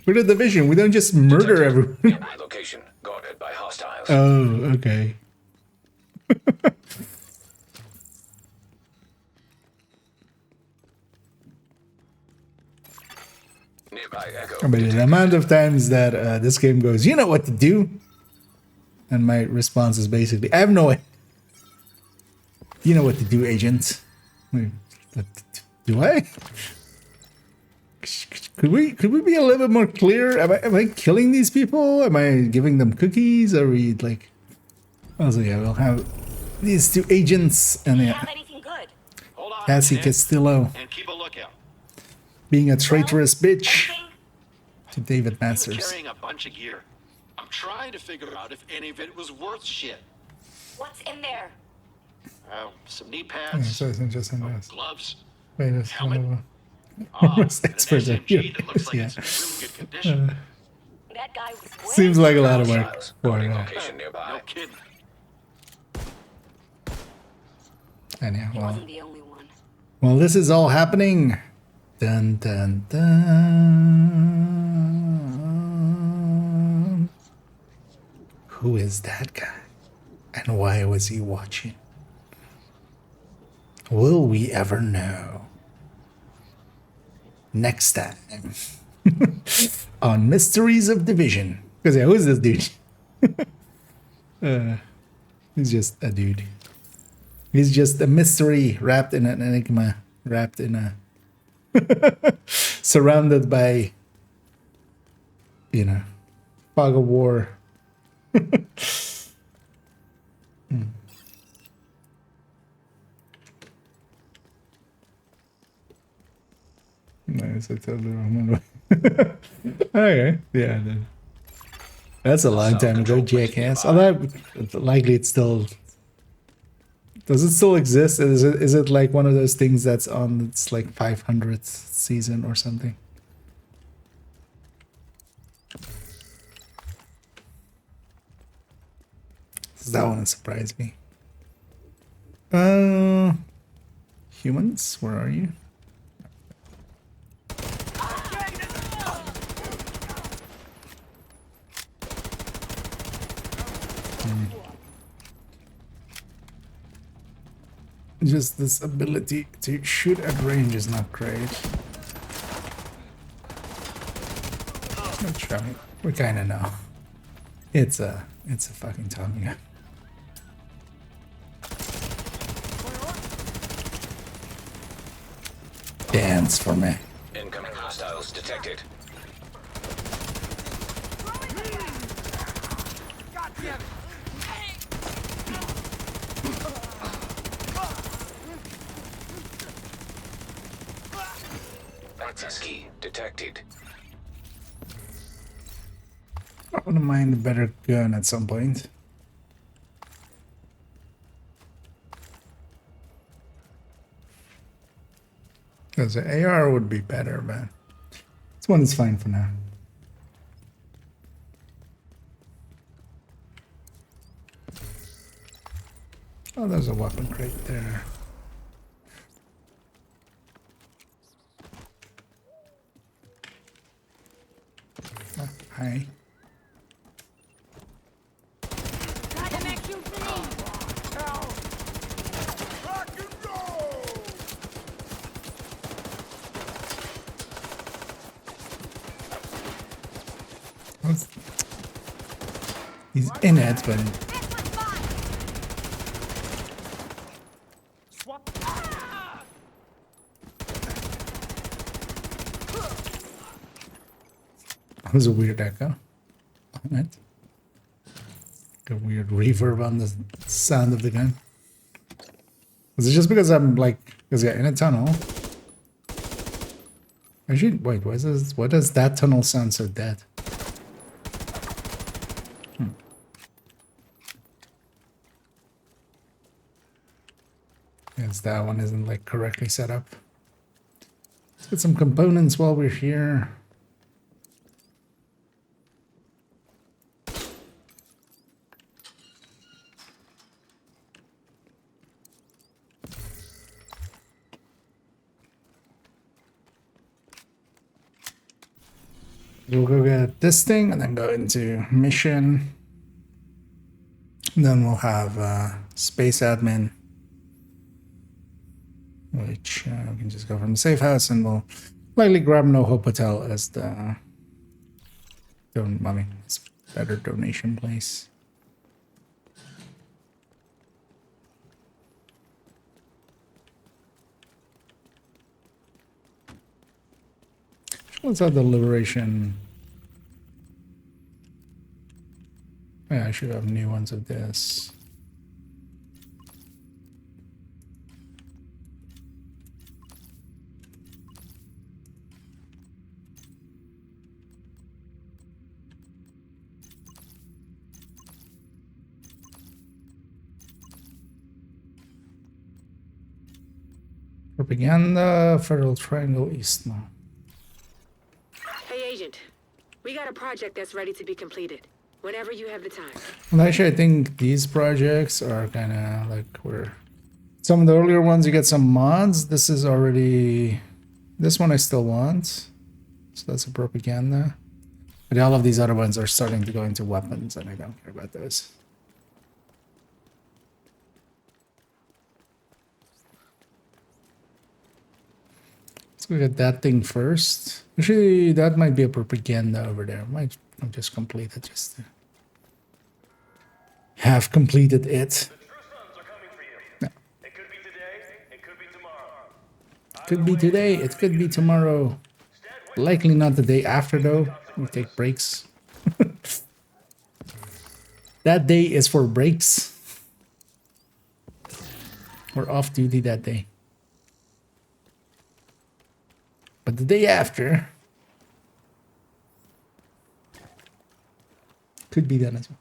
We're the division. We don't just murder everyone. Location guarded by hostiles. Oh, okay. I mean, the amount of times that this game goes, you know what to do? And my response is basically, I have no idea. You know what to do, agent. Wait, do I? Could we be a little bit more clear? Am I killing these people? Am I giving them cookies? Are we like? Also, yeah, we'll have these two agents and Cassie Castillo and keep a lookout. Being a traitorous bitch to David Masters. Carrying a bunch of gear. I'm trying to figure out if any of it was worth shit. What's in there? Some knee Yeah, pads, so it's interesting. gloves. Wait, there's Helmet? one of Ah, almost an experts are here. SMG that looks like Yeah. it's in really good condition. That guy was Seems like a lot of work Hostiles. for Guarding location nearby. No kidding. and yeah, He well, wasn't the only one. well, this is all happening. Dun dun dun. Who is that guy? And why was he watching? Will we ever know? Next time on Mysteries of Division. Because yeah, who is this dude? He's just a dude. He's just a mystery wrapped in an enigma, wrapped in a surrounded by, you know, fog of war. Nice, I totally remember. Okay, yeah. That's a long time ago, jackass. Although likely it's still. Does it still exist? Is it like one of those things that's on its like 500th season or something? That one surprised me. Humans, where are you? Just this ability to shoot at range is not great. Which, I mean, we kind of know. It's a fucking Tommy gun. Dance for me. Incoming hostiles detected. God damn it! Access key detected. I wouldn't mind a better gun at some point. Because the AR would be better, but this one is fine for now. Oh, there's a weapon crate there. Oh, hi. He's in it, but that was a weird echo on it. A weird reverb on the sound of the gun. Is it just because I'm like, because yeah, in a tunnel? Actually, wait, why does that tunnel sound so dead? Yes, that one isn't like correctly set up. Let's get some components while we're here. We'll go get this thing and then go into mission. And then we'll have space admin, which we can just go from the safe house, and we'll likely grab No Hope Hotel as the it's better donation place. Let's have the liberation. Yeah, I should have new ones of this. Propaganda, Federal Triangle East now. Hey, Agent. We got a project that's ready to be completed. Whenever you have the time. Well, actually, I think these projects are kind of like where some of the earlier ones you get some mods. This is already, this one I still want, so that's a propaganda. But all of these other ones are starting to go into weapons, and I don't care about those. Let's look at that thing first. Actually, that might be a propaganda over there. Might just complete it just to have completed it. No. Could be today, it could be tomorrow. Likely not the day after though. We take breaks. That day is for breaks. We're off duty that day. But the day after could be done as well.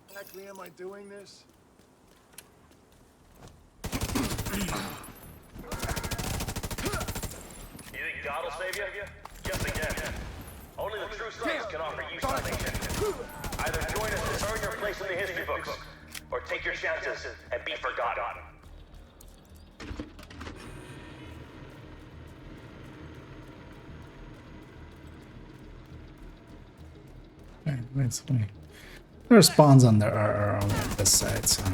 Exactly am I doing this? You think God will save you? Guess again. Only the true sons can offer you salvation. Either join us to earn your place in the history books, or take your chances and be forgotten. Okay, that's funny. There are spawns on there are on this side, so.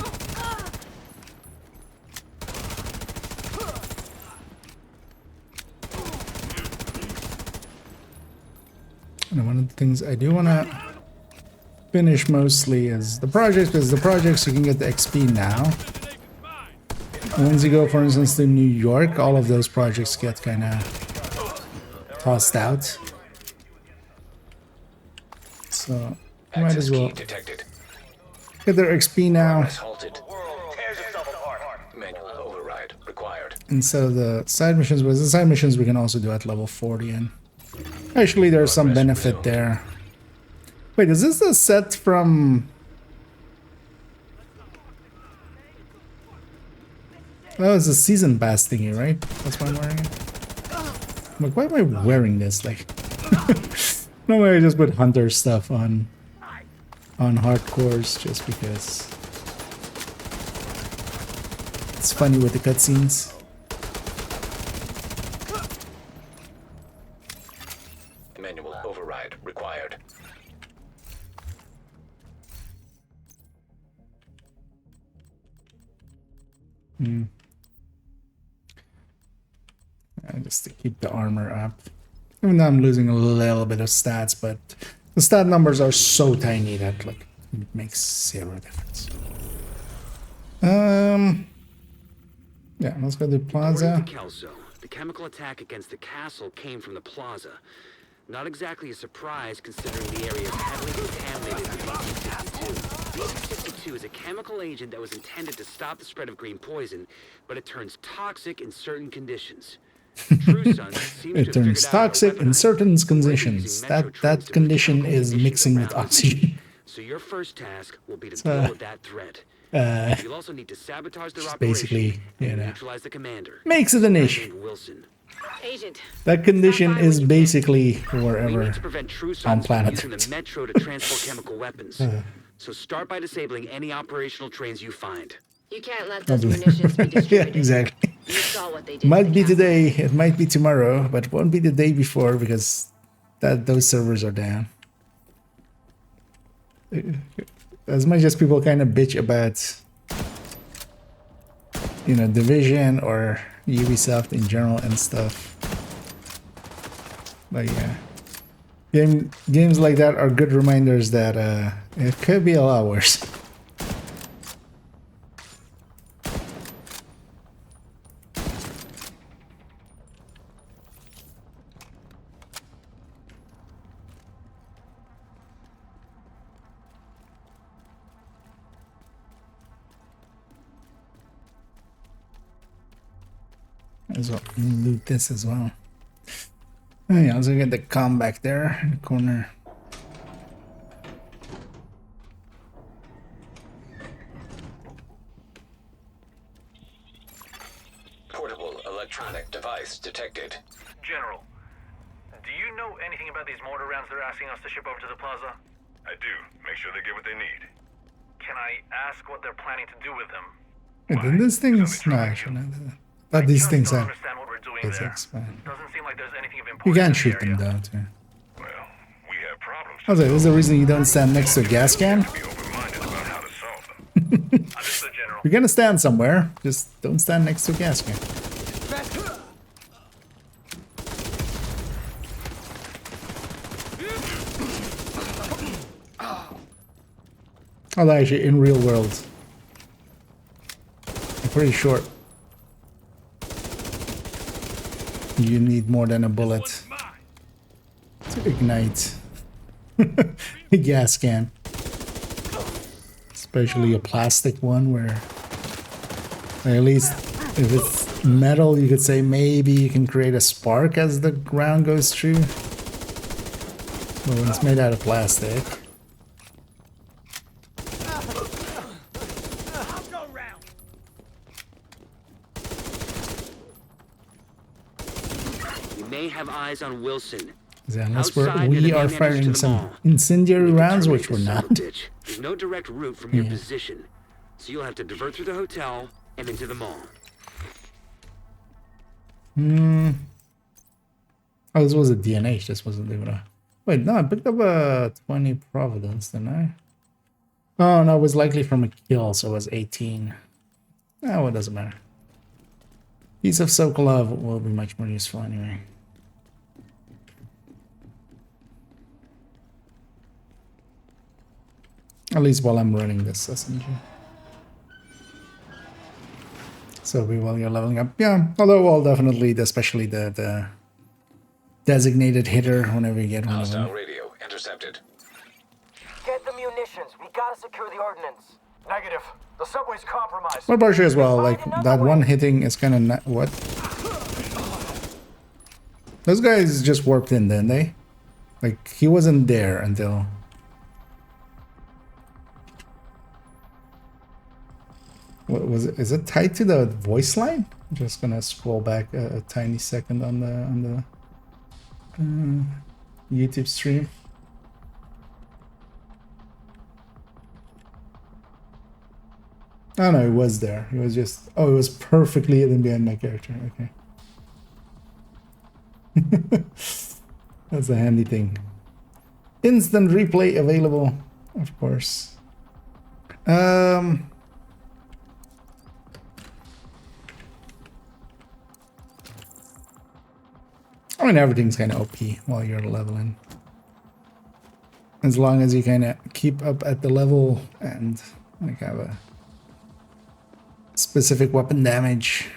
And one of the things I do want to finish mostly is the projects, because the projects you can get the XP now. Once you go, for instance, to New York, all of those projects get kind of tossed out. So, might as well get their XP now. Instead of the side missions, but the side missions we can also do at level 40, and actually there's some benefit there. Wait, is this a set from... Oh, it's a season pass thingy, right? That's why I'm wearing it. I'm like, why am I wearing this? Like, no way I just put hunter stuff on hardcores just because it's funny with the cutscenes. Manual override required. Just to keep the armor up. Even though I'm losing a little bit of stats, but the stat numbers are so tiny that like it makes zero difference. Yeah, let's go to Plaza. According to Kelso, the chemical attack against the castle came from the plaza. Not exactly a surprise considering the area is heavily contaminated with Y24M09D30. Y24M09D30 is a chemical agent that was intended to stop the spread of green poison, but it turns toxic in certain conditions. It turns toxic in certain conditions. That condition is mixing with oxygen. So your first task will be to deal with that threat. You'll also need to sabotage their basically, and neutralize the commander. Makes it an issue. Agent. That condition is basically wherever on planet. Using the metro to transport chemical weapons. So start by disabling any operational trains you find. You can't let those munitions be distributed. Yeah, exactly. You saw what they did. Might be today, it might be tomorrow, but it won't be the day before because those servers are down. As much as people kind of bitch about, you know, Division or Ubisoft in general and stuff, but yeah, games like that are good reminders that it could be a lot worse. As well, loot this as well. Oh yeah, also get the comm back there in the corner. know anything about these mortar rounds they're asking us to ship over to the plaza? I do. Make sure they get what they need. Can I ask what they're planning to do with them? And then these things, no, actually, not that. But these things Don't are understand what we're doing physics, there. man. Doesn't seem like there's anything of You importance can't in the shoot them area. down, too. We have problems. I was like, there's a reason you don't stand next to a gas can. You're gonna stand somewhere, just don't stand next to a gas can. Although actually, in real world, I'm pretty sure you need more than a bullet to ignite a gas can. Especially a plastic one where, at least if it's metal, you could say maybe you can create a spark as the ground goes through. But when it's made out of plastic. You may have eyes on Wilson. Yeah, unless Outside we near the are main entrance to firing the some mall. incendiary rounds, which we're Son of a not. bitch. There's no direct route from your position, so you'll have to divert through the hotel and into the mall. Oh, this was a DNH. This wasn't even a. Wait, no, I picked up a 20 Providence, didn't I? Oh, no, it was likely from a kill, so it was 18. Oh, it doesn't matter. Piece of soak love will be much more useful anyway. At least while I'm running this SMG. So while you're leveling up, yeah. Although I'll definitely, especially the designated hitter whenever you get one of them. Hostile radio intercepted. Get the munitions. We gotta secure the ordnance. Negative. The subway's compromised. Well, partially as well, like that one hitting is kind of not what. Those guys just warped in, didn't they? Like he wasn't there until. What was it? Is it tied to the voice line? I'm just gonna scroll back a tiny second on the YouTube stream. Oh no, it was there. It was just it was perfectly hidden behind my character. Okay. That's a handy thing. Instant replay available, of course. I mean, everything's kind of OP while you're leveling. As long as you kind of keep up at the level and like have a specific weapon damage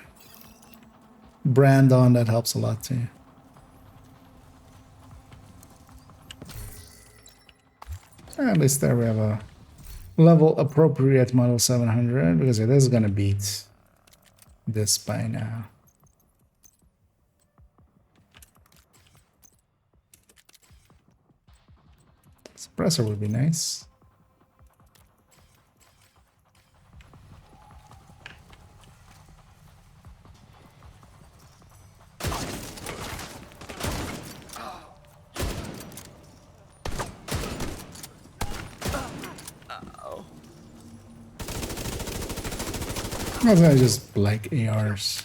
brand on, that helps a lot too. At least there we have a level appropriate model 700 because it is gonna beat this by now. Suppressor would be nice. I just like ARs.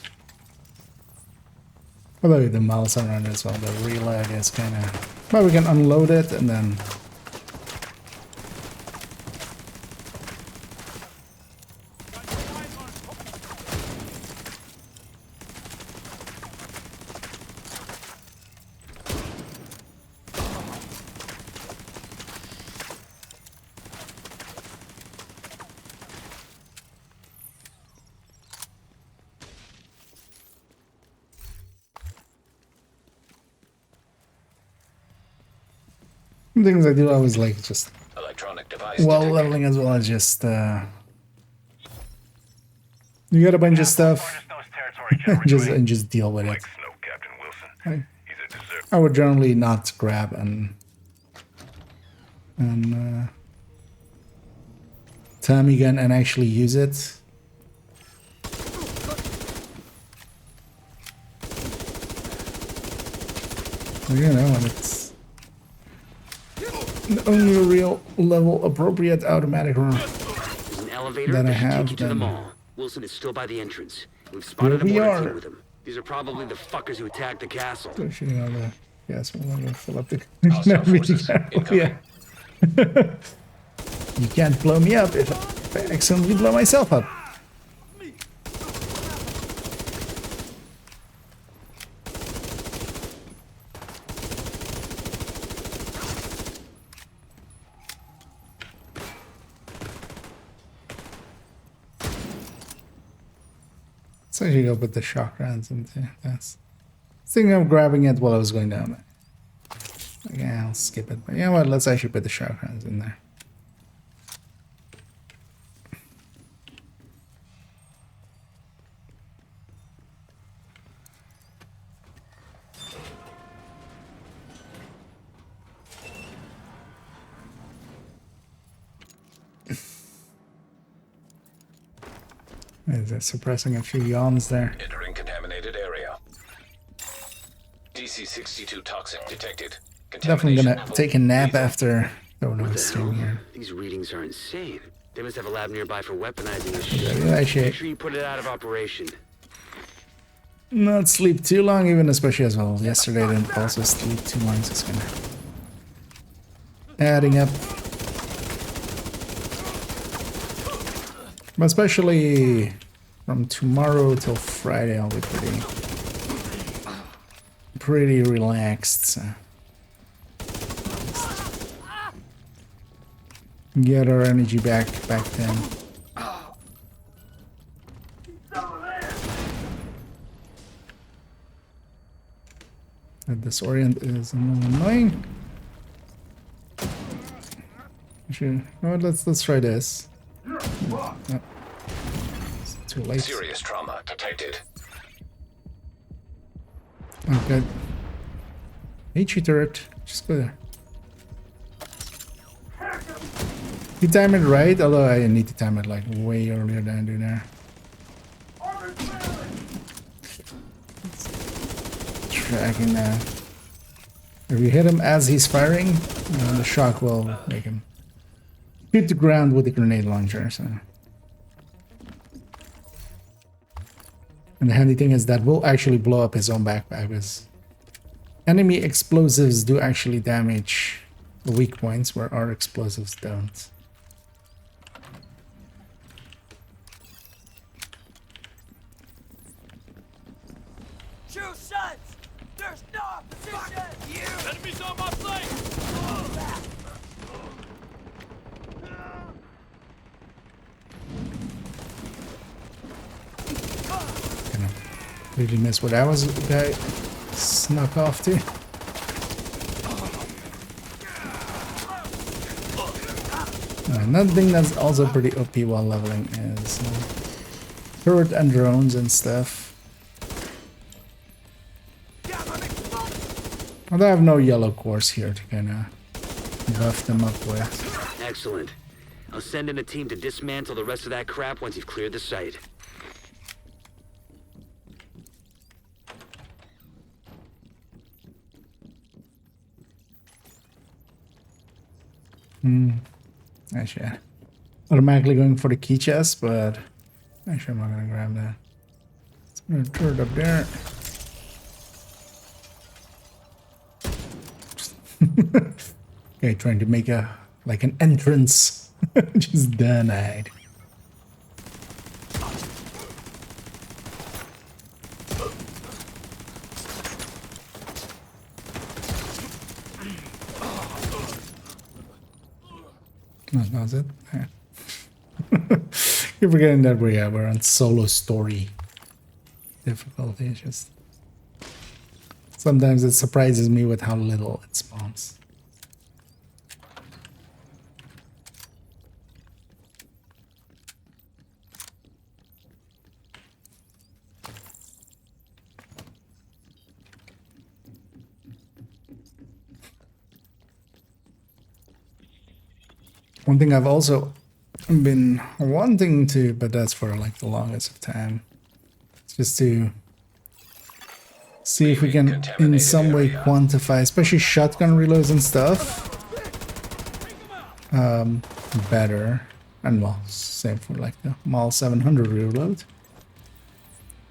Although the mouse around as well, the reload is kind of. But we can unload it and then. Things I do always like just Electronic device while detected. leveling as well as just you got a bunch of stuff and just deal with it. I would generally not grab and Tommy gun and actually use it. You know, when it's the only real level appropriate automatic room There's an elevator that I that should have, take you to the then mall. Wilson is still by the entrance. We've spotted a we mortar are. team with him. These are probably the fuckers who attacked the castle. They're shooting on the gas. We're gonna fill up the Hostile forces yeah. You can't blow me up if I accidentally blow myself up. So you go put the shock rounds into that's thinking of grabbing it while I was going down there. Yeah, I'll skip it. But you know what, let's actually put the shock rounds in there. Is it suppressing a few yawns there? Entering contaminated area. DC-62 toxic detected. Definitely gonna take a nap after going over stream here. These readings are insane. They must have a lab nearby for weaponizing this shit. Yeah, shit. Make sure you put it out of operation. Not sleep too long, even especially as well. Yesterday I didn't also sleep too long, so it's gonna adding up. But especially from tomorrow till Friday, I'll be pretty relaxed. So. Get our energy back then. And disorient is a little annoying. Actually, no, let's try this. No. It's too late. Serious trauma detected. Okay. HE turret. Just go there. You time it right, although I need to time it like way earlier than I do now. Tracking now. If you hit him as he's firing, the shock will make him hit the ground with the grenade launcher. So. And the handy thing is that will actually blow up his own backpack, because enemy explosives do actually damage the weak points where our explosives don't. Shoot, sons! There's no opposition! You! Enemies on my flank! Really miss what I was guy snuck off to. Another thing that's also pretty OP while leveling is turret and drones and stuff. Although I have no yellow cores here to kind of buff them up with. Excellent. I'll send in a team to dismantle the rest of that crap once you've cleared the site. Actually, automatically going for the key chest, but actually I'm not gonna grab that. It's gonna turn it up there. Okay, trying to make a like an entrance. Just denied. No, that's it. Yeah. You're forgetting that we're on solo story difficulty. It's just sometimes it surprises me with how little it spawns. One thing I've also been wanting to, but that's for like the longest of time, it's just to See if we can in some way quantify, especially shotgun reloads and stuff, better. And well, same for like the Mal 700 reload.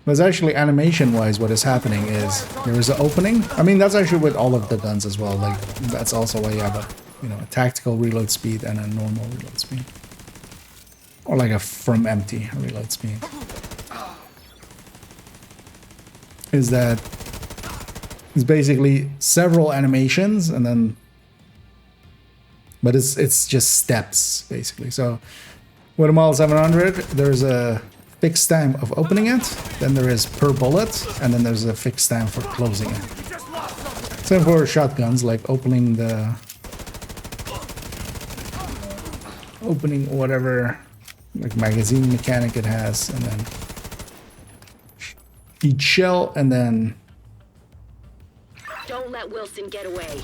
But actually, animation-wise, what is happening is there is an opening. I mean, that's actually with all of the guns as well. Like that's also why you have a tactical reload speed and a normal reload speed, or like a from empty reload speed. Is that it's basically several animations and then, but it's just steps basically. So with a Model 700, there's a fixed time of opening it, then there is per bullet, and then there's a fixed time for closing it. Same for shotguns, like opening whatever like magazine mechanic it has, and then each shell, and then don't let Wilson get away.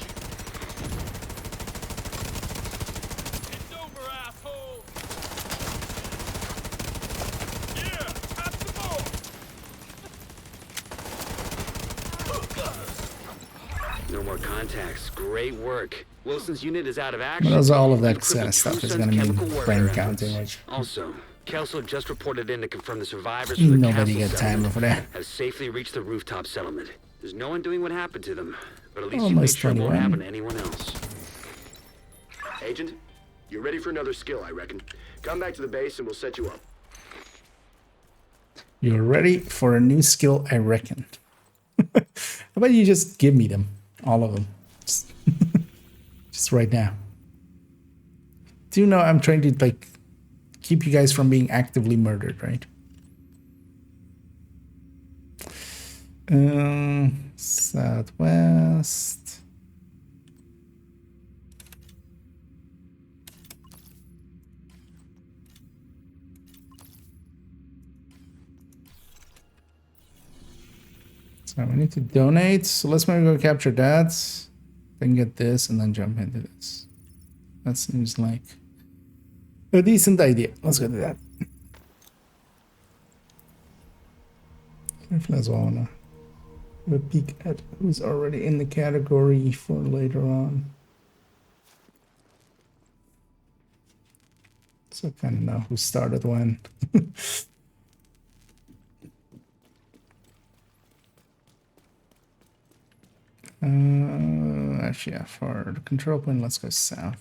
No more contacts. Great work. Wilson's unit is out of action. But also all of that kind of stuff is going to mean frame counting, which also, Kelso just reported in to confirm the survivors from the nobody castle got time over there. have safely reached the rooftop settlement. There's no one doing what happened to them, but at least Almost you made sure it won't 21. happen to anyone else. Agent, you're ready for another skill, I reckon. Come back to the base and we'll set you up. You're ready for a new skill, I reckon. How about you just give me them, all of them, just right now. Do you know I'm trying to like keep you guys from being actively murdered, right? Southwest. So we need to donate. So let's maybe go capture that. Then get this and then jump into this. That seems like a decent idea. Let's go do that. Careful as well. I wanna have a peek at who's already in the category for later on. So I kind of know who started when. Actually, yeah, for the control point, let's go south.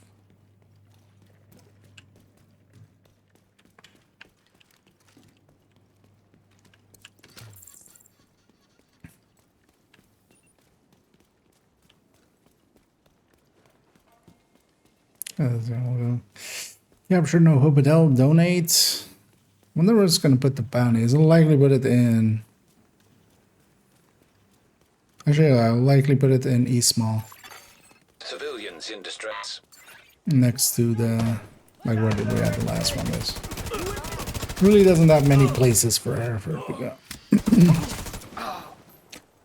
Capture no hotel, donate. Wonder where it's gonna put the bounty. Is it likely put it in? Actually, I'll likely put it in East Mall. Civilians in distress. Next to the, like where did we have the last one is. Really doesn't have many places for her to go.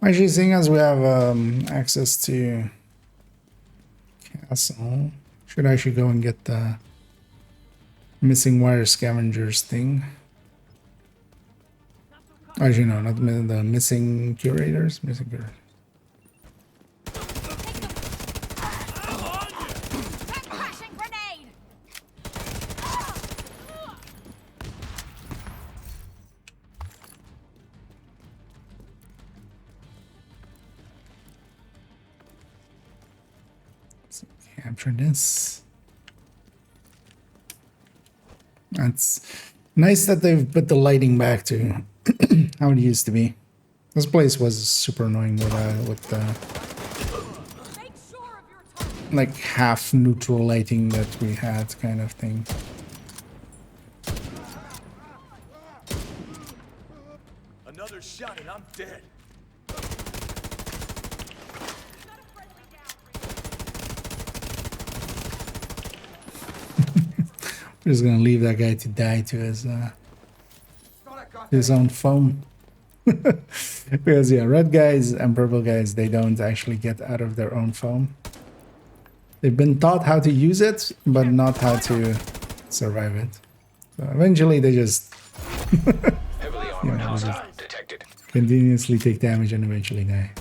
Actually, seeing as we have access to castle, should actually go and get the missing wire scavengers thing. Actually, no, not the missing curators. Missing curators. Capture this. That's nice that they've put the lighting back to how it used to be. This place was super annoying with the like half neutral lighting that we had, kind of thing. Another shot and I'm dead. We're just gonna leave that guy to die to his own phone. Because yeah, red guys and purple guys, they don't actually get out of their own phone. They've been taught how to use it, but not how to survive it. So eventually they just, Heavily armored hostile detected. continuously take damage and eventually die.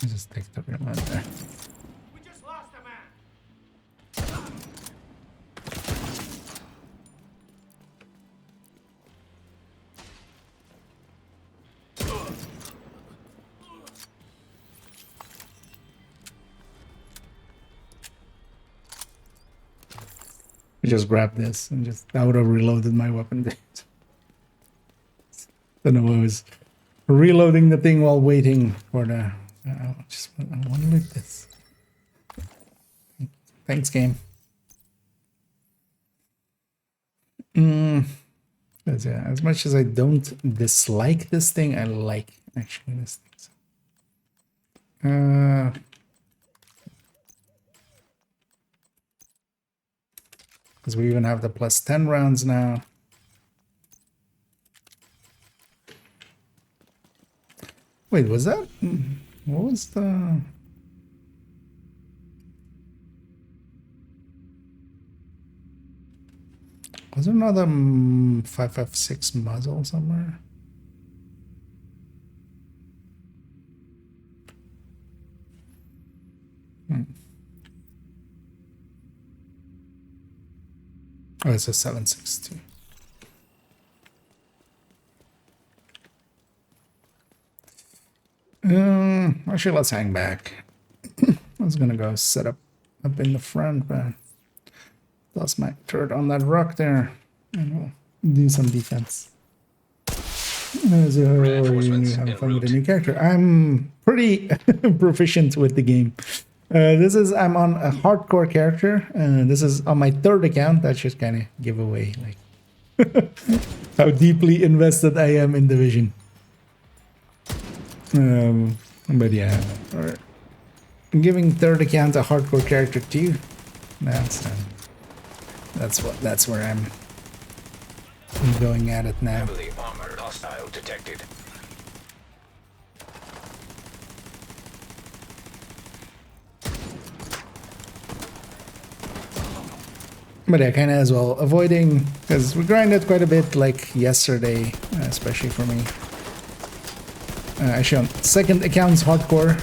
Just take the remote there. We just lost a man. I just grabbed this and just I would have reloaded my weapon. Don't know, I was reloading the thing while waiting for the. I want to loot this. Thanks, game. But yeah, as much as I don't dislike this thing, I like actually this thing. Because we even have the plus 10 rounds now. Wait, was that? What was the? Was there another 5.56 muzzle somewhere? Oh, it's a 7.62. Actually, let's hang back. I was gonna go set up in the front, but lost my turret on that rock there, and we'll do some defense. So you have fun with a new character. I'm pretty proficient with the game. I'm on a hardcore character, and this is on my third account. That should kind of give away like how deeply invested I am in Division. But yeah, I'm giving third account a hardcore character too. That's where I'm going at it now. Heavily armored hostile detected. But yeah, kind of as well avoiding, because we grinded quite a bit like yesterday, especially for me. Actually, on second account's hardcore.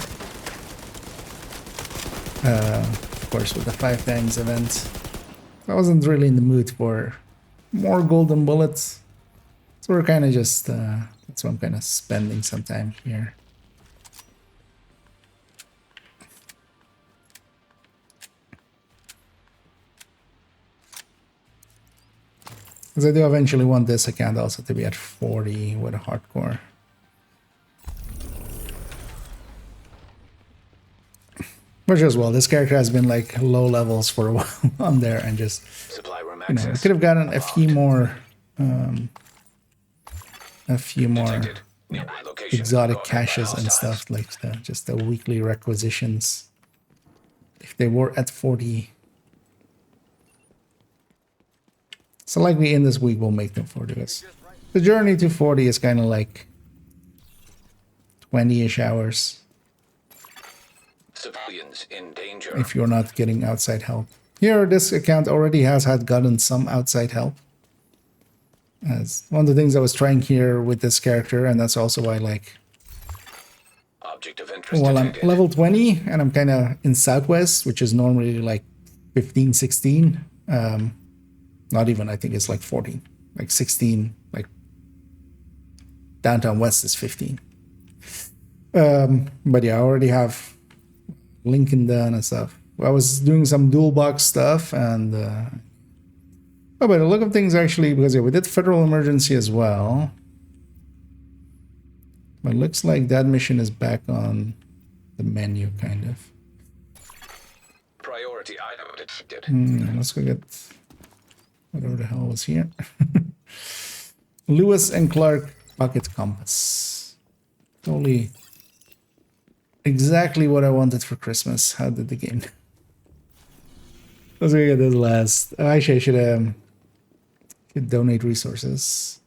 Of course, with the 5 times event. I wasn't really in the mood for more golden bullets. So we're kind of just, that's why I'm kind of spending some time here. Because I do eventually want this account also to be at 40 with a hardcore. Which as well, this character has been like low levels for a while on there, and just, you know, we could have gotten a few more exotic caches and stuff, like just the weekly requisitions if they were at 40. So likely in this week we'll make them 40. The journey to 40 is kind of like 20-ish hours. Civilians in danger. If you're not getting outside help. Here, this account already has gotten some outside help. As one of the things I was trying here with this character, and that's also why, like, Object of interest well, detected. I'm level 20 and I'm kind of in Southwest, which is normally like 15, 16. Not even, I think it's like 14, like 16, like Downtown West is 15. But yeah, I already have Lincoln done and stuff. I was doing some dual box stuff, and oh, by the look of things, actually, because yeah, we did Federal Emergency as well. But it looks like that mission is back on the menu, kind of. Priority item detected. Let's go get whatever the hell was here. Lewis and Clark Pocket Compass. Totally exactly what I wanted for Christmas. How did the game? Let's go get this last. Oh, actually, I should donate resources.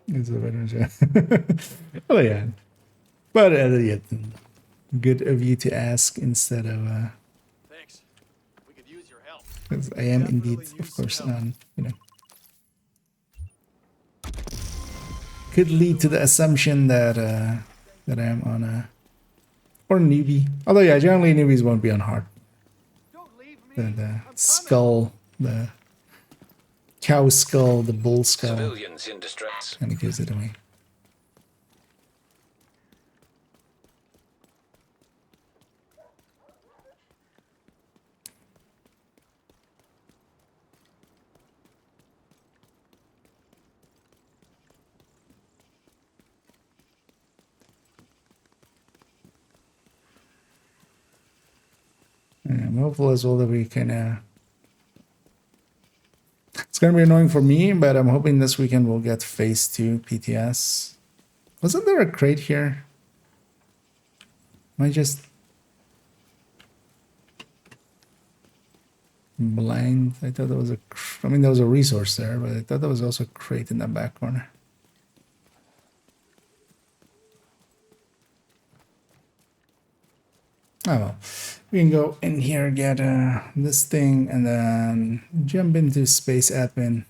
It's a better job. Oh yeah, but yeah, good of you to ask instead of. Thanks. We could use your help. Because I am indeed, of course, you know. could lead to the assumption that that I'm on a or newbie. Although yeah, generally newbies won't be on hard. The skull, the cow skull, the bull skull, Civilians in distress. kind of gives it away. I'm hopeful as well that we can. It's gonna be annoying for me, but I'm hoping this weekend we'll get phase 2 PTS. Wasn't there a crate here? Am I just blind? I thought there was a. I mean, there was a resource there, but I thought there was also a crate in the back corner. Oh well, we can go in here, get this thing, and then jump into space admin.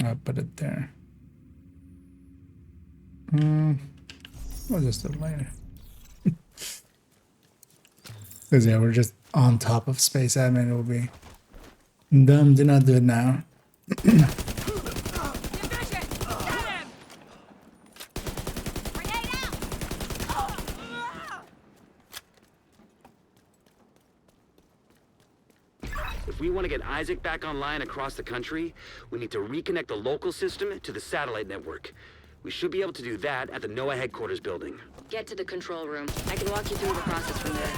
I'll put it there. I'll just do it later. Because yeah, we're just on top of space admin. It will be dumb to not do it now. If we want to get Isaac back online across the country, we need to reconnect the local system to the satellite network. We should be able to do that at the NOAA headquarters building. Get to the control room. I can walk you through the process from there.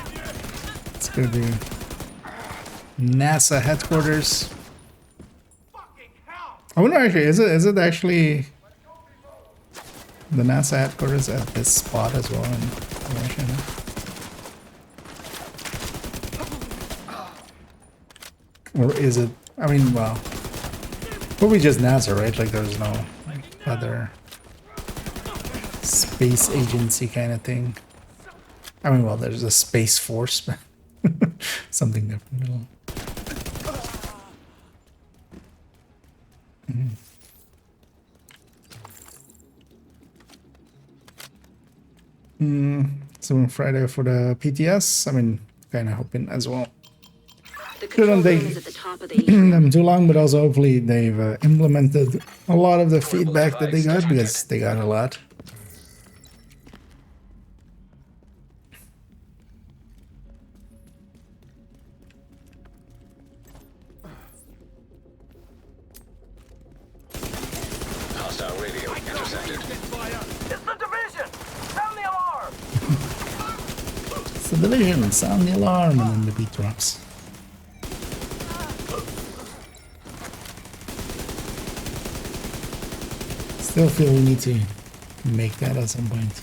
It's gonna be NASA headquarters. I wonder actually, is it actually the NASA headquarters at this spot as well in Russia? Or is it? I mean, well, probably just NASA, right? Like there's no other space agency kind of thing. I mean, well, there's a space force, but something different. So on Friday for the PTS, I mean, kind of hoping as well. Shouldn't take them too long, but also hopefully they've implemented a lot of the feedback that they got, because they got a lot. Hostile radio intercepted. It's the division! Sound the alarm! It's the division, sound the alarm, and then the beat drops. Still feel we need to make that at some point.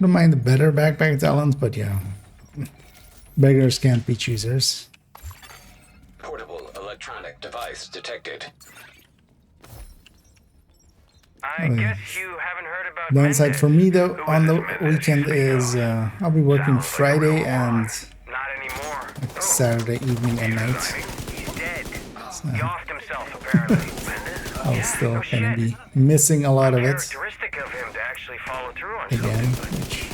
Don't mind the better backpack talents, but yeah, beggars can't be choosers. Portable electronic device detected. I guess you haven't heard about Downside for me though on the weekend is I'll be working Friday and like Saturday evening and night. So I'll still kind of be missing a lot of it again, which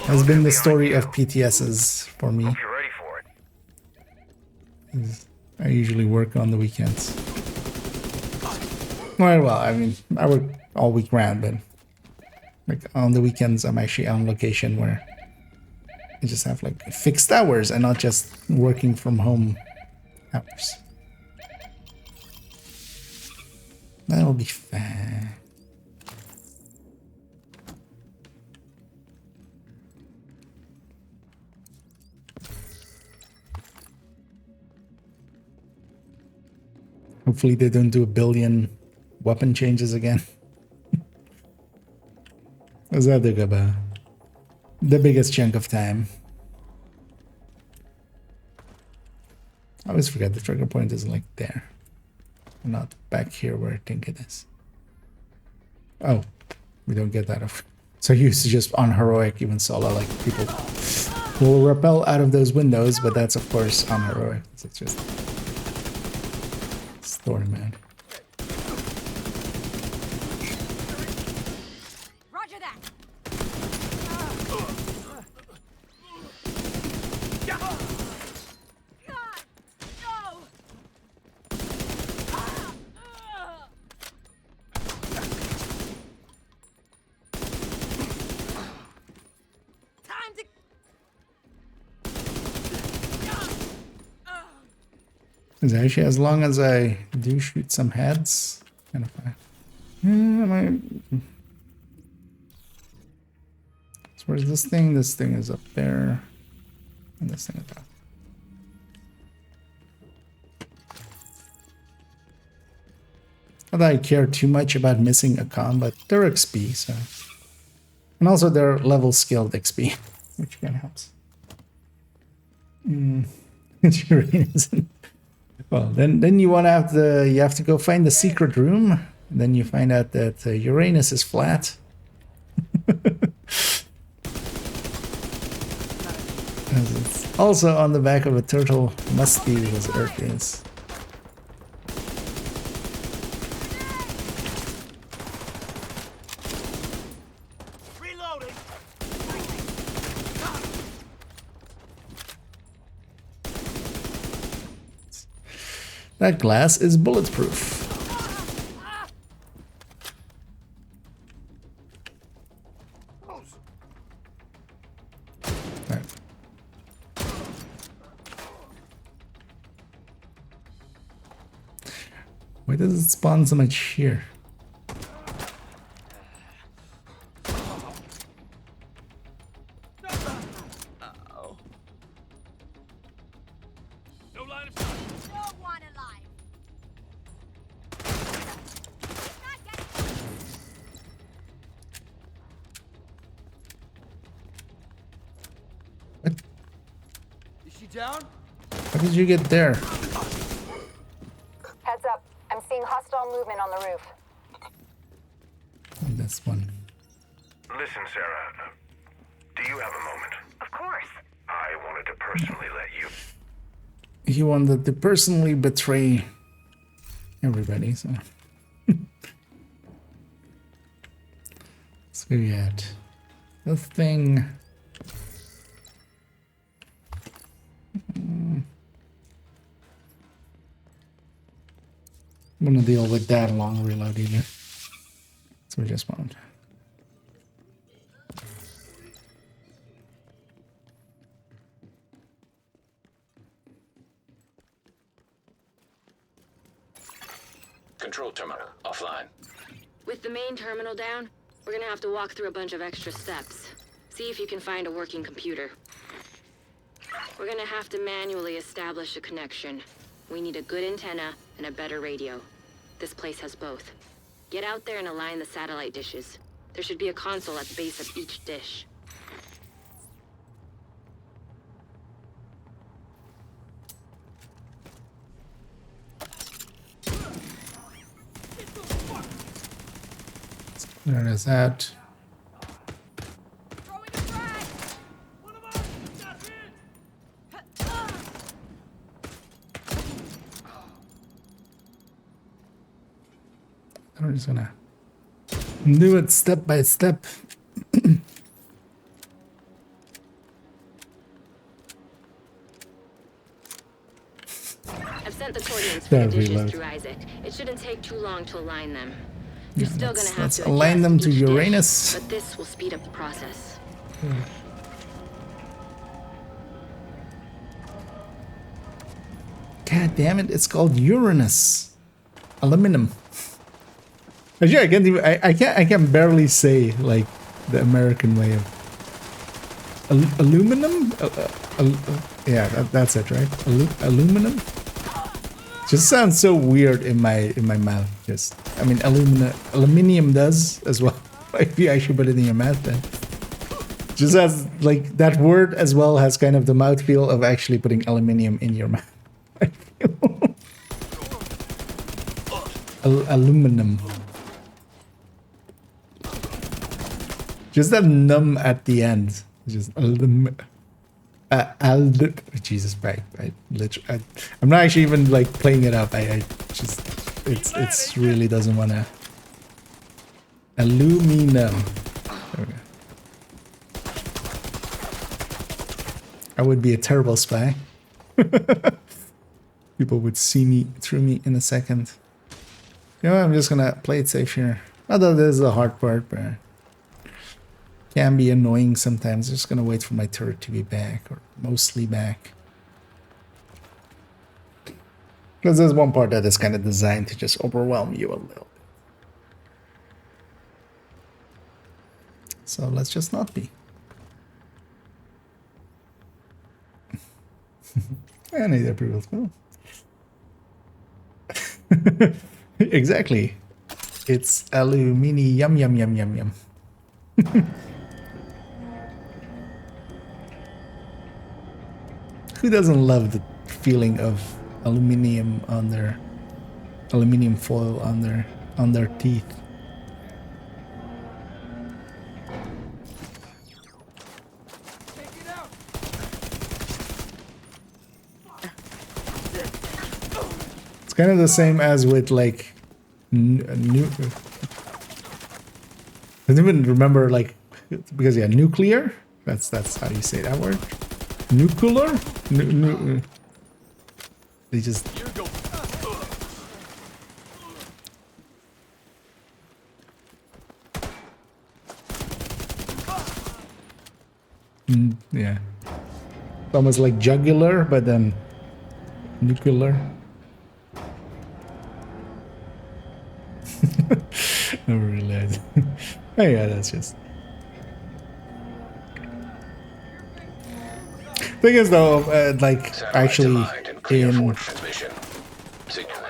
has been the story of PTSs for me. I usually work on the weekends. Well, I mean, I work all week round, but like on the weekends, I'm actually on location where I just have like fixed hours and not just working from home hours. That'll be fine. Hopefully they don't do a billion weapon changes again. Was that the biggest chunk of time? I always forget the trigger point is like there. Not back here where I think it is. Oh, we don't get that off. So he used to just on heroic, even solo, like people will rappel out of those windows, but that's of course on heroic. It's just story mode. Roger that. Is actually as long as I do shoot some heads, kind of fine. So where's this thing? This thing is up there, and this thing is up. Not that I care too much about missing a comm, but they're XP, so, and also they're level skilled XP, which kind of helps. Well, then you want to you have to go find the secret room. And then you find out that Uranus is flat. It's also on the back of a turtle. Must be because Earth is. Reloading. That glass is bulletproof. Right. Why does it spawn so much here? Down? How did you get there? Heads up. I'm seeing hostile movement on the roof. This one. Listen, Sarah. Do you have a moment? Of course. I wanted to personally let you... He wanted to personally betray everybody, so... So we had the thing... I'm gonna deal with that long reload either. So we just won't. Control terminal offline. With the main terminal down, we're gonna have to walk through a bunch of extra steps. See if you can find a working computer. We're gonna have to manually establish a connection. We need a good antenna and a better radio. This place has both. Get out there and align the satellite dishes. There should be a console at the base of each dish. There is that. I'm just gonna do it step by step. I've sent the coordinates for the dishes through Isaac. It shouldn't take too long to align them. You're still gonna have to align them to each Uranus. dish, but this will speed up the process. God damn it! It's called Uranus. Aluminum. Actually, I can't even. I can barely say like the American way of aluminum. Yeah, that's it, right? Aluminum. Just sounds so weird in my mouth. Just, I mean, aluminium does as well. Maybe I should put it in your mouth then. Just as like that word as well has kind of the mouthfeel of actually putting aluminium in your mouth. Aluminum. Just that numb at the end. Just Jesus, I'm not actually even like playing it up. I just it's really doesn't want to. Aluminum. There we go. I would be a terrible spy. People would see me through me in a second. You know, I'm just gonna play it safe here. Although this is the hard part, but can be annoying sometimes. Just gonna wait for my turret to be back, or mostly back. Because there's one part that is kind of designed to just overwhelm you a little bit. So let's just not be. I need approval. Exactly. It's aluminium, yum, yum, yum, yum. Who doesn't love the feeling of aluminium on their aluminium foil on their teeth? It's kind of the same as with like I don't even remember, like, because yeah, nuclear. That's how you say that word. Nuclear. They just. Yeah. It's almost like jugular, but then nuclear. Never realized. Oh yeah, that's just. Thing is though, like actually in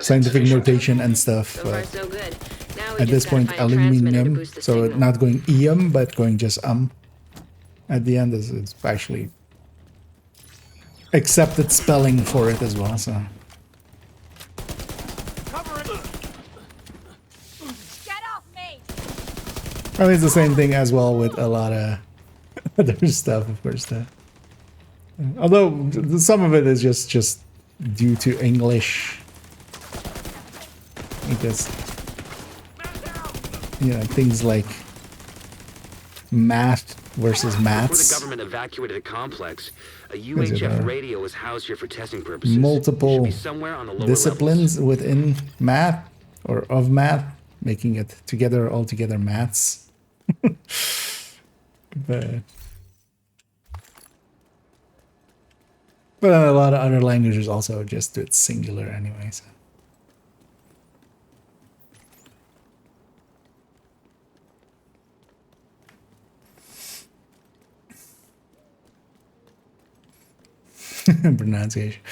scientific notation and stuff, at this point aluminium, so not going ium but going just at the end is actually accepted spelling for it as well. So. I mean, it's the same thing as well with a lot of other stuff, of course. Although some of it is just due to English, because you know things like math versus maths. Before the government evacuated the complex, a UHF radio was housed here for testing purposes. Multiple disciplines levels within math or of math, making it altogether maths. But a lot of other languages also just do it singular anyway. So. Pronunciation.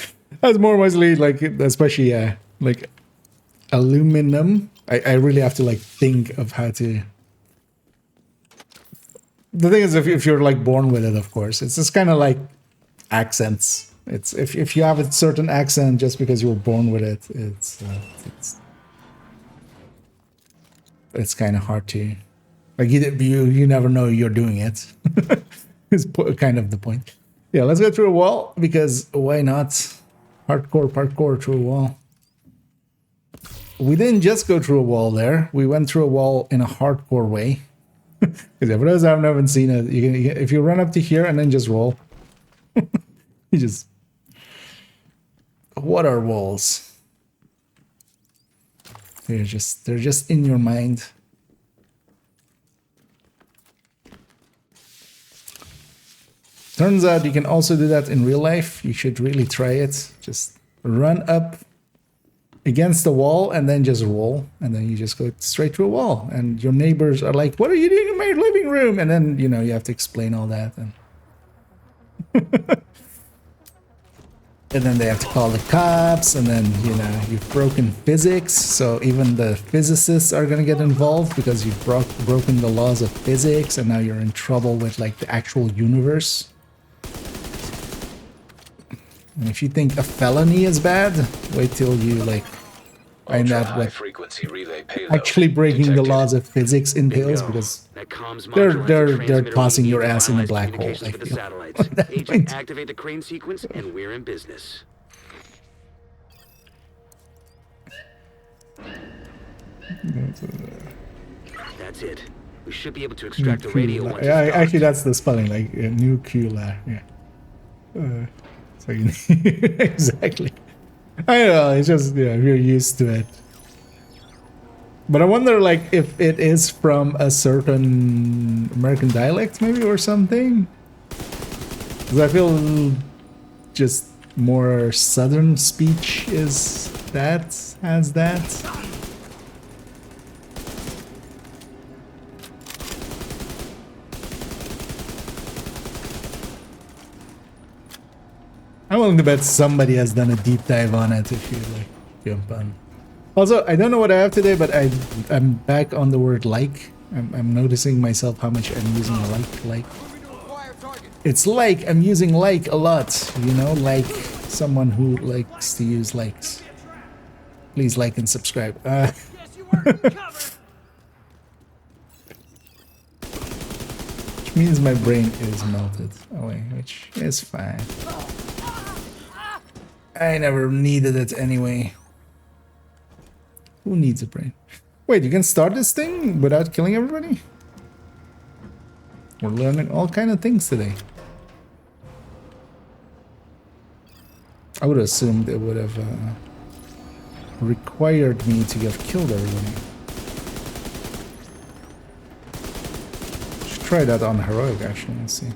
That's more mostly like, especially like aluminum. I really have to like think of how to. The thing is, if you're like born with it, of course, it's just kind of like accents. It's if you have a certain accent just because you were born with it, it's kind of hard to, like, you never know you're doing it. Is kind of the point. Yeah, let's go through a wall, because why not? Hardcore parkour through a wall. We didn't just go through a wall there. We went through a wall in a hardcore way. Because for those who haven't seen it, you can, if you run up to here and then just roll, you just. What are walls? They're just in your mind. Turns out you can also do that in real life. You should really try it. Just run up against the wall and then just roll, and then you just go straight to a wall, and your neighbors are like, "What are you doing in my living room?" And then you have to explain all that. And and then they have to call the cops, and then, you know, you've broken physics, so even the physicists are gonna get involved because you've broken the laws of physics, and now you're in trouble with, like, the actual universe. And if you think a felony is bad, wait till you, like, find out what actually breaking the laws of physics entails, because they're tossing your ass in a black hole, I feel. Agent, activate the crane sequence, and we're in business. That's it. We should be able to extract the radio once Yeah, it's actually, that's the spelling, like nuclear. Yeah. So you exactly. I know. It's just, yeah, we're used to it. But I wonder, like, if it is from a certain American dialect, maybe, or something. Because I feel just more Southern speech is that, has that. I'm willing to bet somebody has done a deep dive on it if you, like, jump on. Also, I don't know what I have today, but I'm back on the word like. I'm noticing myself how much I'm using like. It's like I'm using like a lot, you know, like someone who likes to use likes. Please like and subscribe. Which means my brain is melted away, which is fine. I never needed it anyway. Who needs a brain? Wait, you can start this thing without killing everybody? We're learning all kind of things today. I would have assumed it would have required me to have killed everybody. Should try that on heroic, actually. Let's see.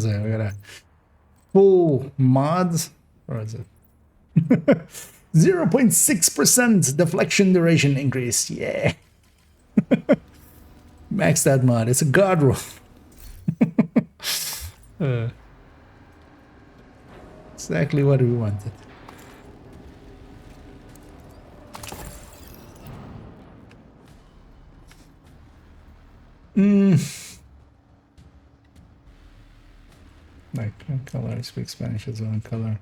We got a full mod, or is it 0.6% deflection duration increase? Yeah. Max that mod. It's a god roll. Exactly what we wanted. Like color, I speak Spanish as well in color.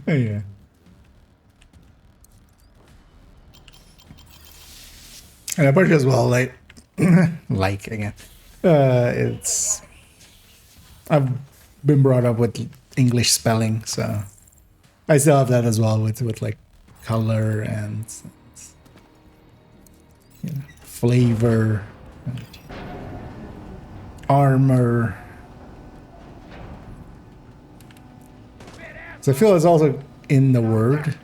Yeah. And apparently as well, like, like again, it's, I've been brought up with English spelling, so I still have that as well with like color and you know, flavor, and armor. So I feel it's also in the word.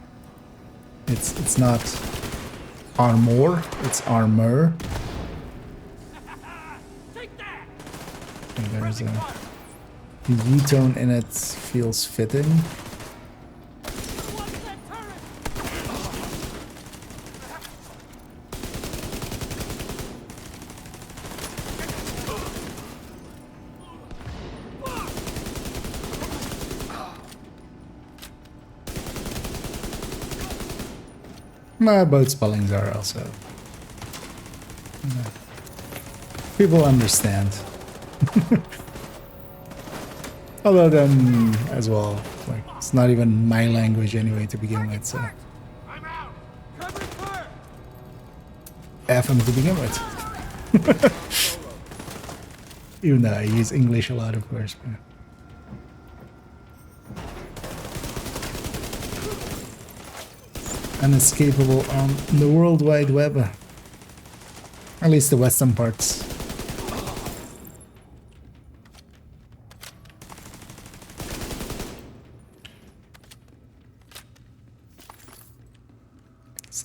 It's not armor, it's armor. And there's a U-tone in it, feels fitting. Both spellings are also. People understand. Although then, as well, like, it's not even my language anyway to begin with, so. F them to begin with. Even though I use English a lot, of course. But. Unescapable on the World Wide Web. At least the western parts.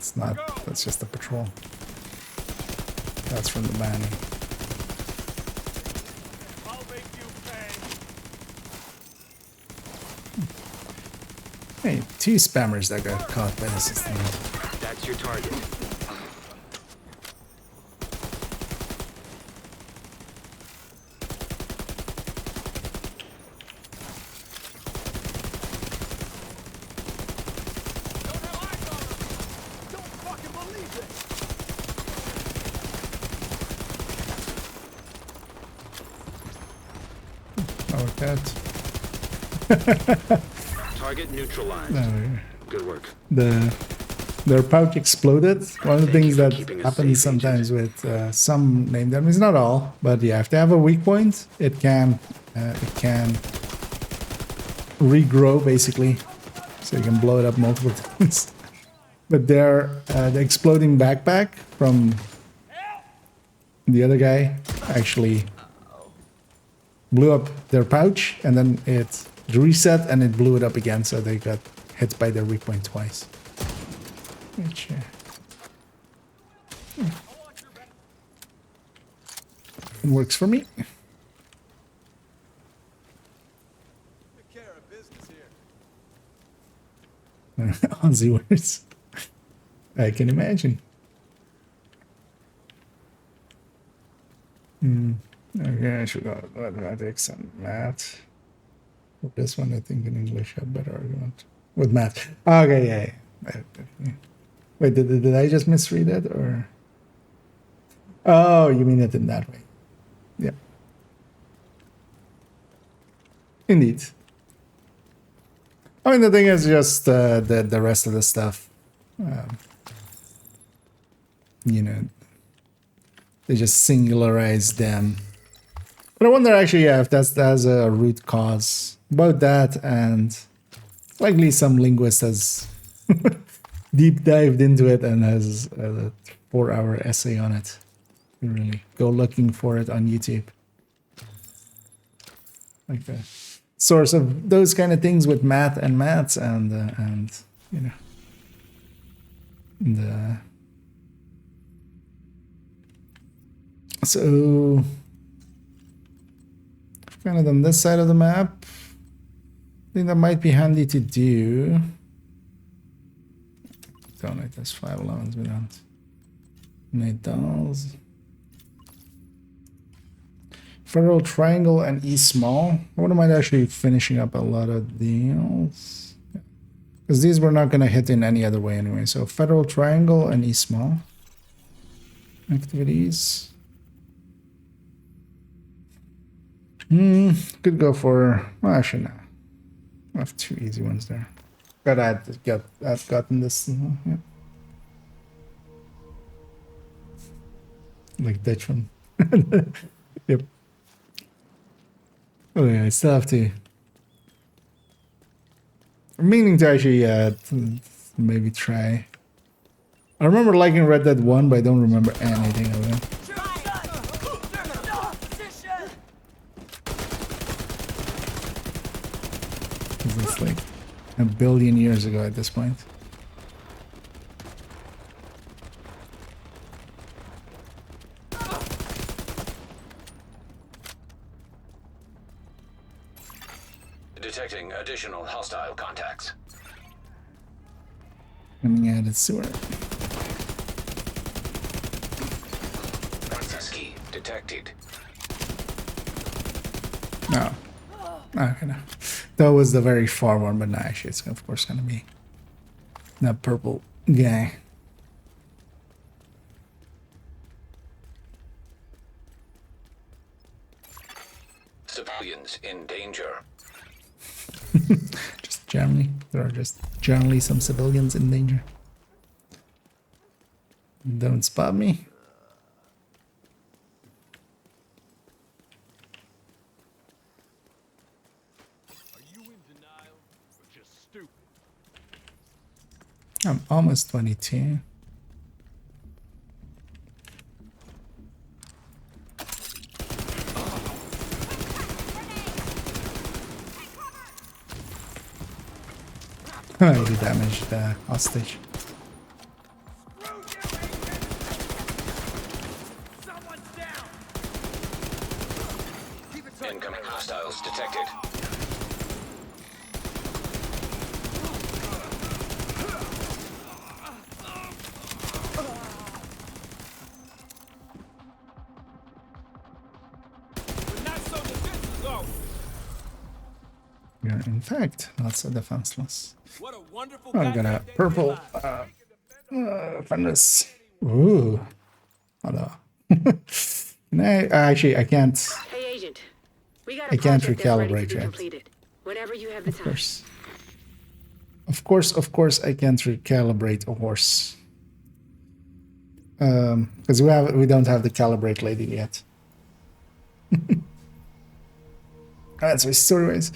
It's not. That's just a patrol. That's from the banning. Hey, 2 spammers that got caught by the system. That's your target. Target neutralized. No. Good work. Their pouch exploded. One of the things that happens sometimes with some named enemies, not all, but yeah, if they have a weak point, it can regrow basically, so you can blow it up multiple times. But the exploding backpack from the other guy actually blew up their pouch, and then it reset and it blew it up again, so they got hit by their weak point twice. Which, it works for me. Aussie words. I can imagine. Okay, I should go mathematics and math. With this one, I think in English I have better argument. With math. Okay, yeah. Wait, did I just misread it, or? Oh, you mean it in that way. Yeah. Indeed. I mean, the thing is just the rest of the stuff. You know, they just singularize them. But I wonder actually, yeah, if that's a root cause. About that, and likely some linguist has deep dived into it and has a 4-hour essay on it. You really go looking for it on YouTube. Like the source of those kind of things with math and maths and you know so kind of on this side of the map. I think that might be handy to do. Donate this 511s without $8. Federal Triangle and E Small. I wouldn't mind actually finishing up a lot of deals, because these were not going to hit in any other way anyway. So Federal Triangle and E Small activities. Could go for, well, actually no. I have 2 easy ones there. But I've gotten this. Yeah. Like Dutch one. Yep. Oh yeah, I still have to. I'm meaning to actually maybe try. I remember liking Red Dead 1, but I don't remember anything of it. It's like a billion years ago at this point. Detecting additional hostile contacts. Coming out of the sewer. Access key detected. No. Okay, no. That was the very far one, but no, actually it's of course gonna be that purple guy. Civilians in danger. Just generally, there are just generally some civilians in danger. Don't spot me. I'm almost 22. I already damaged the hostage. detected. We are, in fact, not so defenseless. Oh, I got a purple furnace. Ooh. Hello. No, actually, I can't. Hey, Agent. We got I a can't project that's ready to recalibrate be yet. completed. Whenever you have the time. Of course, I can't recalibrate a horse. Because we don't have the calibrate lady yet. That's my story-wise.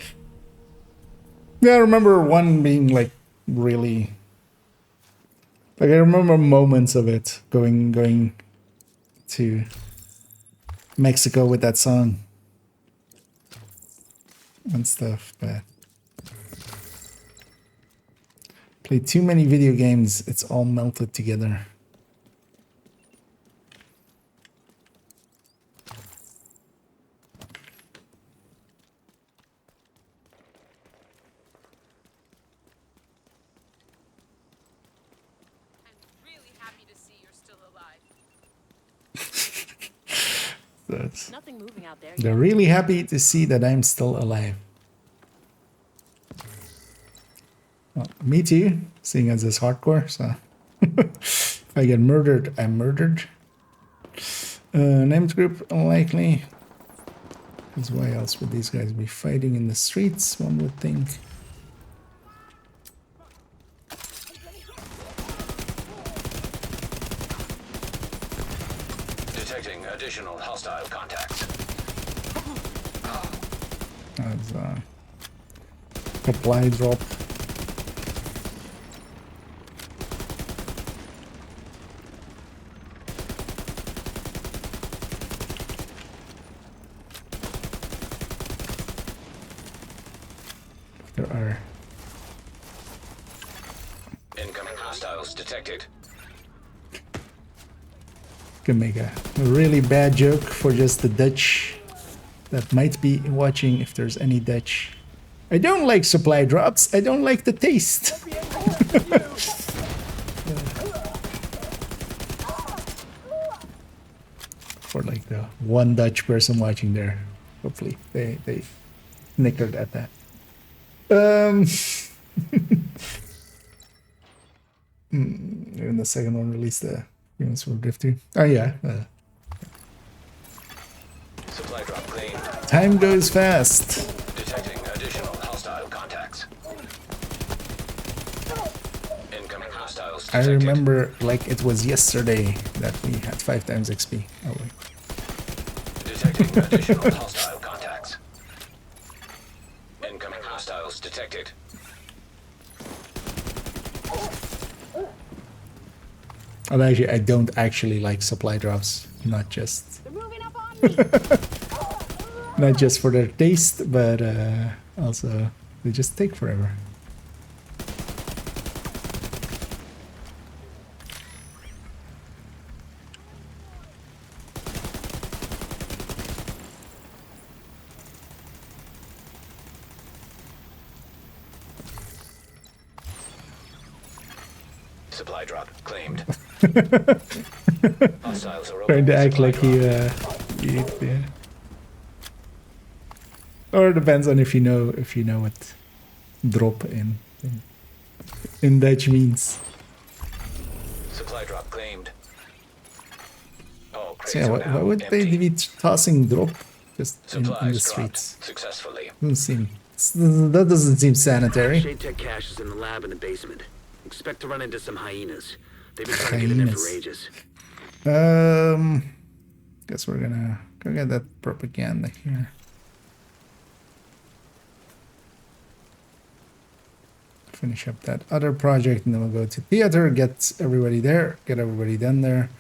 Yeah, I remember one being like really. Like I remember moments of it going to Mexico with that song and stuff, but played too many video games, it's all melted together. Nothing moving out there. They're really happy to see that I'm still alive. Well, me too, seeing as it's hardcore, so if I get murdered, I'm murdered. Named group, unlikely. Because why else would these guys be fighting in the streets, one would think. Detecting additional hostile contacts. That's supply drop. There are incoming hostiles detected. Can make a really bad joke for just the Dutch that might be watching, if there's any Dutch. I don't like supply drops. I don't like the taste. For like the one Dutch person watching there, hopefully they snickered at that. Even the second one released the units for Drift 2. Oh yeah. Supply drop claimed. Time goes fast. Detecting additional hostile contacts. Incoming hostiles I detected. remember like it was yesterday that we had 5 times XP. Oh wait. Detecting additional hostile contacts. Incoming hostiles detected. Oh, actually, I don't actually like supply drops. Not just not just for their taste, but also they just take forever. Supply drop claimed. Hostiles are Trying to opening act like he yeah. Or depends on if you know what drop in Dutch means. Supply drop claimed. Oh, So yeah, why would they be tossing drop just in the streets? Successfully. That doesn't seem sanitary. Shade Tech cache is in the lab in the basement. Expect to run into some hyenas. They've been trying to get in there for ages. Guess we're gonna go get that propaganda here. Finish up that other project, and then we'll go to theater, get everybody there, get everybody done there.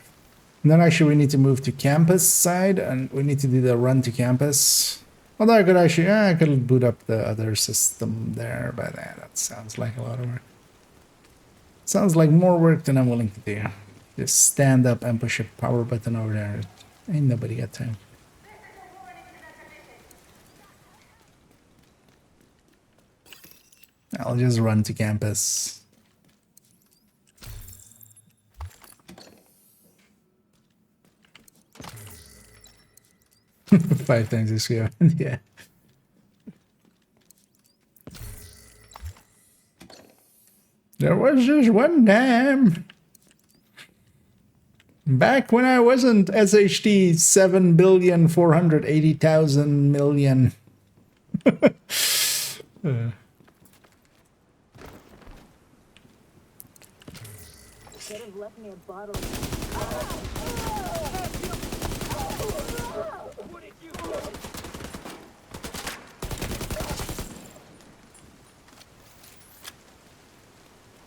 And then actually we need to move to campus side, and we need to do the run to campus. Although I could actually, I could boot up the other system there, but that sounds like a lot of work. Sounds like more work than I'm willing to do. Just stand up and push a power button over there. Ain't nobody got time. I'll just run to campus. Five times this year. Yeah. There was just one time back when I wasn't SHT 7,480,000,000,000. Should have left me a bottle.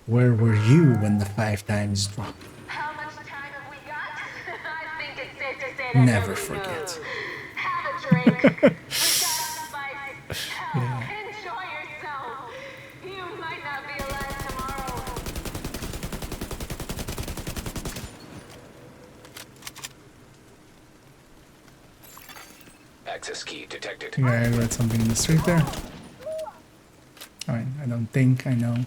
Where were you when the 5 times dropped? How much time have we got? I think it's safe to say that Never nobody forget. knows. Have a drink. We got spice. Hell, enjoy yourself. You might not be alive tomorrow. Access key detected. Yeah, I read something in the street there. I don't think I know.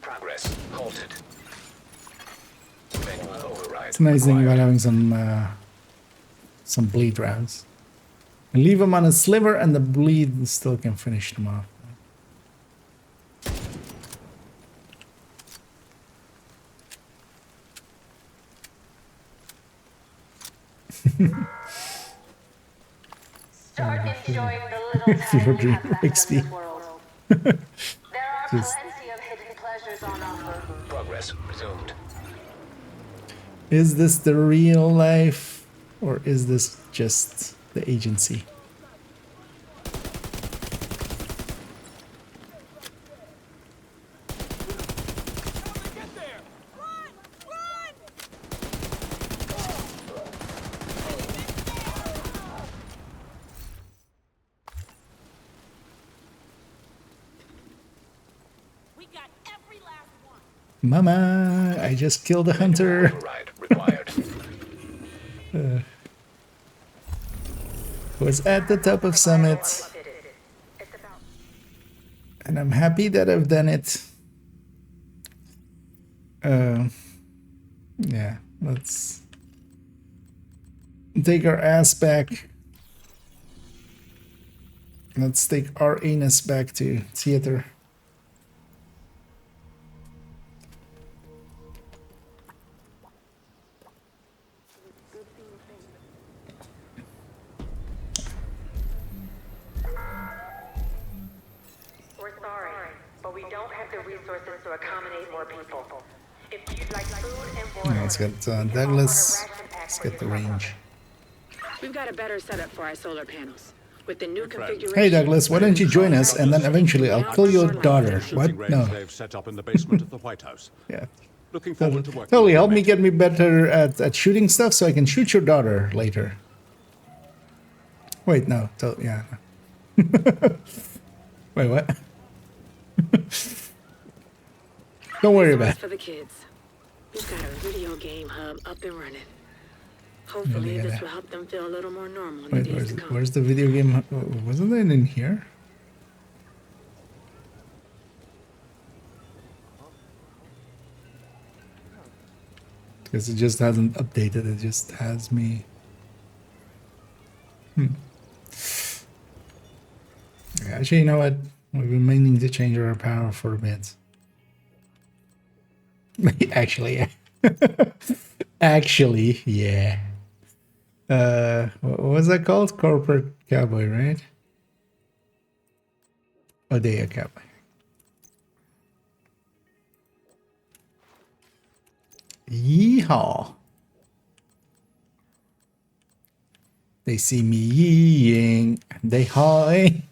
Progress halted. Manual override. It's a nice thing about having some bleed rounds. You leave them on a sliver and the bleed still can finish them off. Start enjoying the little Fever time we dream have left XP. in this world. There are Just- plenty of hidden pleasures on offer. Progress resumed. Is this the real life or is this just the agency? We got every last one. Mama, I just killed a hunter. Override required. Was at the top of summit. And I'm happy that I've done it. Yeah, let's take our ass back. Let's take our anus back to theater. We're sorry, but we don't have the resources to accommodate more people. If you'd like food and water, Yeah, let's get Douglas. Let's get the range. We've got a better setup for our solar panels. With the new configuration... Hey Douglas, why don't you join us and then eventually I'll kill your daughter. What? No. They've set up in the basement of the White House. Yeah. Looking forward to working. Totally help me get me better at shooting stuff so I can shoot your daughter later. Wait, no. Yeah. Wait, what? Don't worry about it. For the kids. We've got a video game hub up and running. Hopefully this will help them feel a little more normal in the Wait, days to come. where's the video game? Wasn't it in here? Because it just hasn't updated, it just has me. Yeah, actually, you know what? We've been meaning to change our power for a bit. Actually, yeah. Actually, yeah. What was that called? Corporate Cowboy, right? Odea Cowboy. Yeehaw. They see me yeeing, they hawing.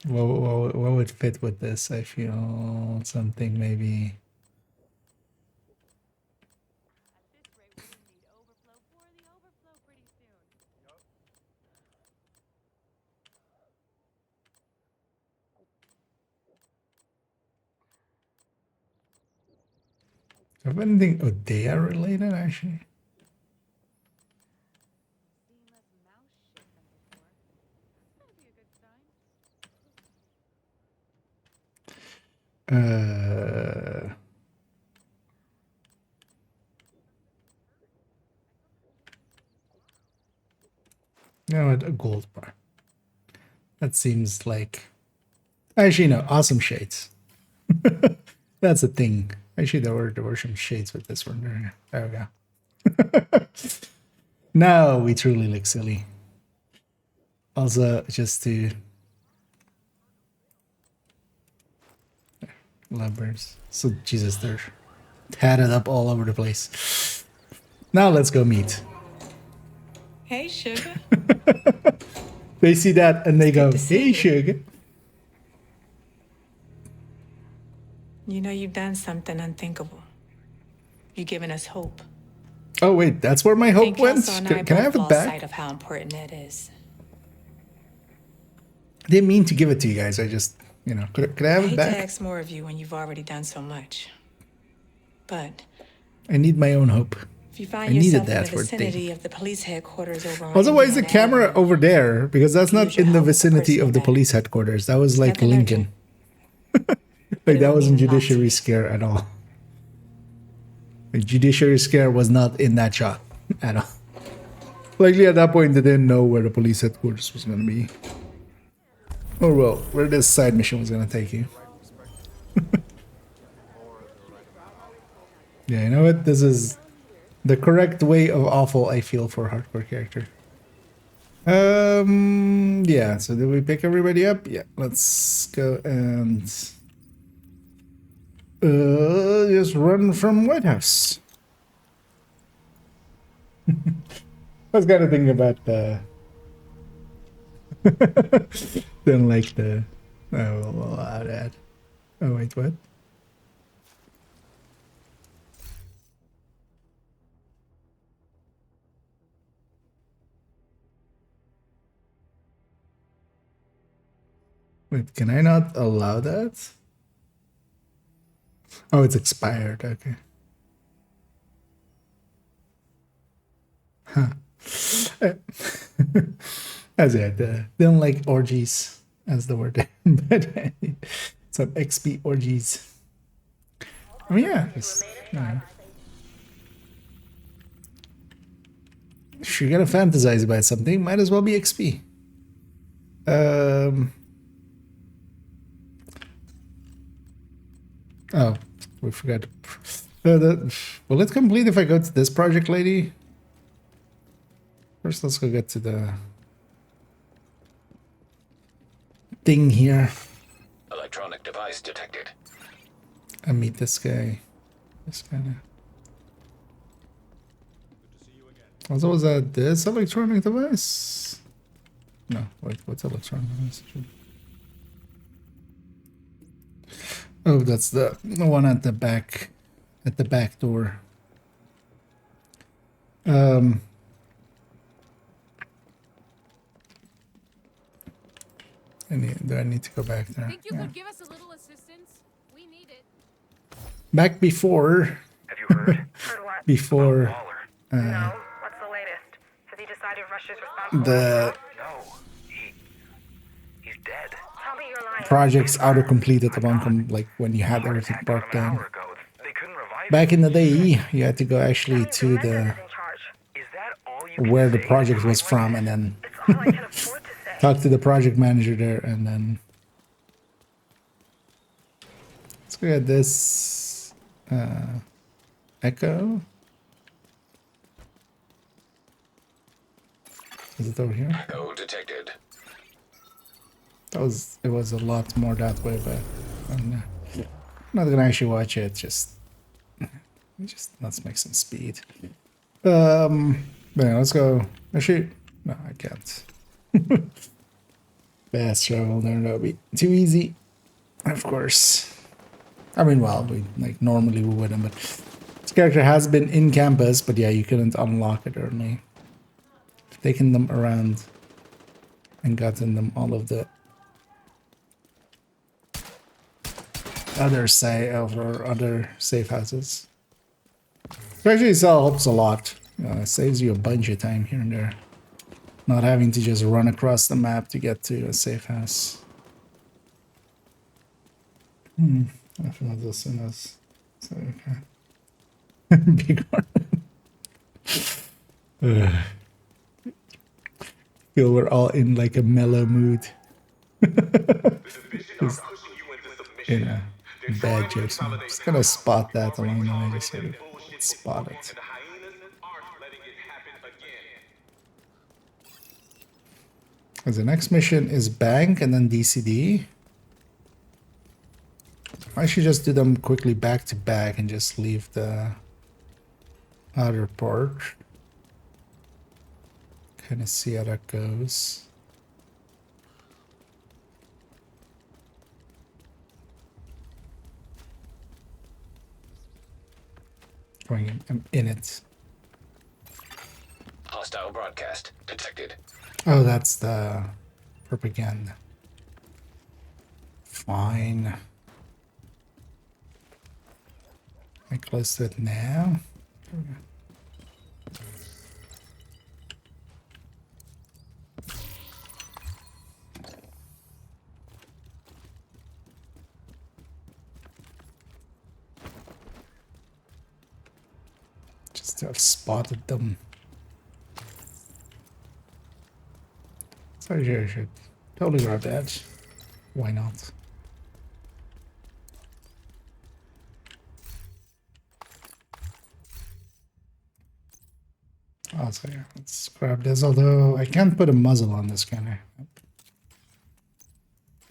What would fit with this? I feel something maybe. Do I have anything Odea related actually? No, a gold bar. That seems like actually no, awesome shades. That's a thing. Actually, there were some shades with this one. There we go. Now we truly look silly. Also, just to lovebirds. So Jesus, they're tatted up all over the place. Now let's go meet. Hey, sugar. They see that and they go, "Hey, sugar." You know you've done something unthinkable. You've given us hope. Oh wait, that's where my hope went. Can I have it back? Sight of how important that is. I didn't mean to give it to you guys. I just, you know, could I have I it hate back? to ask more of you when you've already done so much. But I need my own hope. if you find I needed yourself in that the for a vicinity of the police headquarters over on Also, why is the Indiana camera Avenue, over there? Because that's not in the vicinity of the police headquarters. That was like nothing Lincoln. Like that wasn't Judiciary Scare at all. Like, Judiciary Scare was not in that shot at all. Likely at that point they didn't know where the police headquarters was gonna be. Or well, where this side mission was gonna take you. Yeah, you know what? This is the correct way of awful I feel for a hardcore character. Yeah, so did we pick everybody up? Yeah, let's go and just run from White House. I was kind of thinking about didn't like the well, that. Oh wait, what? Wait, can I not allow that? Oh, it's expired. Okay. Huh. As it, they don't like orgies as the word, but some XP orgies. I mean, yeah, just, you know. If you're gonna fantasize about something, might as well be XP. Oh, we forgot. Will it complete if I go to this project, lady? First, let's go get to the thing here. Electronic device detected. I meet this guy. This kind of. Also, was that this electronic device? No, wait, what's electronic device? Oh, that's the one at the back door. Do I need to go back there? Think you could give us a little assistance? We need it. Back before. Have you heard? Heard what? Before. No. What's the latest? Has he decided Russia's responsible? No. He's dead. Tell me you're lying. Projects auto completed upon like when you had everything brought down. Back in the day, you had to go actually to the where the project was from, and then talk to the project manager there, and then let's go at this Echo. Is it over here? Echo detected. It was a lot more that way, but I'm not gonna actually watch it. Just let's make some speed. But yeah, let's go. Actually, no, I can't. Fast travel there, that'll be too easy. Of course. I mean, well, we like normally we wouldn't, but this character has been in campus, but yeah, you couldn't unlock it early. Taken them around and gotten them all of the other side of our other safe houses. Especially this helps a lot. It saves you a bunch of time here and there. Not having to just run across the map to get to a safe house. I feel this soon as so okay. Big one. Feel we're all in like a mellow mood. Just, you know, bad jokes. I'm just gonna spot that along the way. Just sort of spot it. Because the next mission is bank and then DCD. I should just do them quickly back to back and just leave the other part. Kind of see how that goes. I'm in it. Hostile broadcast detected. Oh, that's the propaganda. Fine. Am I close to it now? Just to have spotted them. So I should totally grab that. Why not? Oh, so yeah, let's grab this. Although I can't put a muzzle on this, can I?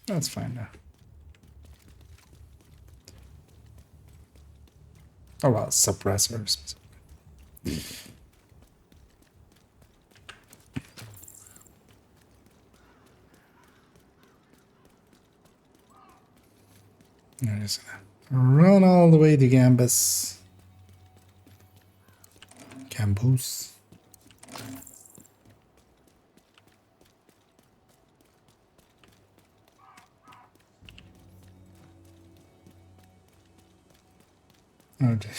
That's fine now. Oh well, suppressors. I'm just gonna run all the way to Campus. Campus. Okay.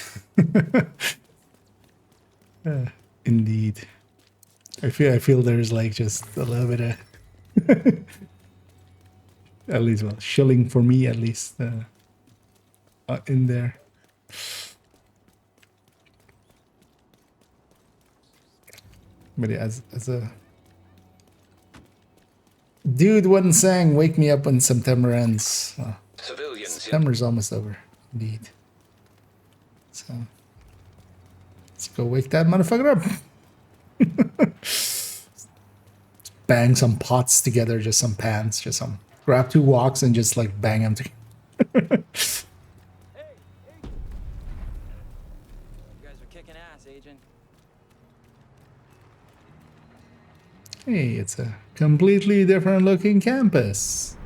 Indeed. I feel there's like just a little bit of at least, well, shilling for me at least in there. But yeah, as a dude once sang, "Wake me up when September ends." Well, September's almost over, indeed. So let's go wake that motherfucker up. Bang some pots together, just some pans, just some. Grab 2 walks and just like bang them together. You guys are kicking ass, Agent. Hey, it's a completely different looking campus.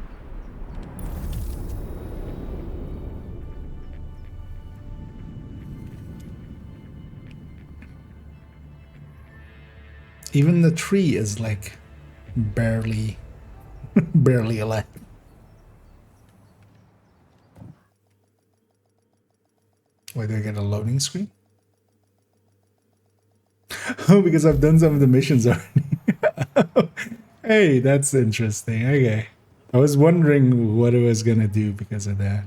Even the tree is like barely alive. Wait, do I get a loading screen? Oh, because I've done some of the missions already. Hey, that's interesting. Okay. I was wondering what it was gonna do because of that.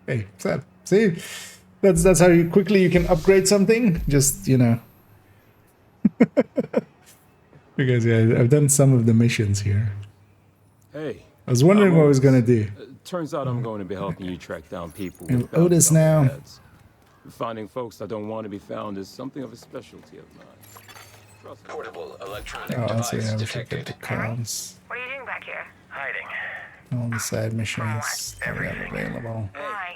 Hey, see? That's how you quickly you can upgrade something. Just, you know. Because yeah, I've done some of the missions here. Hey. I was wondering what I was gonna do. Turns out I'm going to be helping you track down people. And with Otis now. heads. Finding folks that don't want to be found is something of a specialty of mine. Portable electronic Oh, device so yeah, we should detected. get the comms. What are you doing back here? Hiding. All the side missions that we have available. Why?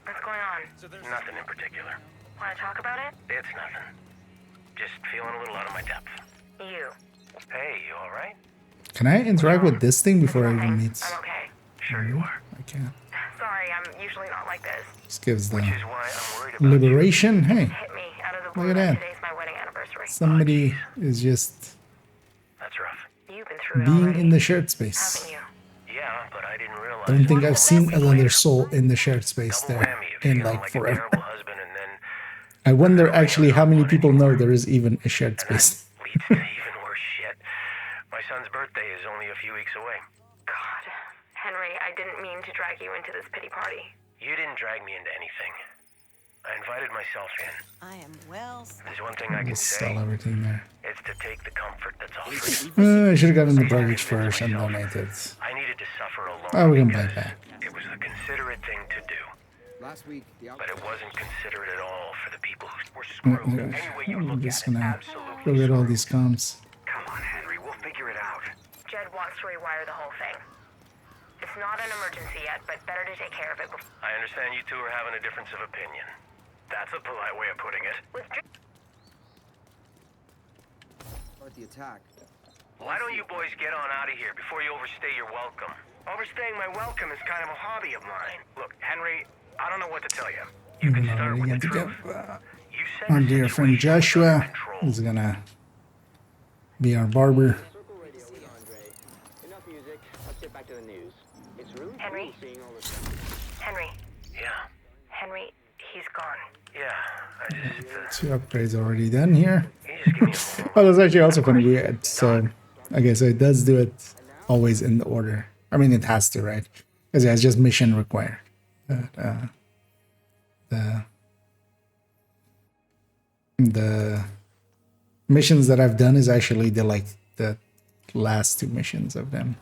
What's going on? Nothing in particular. Want to talk about it? It's nothing. Just feeling a little out of my depth. You. Hey, you alright? Can I interact with this thing before I even meet? I'm okay. Sure you are. I can't. Sorry, I'm usually not like this. This gives the Which is why I'm worried about liberation. Hey, Hit me out of the look blue. at that. Today's my wedding anniversary. Somebody is just That's rough. You've been through it being already, in the shared space. haven't you? Yeah, but I didn't realize. I don't think I've seen another soul in the shared space there Whammy if in feeling like like a forever. terrible husband and then I wonder actually how many people know there is even a shared space. Leads to even worse shit. My son's birthday is only a few weeks away. God. Henry, I didn't mean to drag you into this pity party. You didn't drag me into anything. I invited myself in. I am well. There's one thing I can Just say. sell everything there. It's to take the comfort that's offered. I should have gotten the brokerage first and donated. I needed to suffer alone. Oh, we can buy it back. It was the considerate thing to do. Last week, But it wasn't considerate at all for the people who were screwed. Any way you I'm look just at it, gonna absolutely. go get all these comms. Come on, Henry, we'll figure it out. Jed wants to rewire the whole thing. It's not an emergency yet, but better to take care of it before. I understand you two are having a difference of opinion. That's a polite way of putting it. start the attack. Why don't you boys get on out of here before you overstay your welcome? Overstaying my welcome is kind of a hobby of mine. Look, Henry, I don't know what to tell you. You can start with the truth. Our dear friend Joshua is gonna be our barber. Enough music. Let's get back to the news. It's really Henry? cool seeing all this. Henry. Yeah. Henry, he's gone. Yeah. I just, 2 upgrades already done here. Oh, that's actually also funny. So, okay, so it does do it always in the order. I mean, it has to, right? Because it's just mission required. The missions that I've done is actually the last 2 missions of them.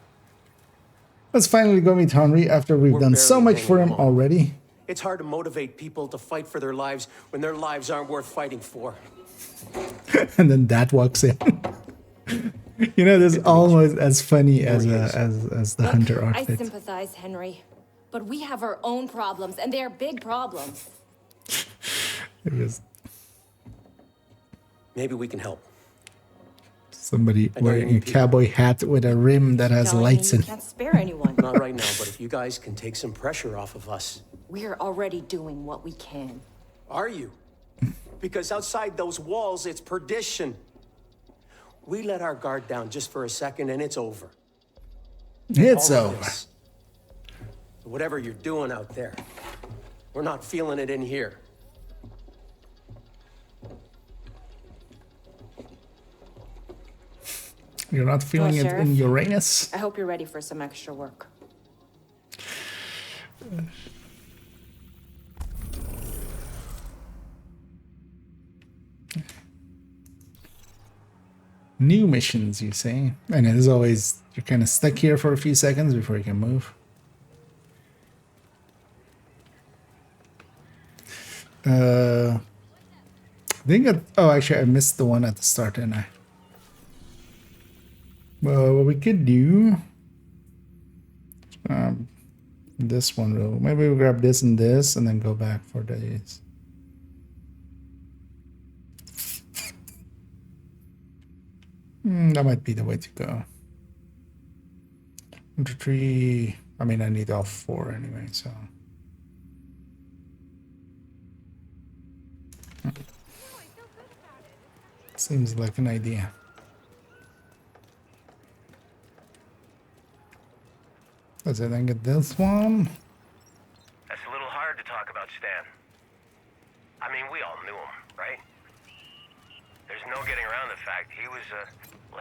Let's finally go meet Henry after we've done so much for him already. It's hard to motivate people to fight for their lives when their lives aren't worth fighting for. And then that walks in. You know, this is almost as funny as the hunter I outfit. sympathize, Henry. But we have our own problems, and they are big problems. It was Maybe we can help. somebody wearing a cowboy hat with a rim that has lights in it. Can't spare anyone. Not right now, but if you guys can take some pressure off of us. We're already doing what we can. Are you? Because outside those walls, it's perdition. We let our guard down just for a second and it's over. It's All of over. this. Whatever you're doing out there, we're not feeling it in here. You're not feeling it in Uranus? I hope you're ready for some extra work. New missions, you say? And it is always, you're kind of stuck here for a few seconds before you can move. I think oh, actually, I missed the one at the start, didn't I? Well, what we could do, this one, maybe we grab this and then go back for these. That might be the way to go. 1, 2, 3. I mean, I need all 4 anyway, so. Seems like an idea. Let's see, then get this one. That's a little hard to talk about Stan. I mean, we all knew him, right? There's no getting around the fact he was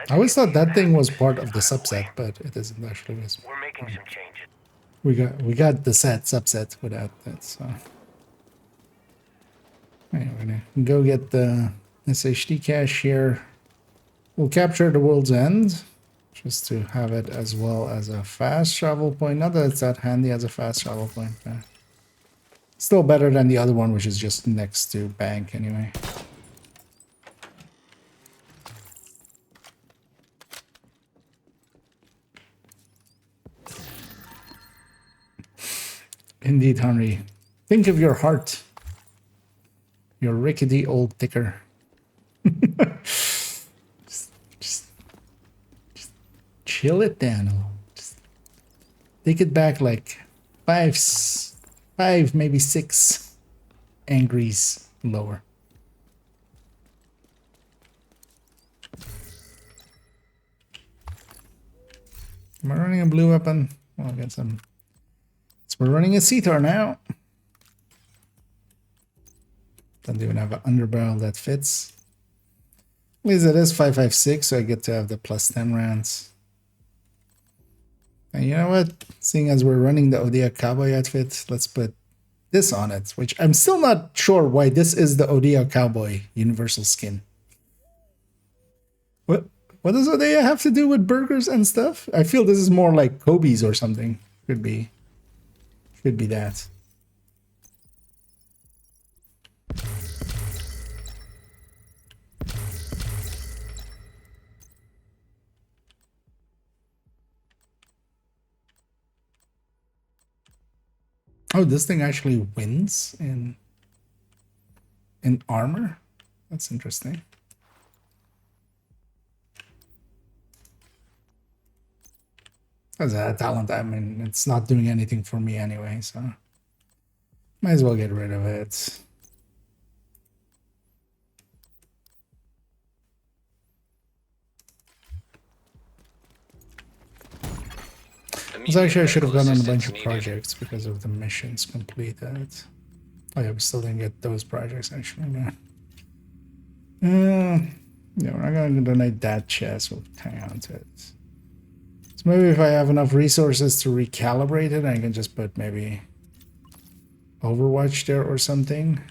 I always thought that thing was part of the subset, but it isn't actually. We're making some changes. We got the subset without that, so. Anyway, we're gonna go get the SHD cache here. We'll capture the World's End, just to have it as well as a fast travel point. Not that it's that handy as a fast travel point, but still better than the other one, which is just next to Bank anyway. Indeed, Henry. Think of your heart. Your rickety old ticker. just chill it down. Just take it back like 5, maybe 6 angries lower. Am I running a blue weapon? Well, I'll get some. So we're running a Cetar now. Don't even have an underbarrel that fits. At least it is 5.56, so I get to have the plus 10 rounds. And you know what? Seeing as we're running the Odia Cowboy outfit, let's put this on it, which I'm still not sure why this is the Odia Cowboy universal skin. What does Odia have to do with burgers and stuff? I feel this is more like Kobe's or something. Should be that. Oh, this thing actually wins in armor? That's interesting. As a talent, I mean, it's not doing anything for me anyway, so might as well get rid of it. So actually I should have gone on a bunch of projects because of the missions completed. Oh yeah, we still didn't get those projects actually, man. Yeah, we're not gonna donate that chest, we'll hang on to it. So maybe if I have enough resources to recalibrate it, I can just put maybe Overwatch there or something.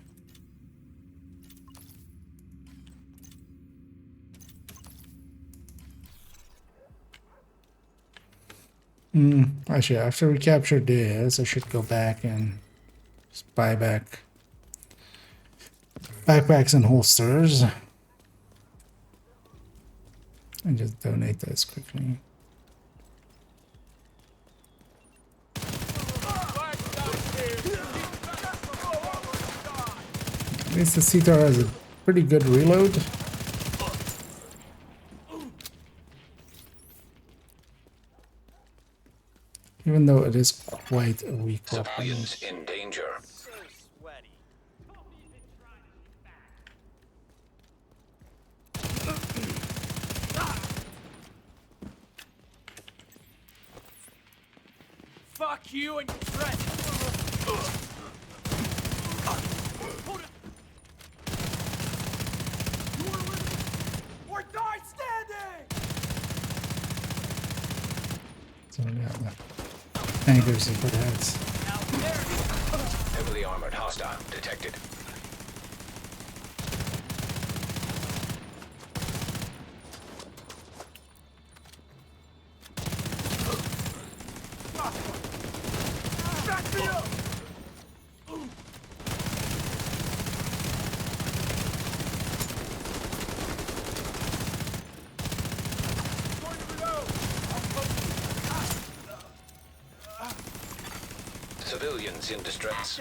Actually, after we capture this, I should go back and just buy back backpacks and holsters. And just donate this quickly. At least the Cetar has a pretty good reload. Even though it is quite a weak weapon. Civilians in danger. Fuck you and your friends. Or die standing. So yeah, anchors for that. Heavily armored hostile detected. Back me up. Civilians in distress.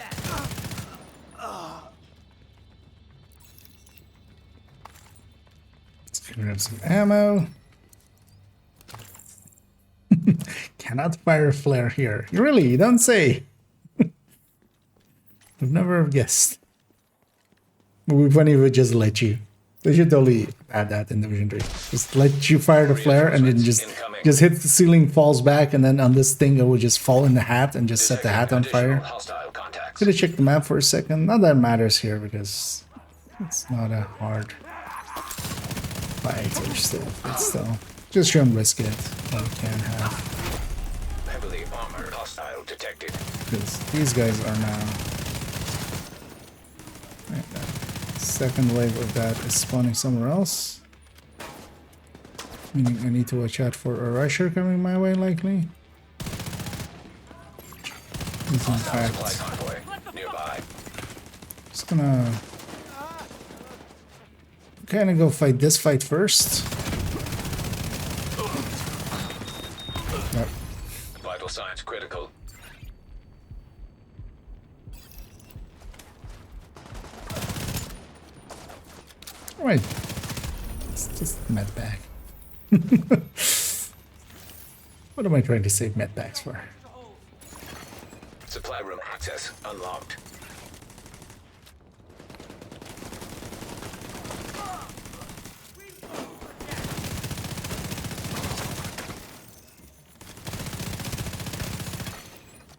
Let's grab some ammo. Cannot fire a flare here. Really? You don't say. Would never have guessed. It would be funny if it just let you. They should totally add that in Division 3. Just let you fire the flare and then just hit the ceiling, falls back, and then on this thing it would just fall in the hat and just set the hat on fire. Could have checked the map for a second. Not that it matters here because it's not a hard fight or stuff. But still, just shouldn't risk it. What we can have. Heavily armored hostile detected. Because these guys are now. Second wave of that is spawning somewhere else. Meaning I need to watch out for a rusher coming my way, likely. He's in fact. Just gonna kind of go fight this fight first. Yep. Vital signs critical. Right. It's just medbag. What am I trying to save medbags for? Supply room access unlocked.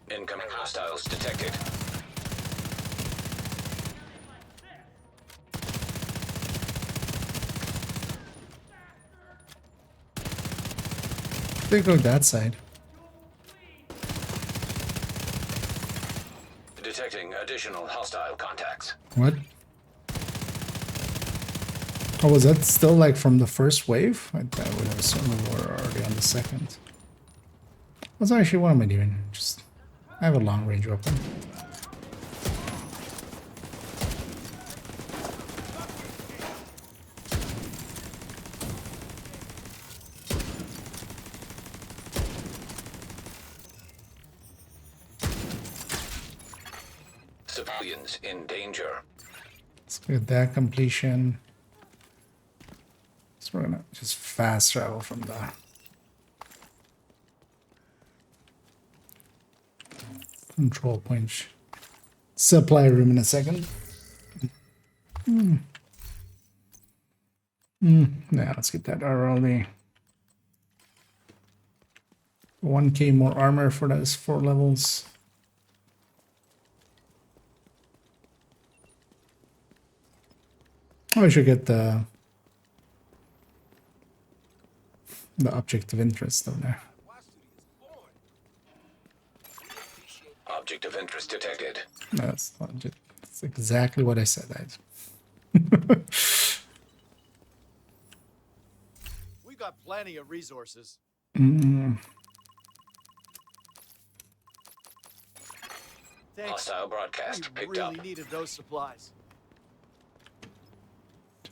Incoming hostiles detected. They go that side. Detecting additional hostile contacts. What? Oh, was that still like from the first wave? I would have assumed we were already on the second. What's actually, what am I doing? Just, I have a long range weapon. Civilians in danger. Let's get that completion. So we're gonna just fast travel from the control point supply room in a second. Yeah, let's get that early. 1k more armor for those 4 levels. Oh, I should get the object of interest down there. Object of interest detected. That's exactly what I said. We got plenty of resources. Thanks. Hostile broadcast picked really up. Needed those supplies.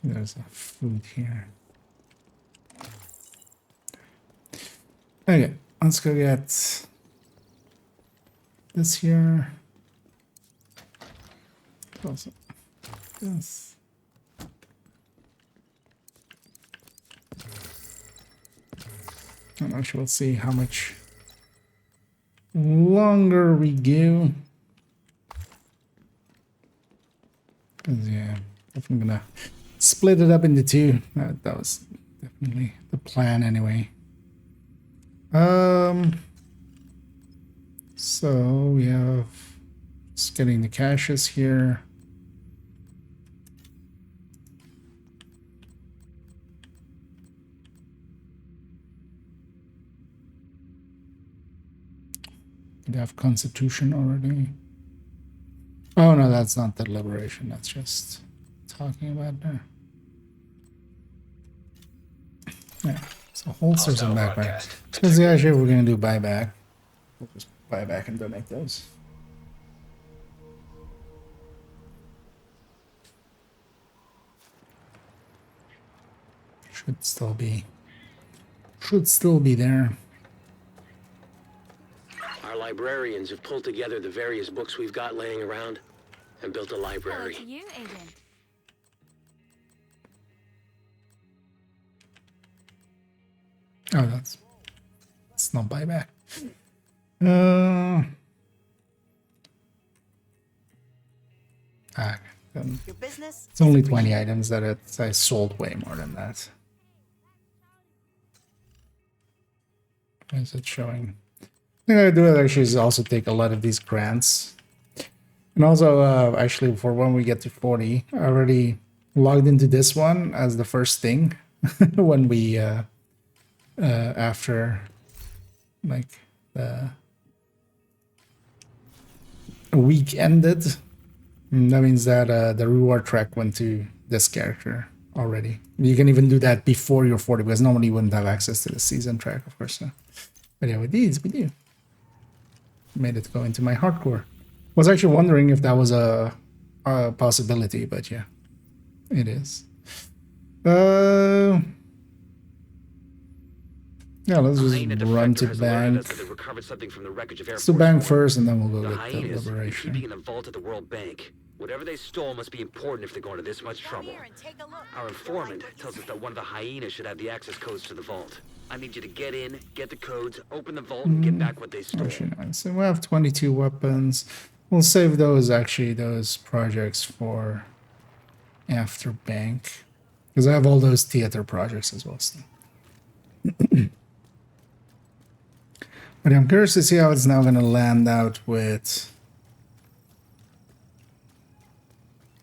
There's a food here. Okay, let's go get this here. Also, this. And actually, we'll see how much longer we go. Because, yeah, if I'm gonna split it up into 2. That was definitely the plan anyway. So we have just getting the caches here. We have Constitution already. Oh no, that's not the liberation. That's just talking about there. Yeah, so holsters and backpack. Because yeah, actually we're gonna do buyback. We'll just buy back and donate those. Should still be there. Our librarians have pulled together the various books we've got laying around and built a library. Hello to you, Aiden. Oh, that's not buyback. It's only 20 items that I sold way more than that. What is it showing? I think I do it actually is also take a lot of these grants. And also, actually, for when we get to 40, I already logged into this one as the first thing when we, after, like, a week ended. That means that the reward track went to this character already. You can even do that before you're 40, because normally you wouldn't have access to the season track, of course. So. But yeah, with these, we do. Made it go into my hardcore. Was actually wondering if that was a possibility, but yeah, it is. Yeah, let's just run to bank. Let's do bank first, and then we'll go get the liberation. Keeping in the vault at the World Bank. Whatever they stole must be important if they're going to this much trouble. Our informant tells us that one of the hyenas should have the access codes to the vault. I need you to get in, get the codes, open the vault, and get back what they stole. Actually, nice. So we have 22 weapons. We'll save those projects for after bank, because I have all those theater projects as well still. But I'm curious to see how it's now going to land out with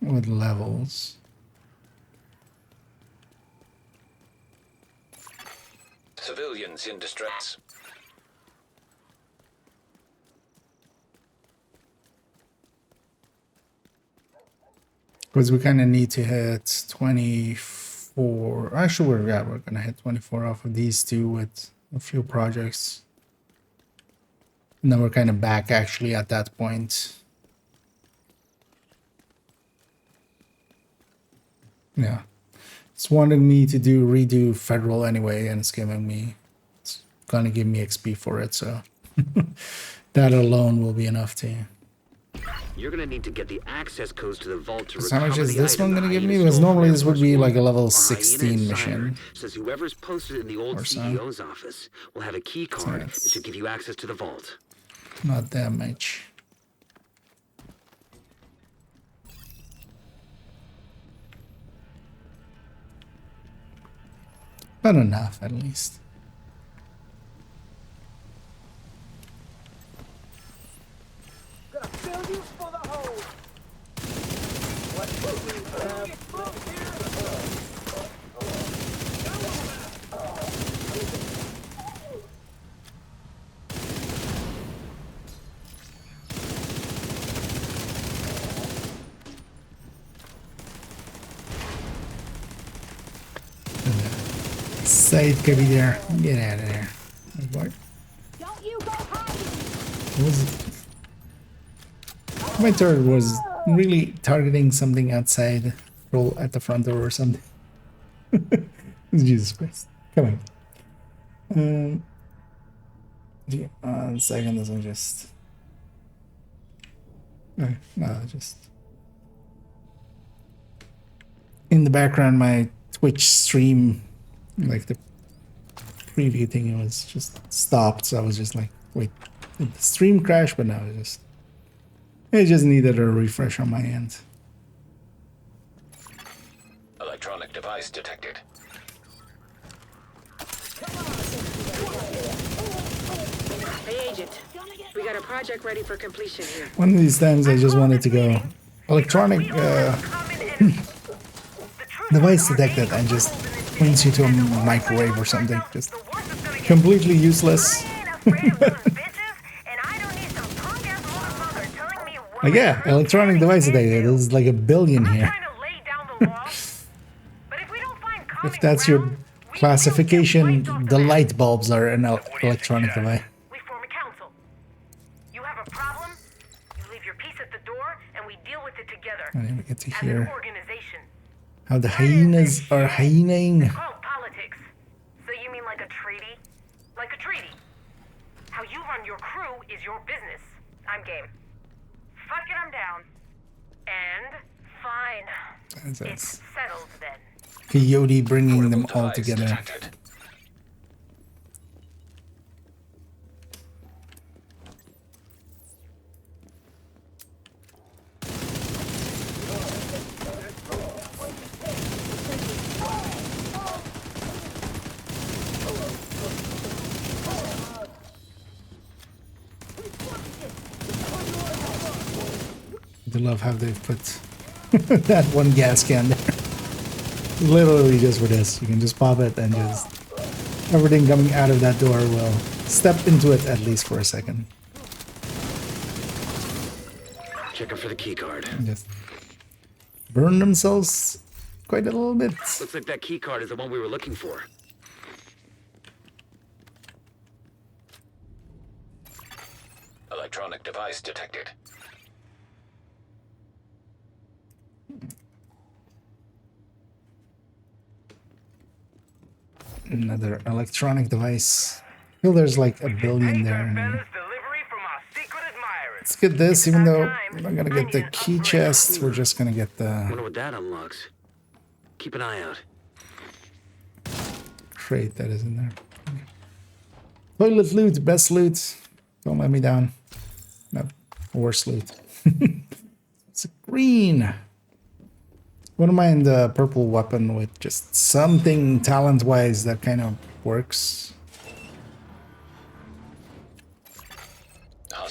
levels. Civilians in distress. Because we kind of need to hit 24. Actually, we're gonna hit 24 off of these two with a few projects. And then we're kind of back actually at that point. Yeah. It's wanting me to redo federal anyway, and it's gonna give me XP for it, so that alone will be enough to. You're gonna need to get the access codes to the vault to So how much recover is the this item one the gonna give me? hyena Because stole from normally Air this would Force be One. like a level Our hyena 16 insider mission. says whoever's posted in the old Or so. CEO's office will have a key card that it's- should give you access to the vault. Not that much. But enough, at least. Said could be there. Get out of there. What? My turret was really targeting something outside. Roll at the front door or something. Jesus Christ. Come on. Yeah, 1 second, doesn't just. No, just. In the background, my Twitch stream, like the preview thing, was just stopped. So I was just like, wait, did the stream crash? But no, it just needed a refresh on my end. Electronic device detected. Hey, Agent. We got a project ready for completion here. One of these times, I just wanted to go electronic device detected and just points you to a microwave or something. Just completely useless. Like, yeah, electronic device detected. There's like 1 billion here. If that's your classification, the light bulbs are an electronic device. We form a council. You have a problem, you leave your piece at the door, and we deal with it together. I didn't get to As an hear organization. how the hyenas are hyenaing. Called politics. So you mean like a treaty? Like a treaty. How you run your crew is your business. I'm game. Fuck it, I'm down. And fine. It's settled then. Coyote bringing them all together. I love how they've put that one gas can there. Literally just for this. You can just pop it and just everything coming out of that door will step into it at least for a second. Checking for the key card. And just burn themselves quite a little bit. Looks like that key card is the one we were looking for. Electronic device detected. Another electronic device. I feel there's like 1 billion there. Let's get this, even though we're not gonna get the key chest, we're just gonna get the Wonder what that unlocks. Keep an eye out. crate that is in there. Toilet loot, best loot. Don't let me down. No, worst loot. It's a green. Wouldn't mind the purple weapon with just something talent-wise that kind of works.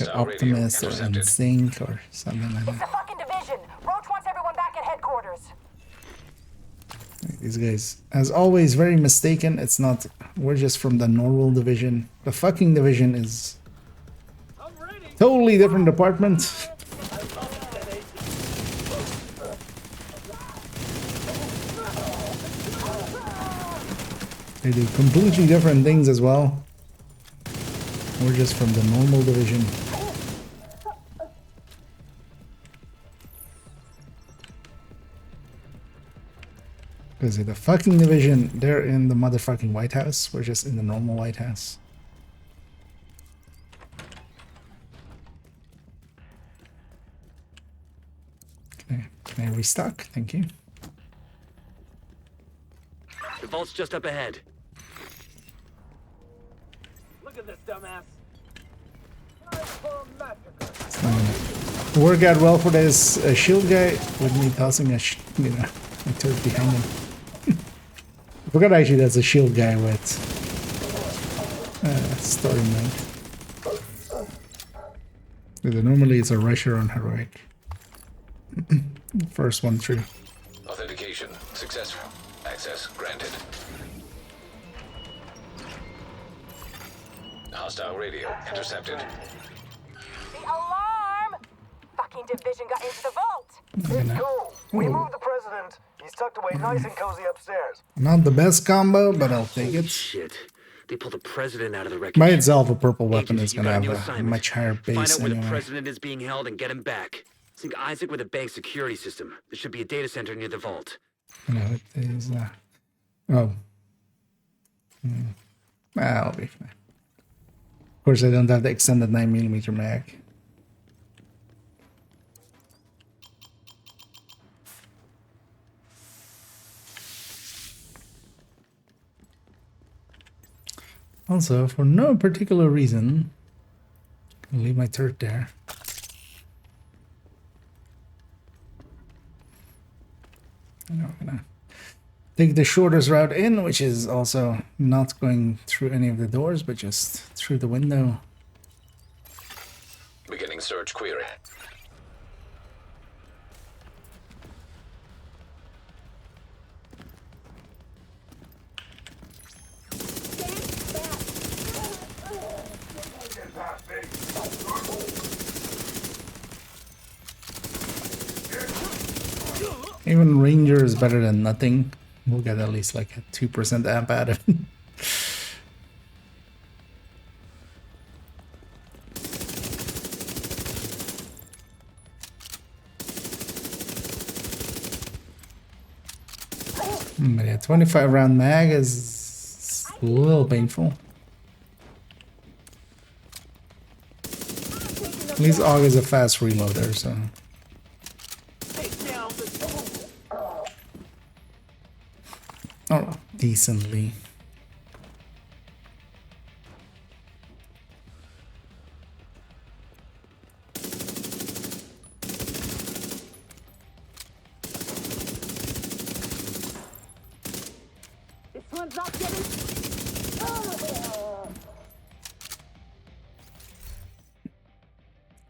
Like Optimus or Insync or something like It's that. a fucking division. Roach wants everyone back at headquarters. These guys, as always, very mistaken. It's not. We're just from the normal division. The fucking division is totally different department. They do completely different things as well. We're just from the normal division. Because the fucking division, they're in the motherfucking White House. We're just in the normal White House. Okay, can I restock? Thank you. The vault's just up ahead. Look at this dumbass. It's not gonna work out well for this shield guy with me tossing a turret behind him. I forgot actually that's a shield guy with story mode. Because normally it's a rusher on heroic. First one through. Authentication successful. Access granted. Hostile radio intercepted. The alarm! Fucking division got into the vault. It's cool. We moved the president. He's tucked away nice and cozy upstairs. Not the best combo, but I'll take it. Shit. They pulled the president out of the wreckage. By itself, a purple weapon is You going to got a new have a assignment. much higher Find base out where the anyway. president is being held and get him back. Sync Isaac with a bank security system. There should be a data center near the vault. No, it is. Oh. I'll be fine. Of course, I don't have the extended 9mm mag. Also, for no particular reason, I'll leave my turret there. I'm gonna take the shortest route in, which is also not going through any of the doors, but just through the window. Beginning search query. Even Ranger is better than nothing. We'll get at least like a 2% amp out of it. But yeah, 25 round mag is a little painful. At least AUG is a fast reloader, so. Oh, decently. This one's not getting.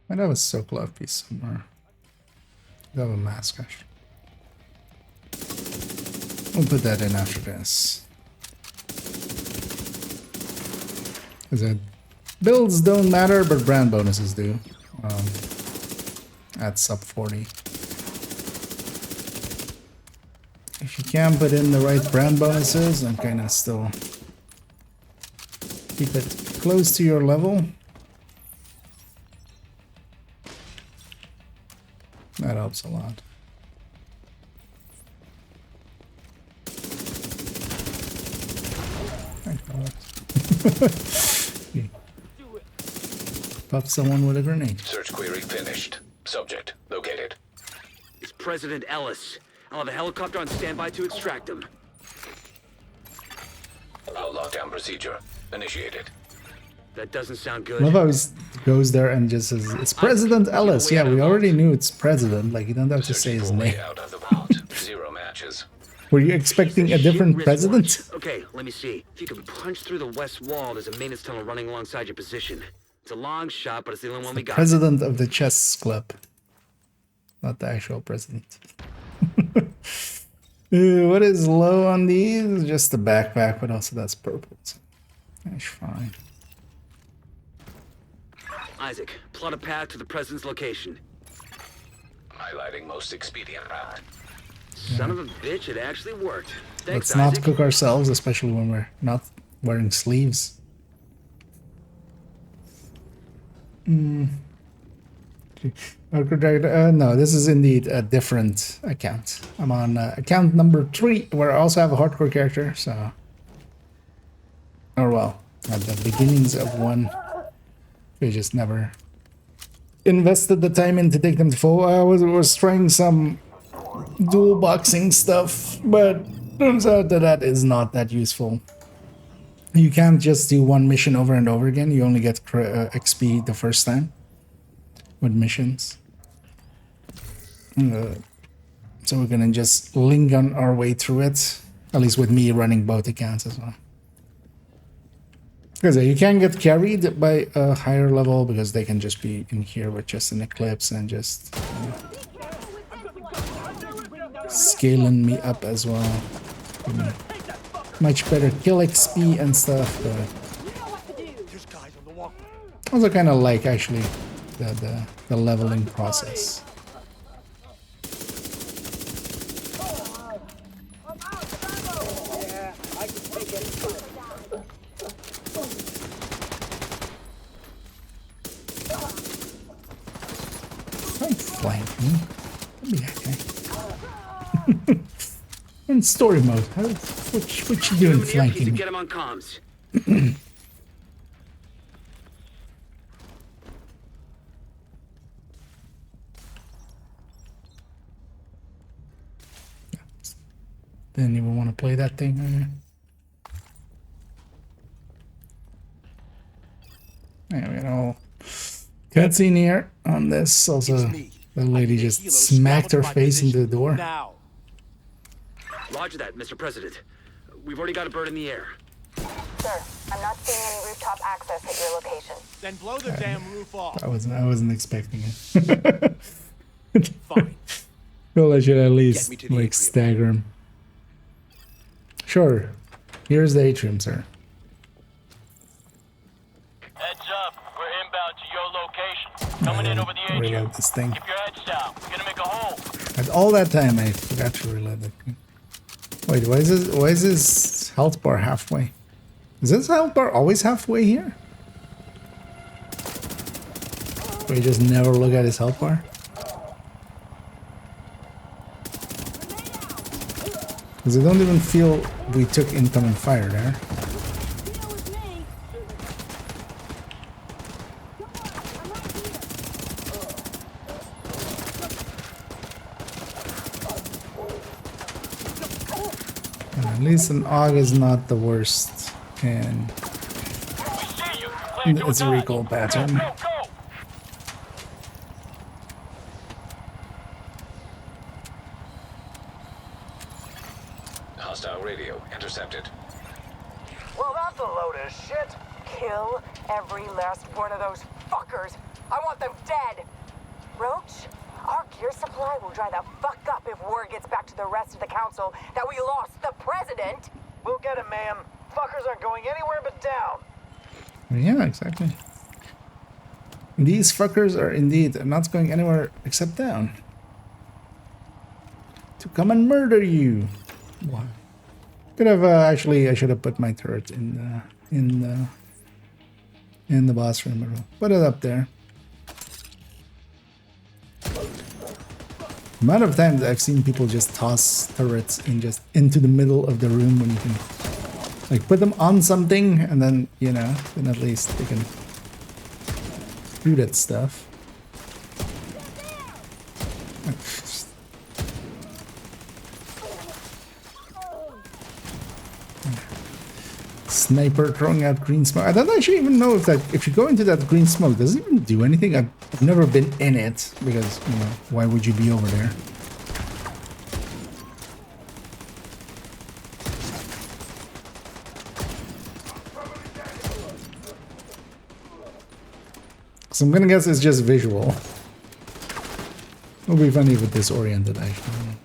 Might have a Sokolov piece somewhere. I have a mask, actually. We'll put that in after this. Because builds don't matter, but brand bonuses do. At sub 40. If you can put in the right brand bonuses and kind of still keep it close to your level, that helps a lot. Pop someone with a grenade. Search query finished. Subject located. It's President Ellis. I'll have a helicopter on standby to extract him. Our lockdown procedure initiated. That doesn't sound I good. love how he goes there and just says, it's President Ellis. Yeah, we already knew it's President. Like, you don't have to say his name. Out of the vault. 0 matches. Were you expecting a different president? Okay, let me see. If you can punch through the west wall, there's a maintenance tunnel running alongside your position. It's a long shot, but it's the only one we got. President of the chess club. Not the actual president. What is low on these? Just the backpack, but also that's purple. So that's fine. Isaac, plot a path to the president's location. Highlighting most expedient route. Son of a bitch, it actually worked. Thanks, Let's not Isaac. cook ourselves, especially when we're not wearing sleeves. No, this is indeed a different account. I'm on account number 3, where I also have a hardcore character, so... Or well, at the beginnings of one. We just never invested the time in to take them to full. I was trying some dual boxing stuff, but turns out that that is not that useful. You can't just do one mission over and over again. You only get XP the first time with missions. So we're gonna just link on our way through it, at least with me running both accounts as well. Because you can get carried by a higher level because they can just be in here with just an eclipse and just scaling me up as well. Much better kill XP and stuff, but also kind of like actually the leveling process. Flank me. That'd be okay. In story mode, what you doing flanking me? Get him on comms. Didn't even want to play that thing. There we go. Cutscene here on this. Also, the lady just smacked her face into the door. Roger that, Mr. President. We've already got a bird in the air. Sir, I'm not seeing any rooftop access at your location. Then blow the damn roof off. I wasn't expecting it. Fine. Well, I should at least like stagger him. Sure. Here's the atrium, sir. Heads up, we're inbound to your location. Coming in over the atrium. Reload this thing. Keep your heads down. We're gonna make a hole. At all that time, I forgot to reload it. Wait, why is this health bar halfway? Is this health bar always halfway here? We just never look at his health bar? Because I don't even feel we took incoming fire there. At least an AUG is not the worst in its recall pattern. Hostile radio intercepted. Well, that's a load of shit. Kill every last one of those fuckers. I want them dead. Roach, our gear supply will dry the fuck up if word gets back to the rest of the council that we lost the president. We'll get him, ma'am. Fuckers aren't going anywhere but down. Yeah, exactly. These fuckers are indeed not going anywhere except down. To come and murder you. Wow. Could have actually, I should have put my turret in the boss room. Put it up there. The amount of times I've seen people just toss turrets into the middle of the room when you can like put them on something and then, you know, then at least they can do that stuff. Sniper throwing out green smoke. I don't actually even know if you go into that green smoke, does it even do anything? I've never been in it because, you know, why would you be over there? So I'm gonna guess it's just visual. It'll be funny if it's disoriented, actually.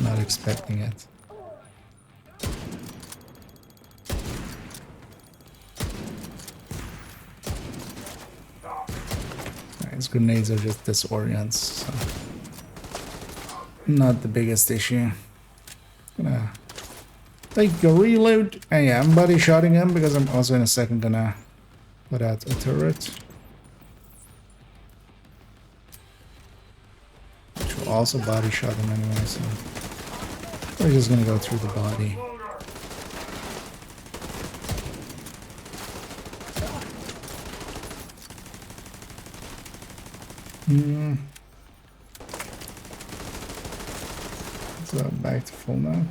Not expecting it. These grenades are just disorients, so not the biggest issue. Gonna take a reload. I am body shotting him because I'm also in a second gonna put out a turret. Which will also body shot him anyway, so we're just gonna go through the body. So back to full now.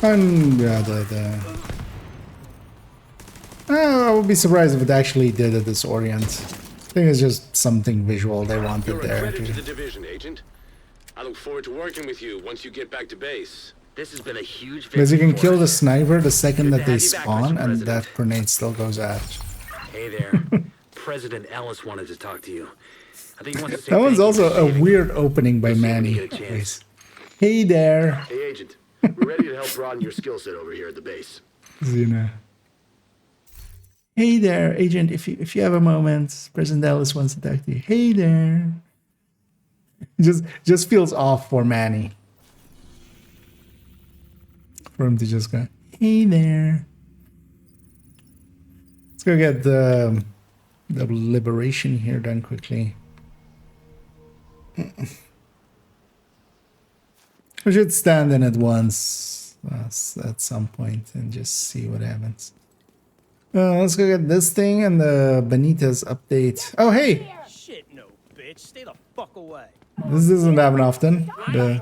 And yeah, I would be surprised if it actually did a disorient. I think it's just something visual they wanted You're there. a credit to the division, Agent. I look forward to working with you once you get back to base. This has been a huge Because you can for kill us. the sniper the second Good that to they have you back, spawn, Mr. and President. that grenade still goes out. Hey there. President Ellis wanted to talk to you. I think he wants to say That one's thank you also for a saving weird opening by Manny. get a chance. Hey there, Hey, Agent. We're ready to help broaden your skill set over here at the base. Zuna. Hey there, Agent. If you have a moment, President Ellis wants to talk to you. Hey there. Just feels off for Manny. For him to just go, hey there. Let's go get the liberation here done quickly. We should stand in at once at some point and just see what happens. Let's go get this thing and the Benitez update. Oh, hey! Shit, no, bitch. Stay the fuck away. This doesn't happen often. Yeah.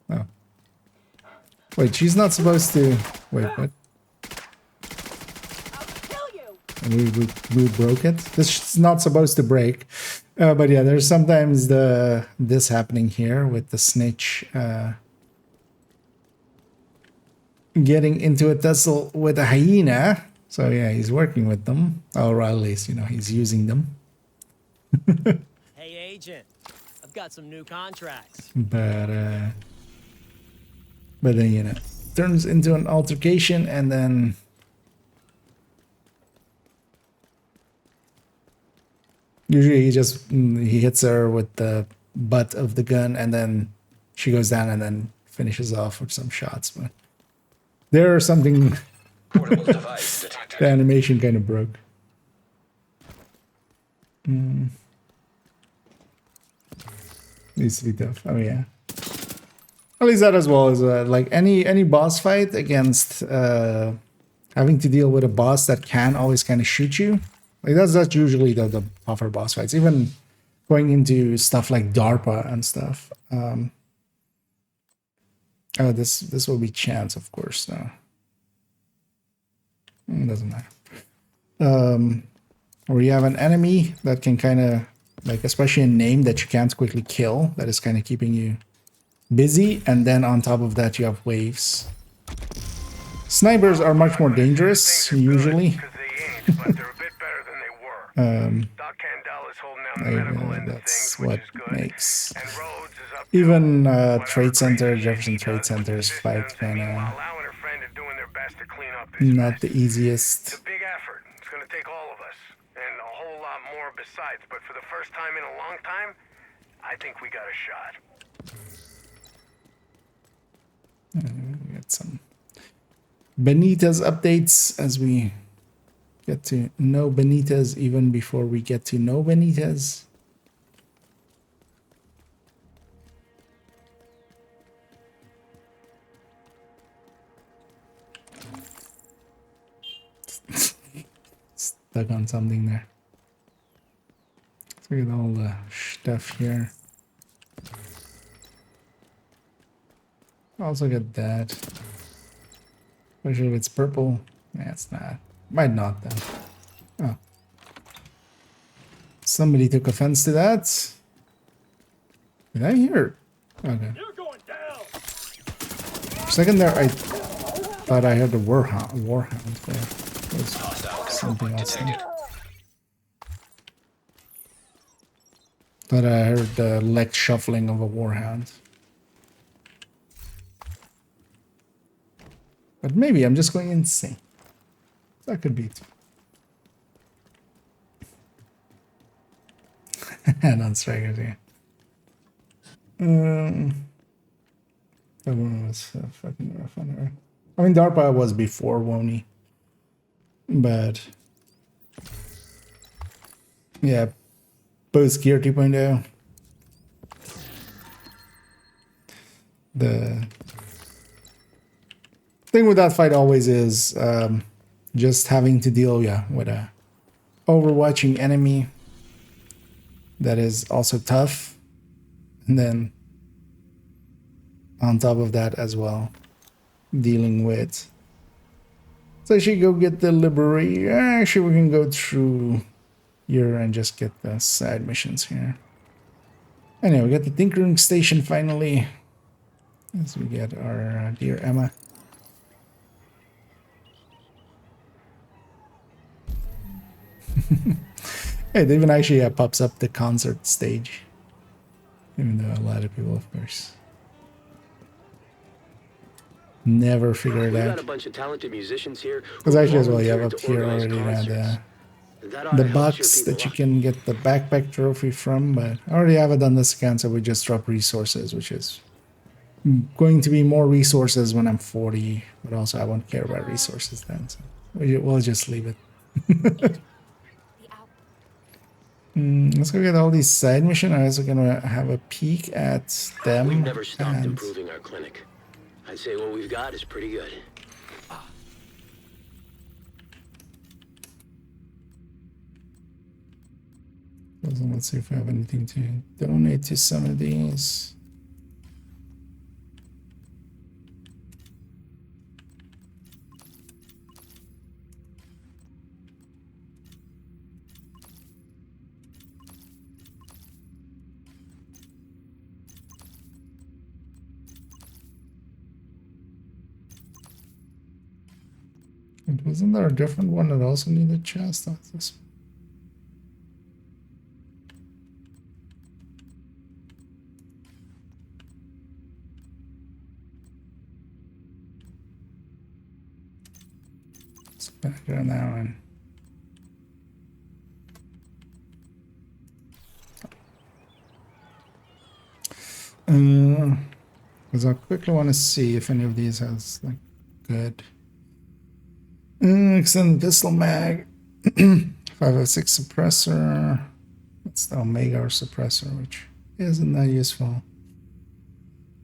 Oh. Wait, she's not supposed to... Wait, what? We broke it? This is not supposed to break. But yeah, there's sometimes this happening here with the snitch getting into a tussle with a hyena. So yeah, he's working with them. Or at least, you know, he's using them. Hey, Agent. I've got some new contracts. But then, you know, turns into an altercation and then... Usually he hits her with the butt of the gun and then she goes down and then finishes off with some shots. But there is something the animation kind of broke. Needs to be tough. Oh yeah. At least that as well as like any boss fight against having to deal with a boss that can always kind of shoot you. Like that's usually the tougher boss fights. Even going into stuff like DARPA and stuff. Oh, this will be chance, of course. No, it doesn't matter. Or you have an enemy that can kind of like, especially a name that you can't quickly kill, that is kind of keeping you busy, and then on top of that you have waves. Snipers are much more dangerous usually. That's what makes even Trade Center, Jefferson Trade Center's fight kind of not the easiest. Big effort. It's going to take all of us, and a whole lot more besides. But for the first time in a long time, I think we got a shot. We got some Benitez updates as we get to know Benitez even before we get to know Benitez. Stuck on something there. Let's look at all the stuff here. Also get that. Especially if it's purple. Yeah, it's not. Might not though. Oh. Somebody took offense to that. Did I hear? Okay. For a second there, I thought I heard the warhound there. It was something else there. Thought I heard the leg shuffling of a warhound. But maybe I'm just going insane. That could be it. Non-strikers, yeah. That one was fucking rough on her. I mean, DARPA was before Wony. But yeah, post Gear 2.0. The thing with that fight always is just having to deal, with a overwatching enemy that is also tough, and then on top of that as well, dealing with. So I should go get the Liberty. Actually, we can go through here and just get the side missions here. Anyway, we got the Tinkering Station finally. As we get our dear Emma. Hey, it even actually pops up the concert stage. Even though a lot of people, of course, never figure it out. Got a bunch of talented musicians here. Because actually as well, you have up here already the box that you can get the backpack trophy from, but I already have it on this account, so we just drop resources, which is going to be more resources when I'm 40, but also I won't care about resources then, so we'll just leave it. Let's go get all these side missions. I'm also gonna have a peek at them. We've never stopped improving our clinic. I'd say what we've got is pretty good. Let's see if we have anything to donate to some of these. Wasn't there a different one that also needed chest? Oh, this one. Let's back on that one. Because I quickly want to see if any of these has like good. Extended pistol mag, 556 suppressor. That's the Omega suppressor, which isn't that useful.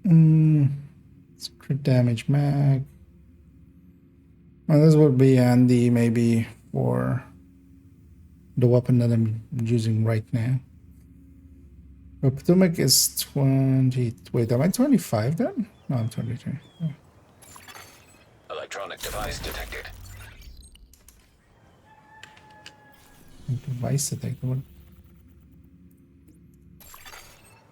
It's crit damage mag. Well, this would be handy maybe for the weapon that I'm using right now. But Potomac is 20. Wait, am I 25 then? No, I'm 23. Oh. Electronic device detected. Device detected.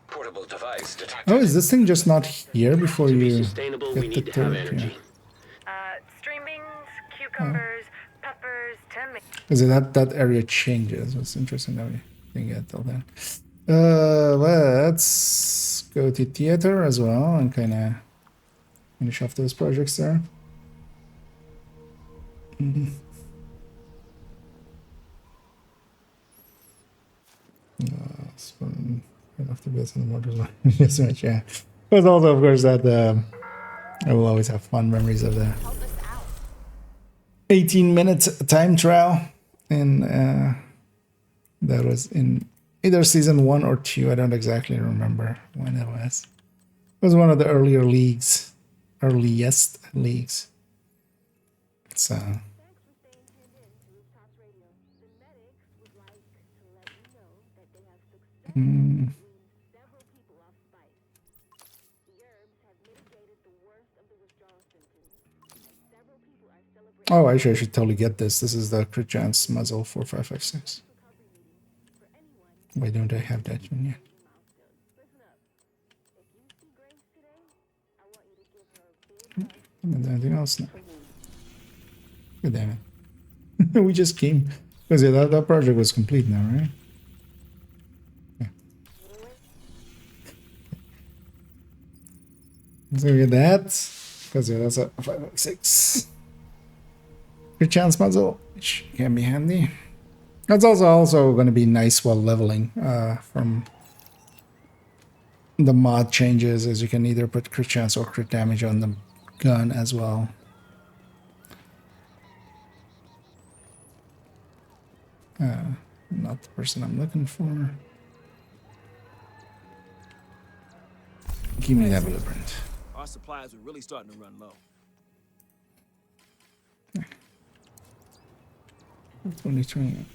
Portable device detected. Oh, is this thing just not here before you Sustainable, get we the need to have turret? energy. String beans, cucumbers, peppers, 10 minutes. Because that area changes. It's interesting that we didn't get till then. Let's go to theater as well and kind of finish off those projects there. I'd have to get some more design. Yes, much, yeah. But also, of course, that I will always have fun memories of the 18-minute time trial, and that was in either season 1 or 2. I don't exactly remember when it was. It was one of the earlier leagues, earliest leagues. It's Oh, actually, I should totally get this. This is the crit chance muzzle 4556. Why don't I have that one yet? Anything else? No. God damn it. We just came. Because that project was complete now, right? Yeah. So we get that. Because yeah, that's a 5.6. Good chance muzzle, which can be handy. That's also going to be nice while leveling from the mod changes, as you can either put crit chance or crit damage on the gun as well. Not the person I'm looking for. Give me that blueprint. Our supplies are really starting to run low. 2020.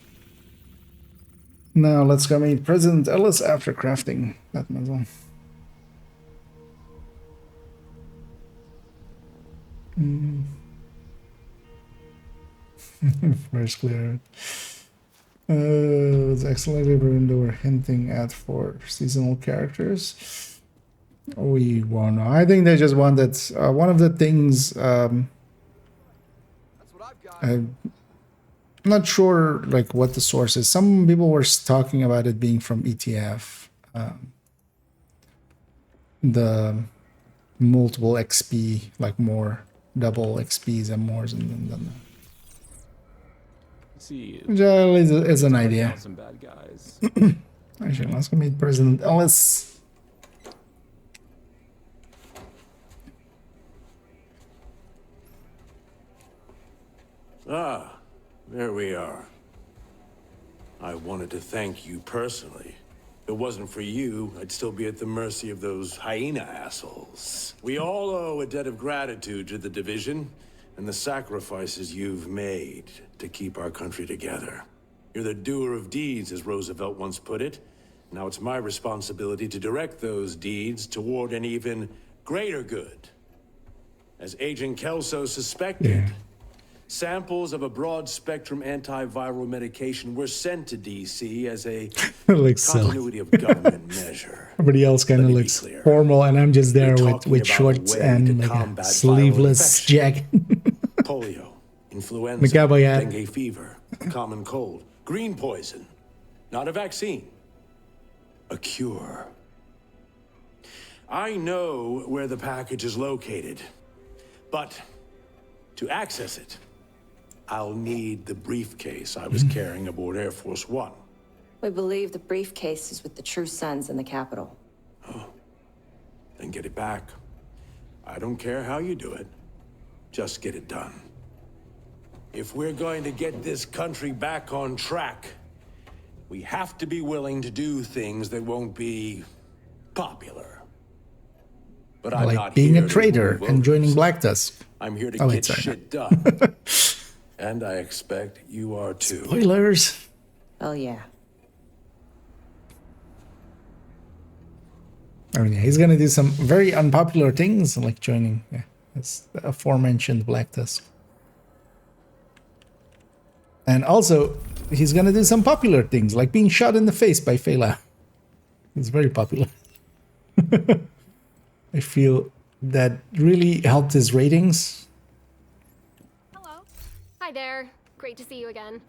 Now let's go meet President Ellis after crafting that muzzle. First clear. It's excellently written. They were hinting at for seasonal characters. We won't know. I think they just wanted one of the things. I'm not sure like what the source is. Some people were talking about it being from ETF. The multiple XP, like more double XPs and more than that. Which is an idea. Some bad guys. Actually, let's go meet President Ellis. Ah, there we are. I wanted to thank you personally. If it wasn't for you, I'd still be at the mercy of those hyena assholes. We all owe a debt of gratitude to the division and the sacrifices you've made to keep our country together. You're the doer of deeds, as Roosevelt once put it. Now it's my responsibility to direct those deeds toward an even greater good. As Agent Kelso suspected, samples of a broad-spectrum antiviral medication were sent to D.C. as a continuity of government measure. Everybody else kind of looks formal, and I'm just there with shorts and like a sleeveless jacket. Polio, influenza, dengue fever, common cold, green poison. Not a vaccine. A cure. I know where the package is located, but to access it, I'll need the briefcase I was carrying aboard Air Force One. We believe the briefcase is with the True Sons in the capital. Oh, then get it back. I don't care how you do it. Just get it done. If we're going to get this country back on track, we have to be willing to do things that won't be popular. But I'm like not being here a traitor to and joining Black Tusk. I'm here to get shit done. And I expect you are too. Spoilers. Oh yeah. I mean, he's gonna do some very unpopular things, like joining this aforementioned Black Tusk. And also, he's gonna do some popular things, like being shot in the face by Fela. It's very popular. I feel that really helped his ratings. Hi there. Great to see you again.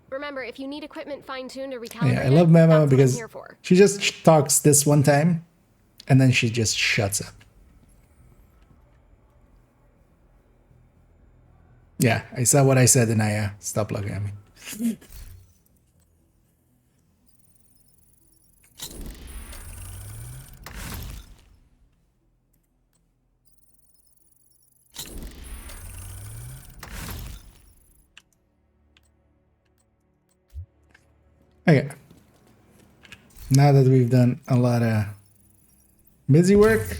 Remember, if you need equipment fine-tuned or recalibrated, Yeah, I love Memo that's what I'm because here for. she just talks this one time, and then she just shuts up. Yeah, I saw what I said, and I stopped looking at me. Okay. Now that we've done a lot of busy work,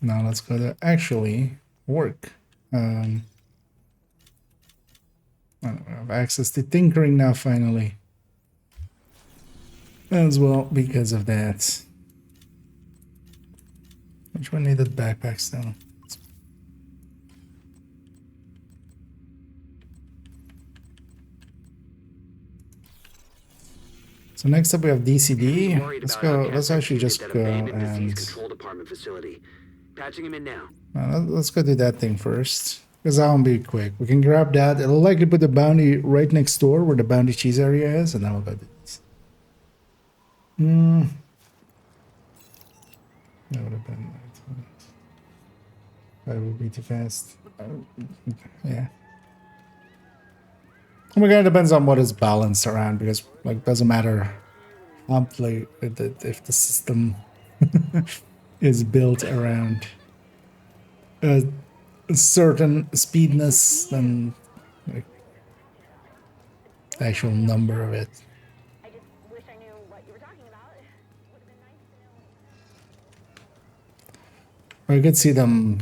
now let's go to actually work. I have access to tinkering now finally. As well because of that. Which one needed backpacks though? So next up we have DCD. Let's go. Let's actually just go and control department facility. Patching him in now. Let's go do that thing first, because that won't be quick. We can grab that. It'll likely put the bounty right next door where the bounty cheese area is, and then we'll go do this. Hmm. That would have been. That would be too fast. Yeah. Oh my god, it depends on what is balanced around because like it doesn't matter how play if the system is built around a certain speedness, then like the actual number of it. I could see them.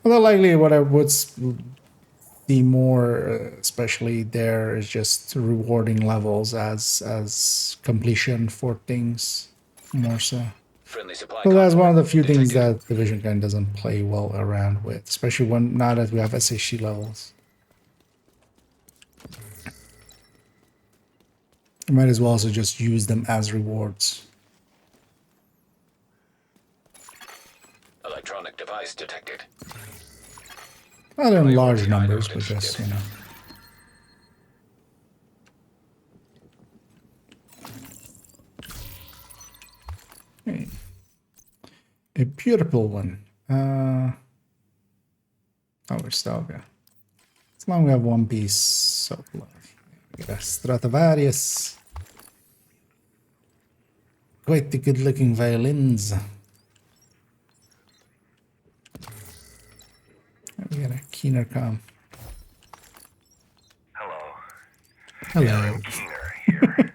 Well, likely what I would see more, especially there, is just rewarding levels as completion for things more so. Friendly supply Well, that's one of the few detected. things that Division kind of doesn't play well around with, especially when now that we have SHC levels. You might as well also just use them as rewards. Electronic device detected. Not in large numbers, but just, you know. Okay. A beautiful one. Oh, we're still okay. As long as we have one piece of love. We got a Stradivarius. Quite the good looking violins. We got a keener com. Hello. Hello. Yeah, I'm Keener here.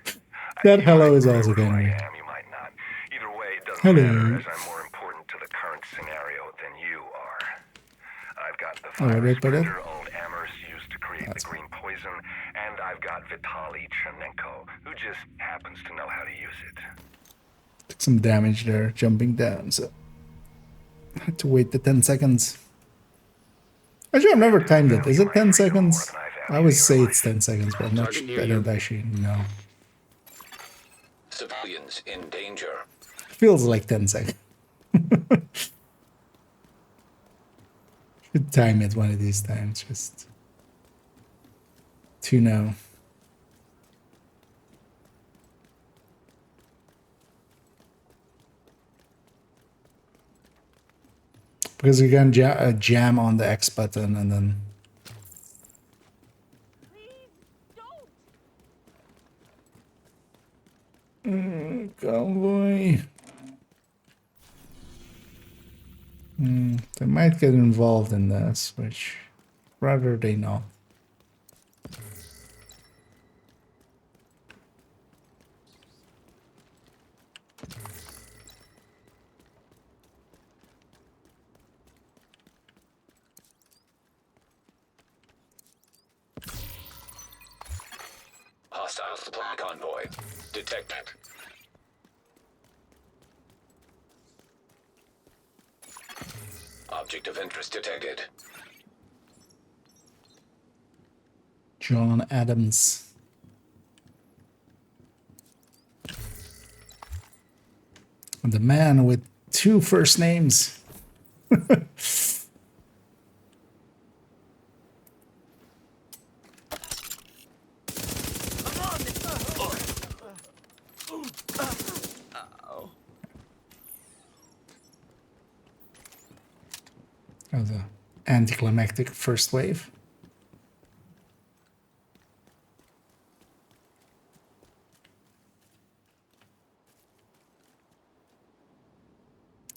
That hello is also kind of weird. You might not. Either way, it doesn't Hello. matter, as I'm more important to the current scenario than you are. I've got the Oh, virus right, but it- printer old Amherst used to create the green poison, and I've got Vitaly Chernenko, who just happens to know how to use it. Took some damage there, jumping down, so I had to wait the 10 seconds. Actually, I've never timed it. Is it 10 seconds? I always say it's 10 seconds, but I'm not sure. I don't actually know. Civilians in danger. Feels like 10 seconds. Should time it one of these times, just to know. Because you can jam on the X button and then. Convoy. They might get involved in this, which rather they not. Hostile supply convoy detected. Object of interest detected. John Adams. The man with 2 first names. That was an anticlimactic first wave.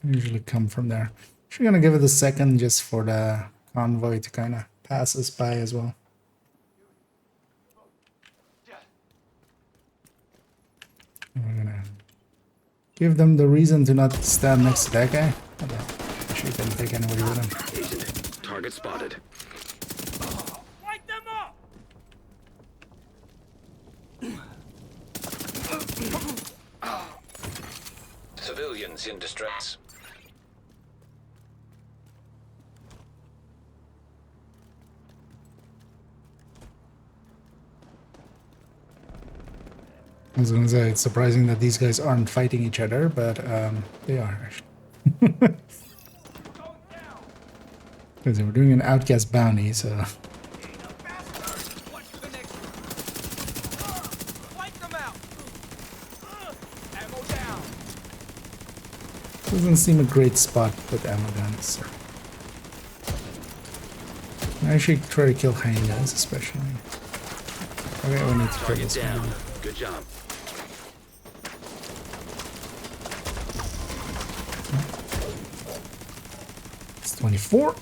Usually come from there. We're gonna give it a second just for the convoy to kind of pass us by as well. And we're gonna give them the reason to not stand next to that guy. Actually, didn't take anybody with him. Agent, target spotted. Light them up! Civilians in distress. I was gonna say, it's surprising that these guys aren't fighting each other, but they are actually. Because they were doing an outcast bounty, so. Light them out! Doesn't seem a great spot with ammo guns. I should try to kill hyenas, especially. Okay, I need to kill this one. Good job. It's 24.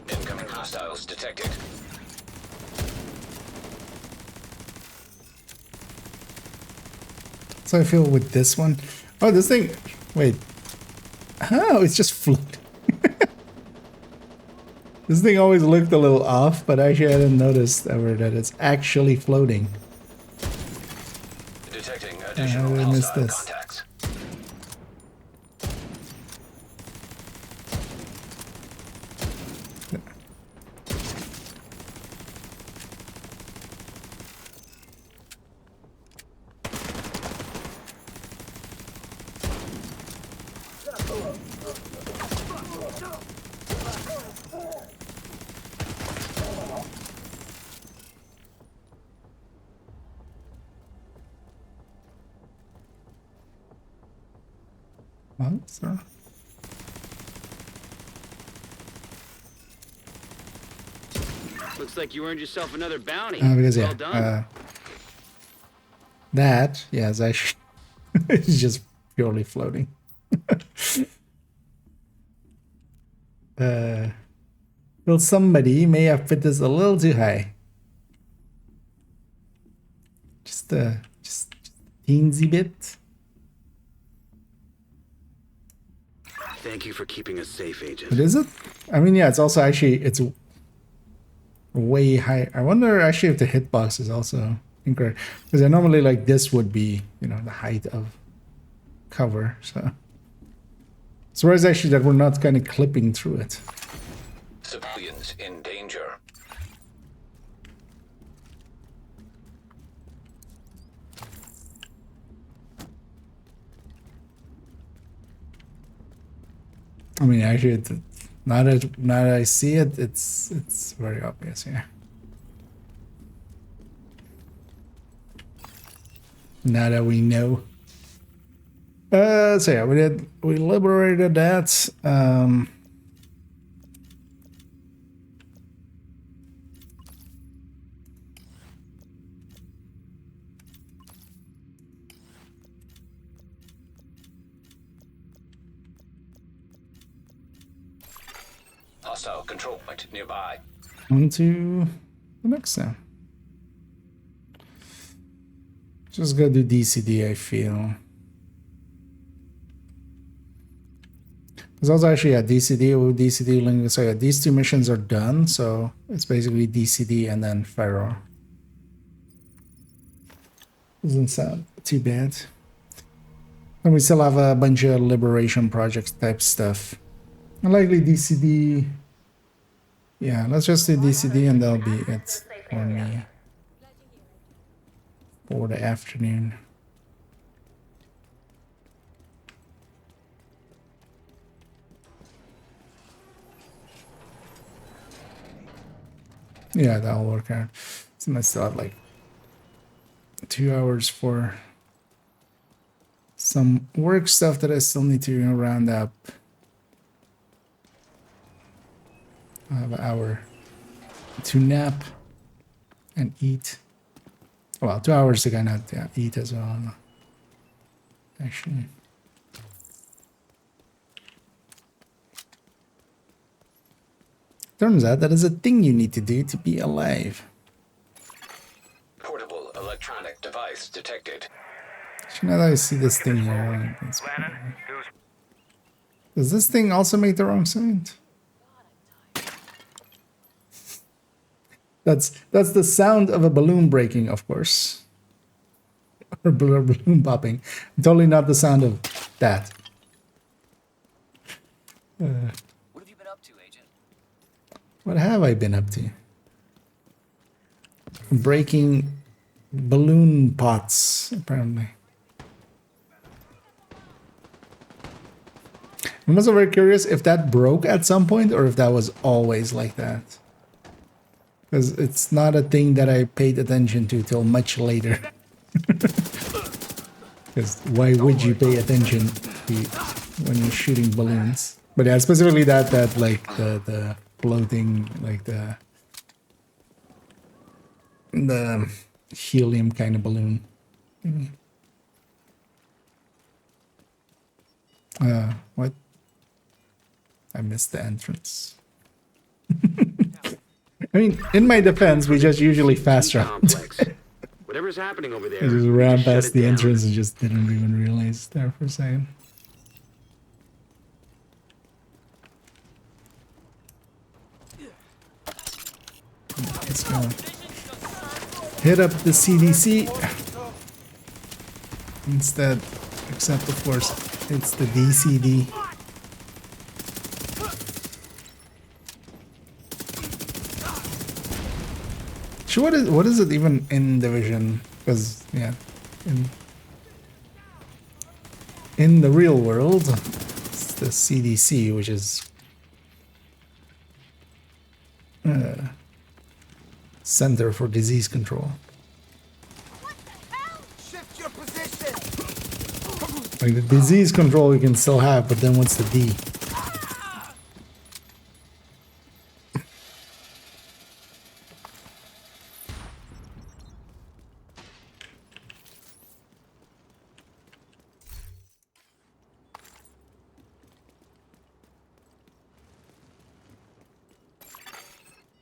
Incoming hostiles detected. So I feel with this one. Oh, this thing. Wait. Oh, it's just floating. This thing always looked a little off, but actually I didn't notice ever that it's actually floating. Detecting How additional did I miss hostile this? contacts. What? So. Looks like you earned yourself another bounty. Because well yeah, done. that is actually it's just purely floating. Well, somebody may have fit this a little too high. Just a teensy bit. Thank you for keeping us safe, Agent. What is it? I mean, yeah, it's also actually it's way high. I wonder actually if the hitbox is also incorrect, because I normally like this would be, you know, the height of cover. So surprised actually that we're not kind of clipping through it. Civilians in danger. I mean, actually, now that I see it, it's very obvious here. Now that we know. So yeah, we liberated that. Hostile control point nearby. On to the next one. Just gotta do DCD, I feel. There's also actually a DCD link. So yeah, these two missions are done. So it's basically DCD and then Pharaoh. Doesn't sound too bad. And we still have a bunch of liberation projects type stuff. Likely DCD. Yeah, let's just do DCD and that'll be it for me for the afternoon. Yeah, that'll work out. So I still have like 2 hours for some work stuff that I still need to round up. I have an hour to nap and eat. Well, 2 hours to kind of eat as well. Actually. Turns out that is a thing you need to do to be alive. Portable electronic device detected. Actually, now that I see this thing here, does this thing also make the wrong sound? That's the sound of a balloon breaking, of course. Or balloon popping. Totally not the sound of that. What have you been up to, Agent? What have I been up to? Breaking balloon pots, apparently. I'm also very curious if that broke at some point or if that was always like that. Because it's not a thing that I paid attention to till much later. Because why would you pay attention when you're shooting balloons? But yeah, specifically that like the floating, like the helium kind of balloon. What? I missed the entrance. I mean, in my defense, we just usually fast travel. Whatever's happening over there, I just ran past the entrance and just didn't even realize there for a second. Let's go. Hit up the CDC instead, except of course it's the DCD. So what is it even in Division? Because yeah, in the real world, it's the CDC, which is Center for Disease Control. Shift your position. Like the disease control you can still have, but then what's the D?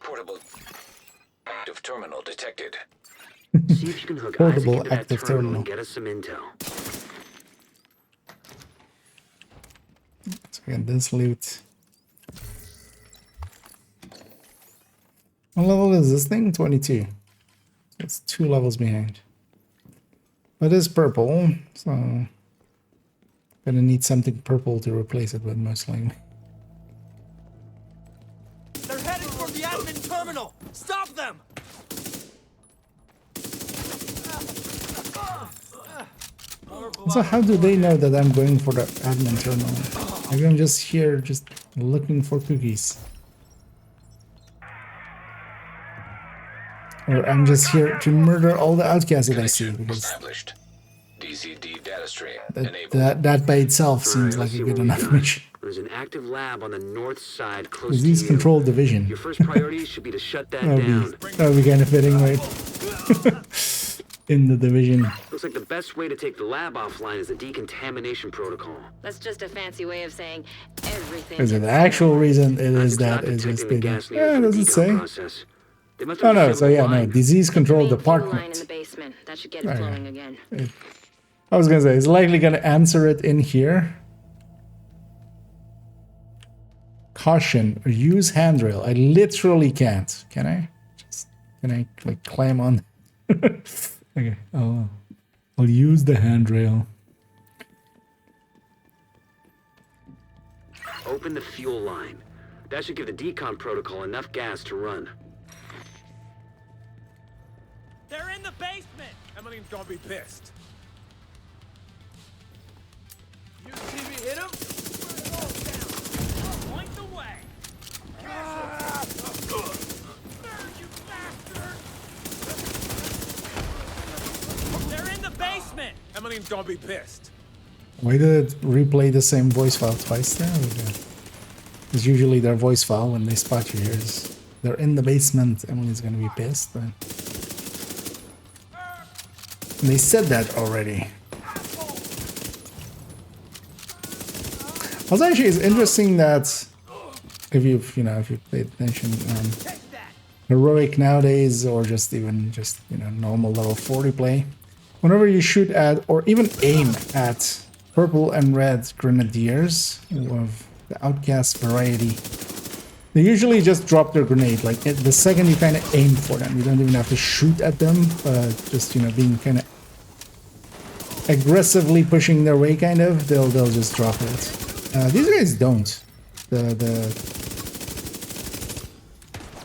Portable active terminal detected. See if you can hook Portable Isaac into that active terminal terminal. and get us some intel. So again, this loot. What level is this thing? 22. It's 2 levels behind. But it's purple, so gonna need something purple to replace it with, most likely. They're heading for the admin terminal. Stop them! So how do they know that I'm going for the admin terminal? Maybe I'm just here, just looking for cookies. Or I'm just here to murder all the outcasts that I see, because Established. DCD data stream that by itself seems like a good enough mission. There's an active lab on the north side close Disease to you. Control Division. Your first priority should be to shut that That down. would be kind of fitting, right? In the division. Looks like the best way to take the lab offline is the decontamination protocol. That's just a fancy way of saying everything. Is it the actual reason it is that is just been? Yeah, does it say? Oh no, so yeah, no, Disease Control Line in Department. the basement. That should get it Okay. flowing again. I was gonna say, it's likely gonna answer it in here. Caution, use handrail. I literally can't. Can I? Can I like climb on? Okay, I'll use the handrail. Open the fuel line. That should give the decon protocol enough gas to run. They're in the basement. Emmeline's gonna be pissed. You see me hit him? Point the way. They're in the basement. Emmeline's gonna be pissed. Why did it replay the same voice file twice there? Because usually their voice file when they spot you here is they're in the basement. Emily's gonna be pissed, but they said that already. Also, actually, it's interesting that if you've paid attention, heroic nowadays, or just even normal level 40 play, whenever you shoot at or even aim at purple and red grenadiers of the outcast variety, they usually just drop their grenade. Like the second you kind of aim for them, you don't even have to shoot at them, but just being kind of aggressively pushing their way, kind of, they'll just drop it. These guys don't. The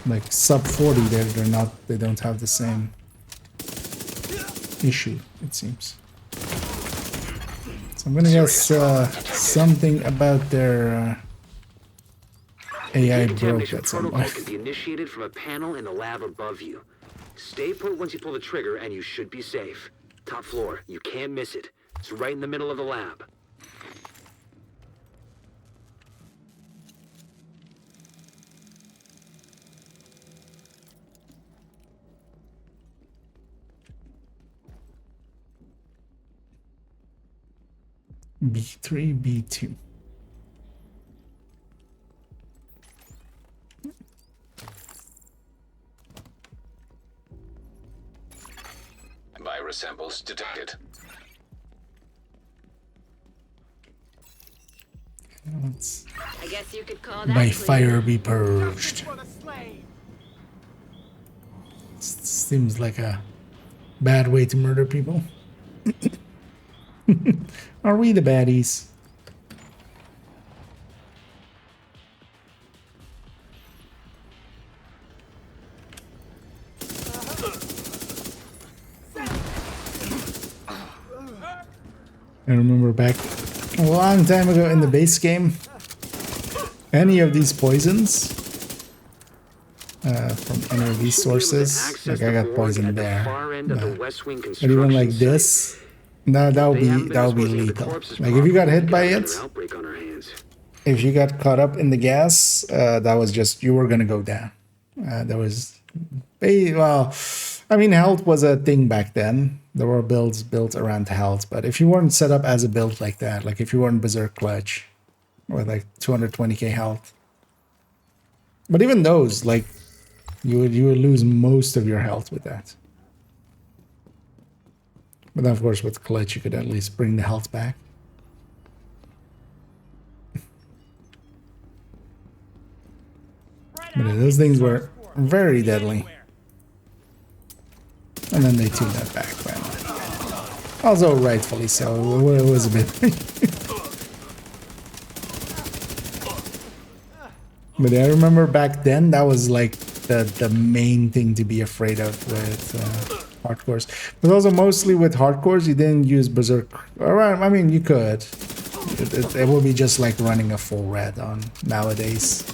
like sub 40, they're not. They don't have the same issue, it seems. So I'm gonna guess something about their AI broke Decontamination at some protocol point. can be initiated from a panel in the lab above you. Stay put once you pull the trigger and you should be safe. Top floor. You can't miss it. It's right in the middle of the lab. B3, B2. Virus samples detected. I guess you could call that By clear. fire be purged. Seems like a bad way to murder people. Are we the baddies? I remember back a long time ago in the base game, any of these poisons from any of these sources, like I got poisoned there. But even like this, that would be lethal. Like if you got hit by it, if you got caught up in the gas, that was just, you were gonna go down. There was, well, I mean, health was a thing back then. There were builds built around health, but if you weren't set up as a build like that, like if you weren't Berserk Clutch with like 220k health, but even those, like you would lose most of your health with that. But then of course with Clutch you could at least bring the health back. But those things were very deadly. And then they tuned that back, but also rightfully so. It was a bit. But I remember back then that was like the main thing to be afraid of with hardcores. But also mostly with hardcores, you didn't use Berserk. I mean, you could. It would be just like running a full red on nowadays,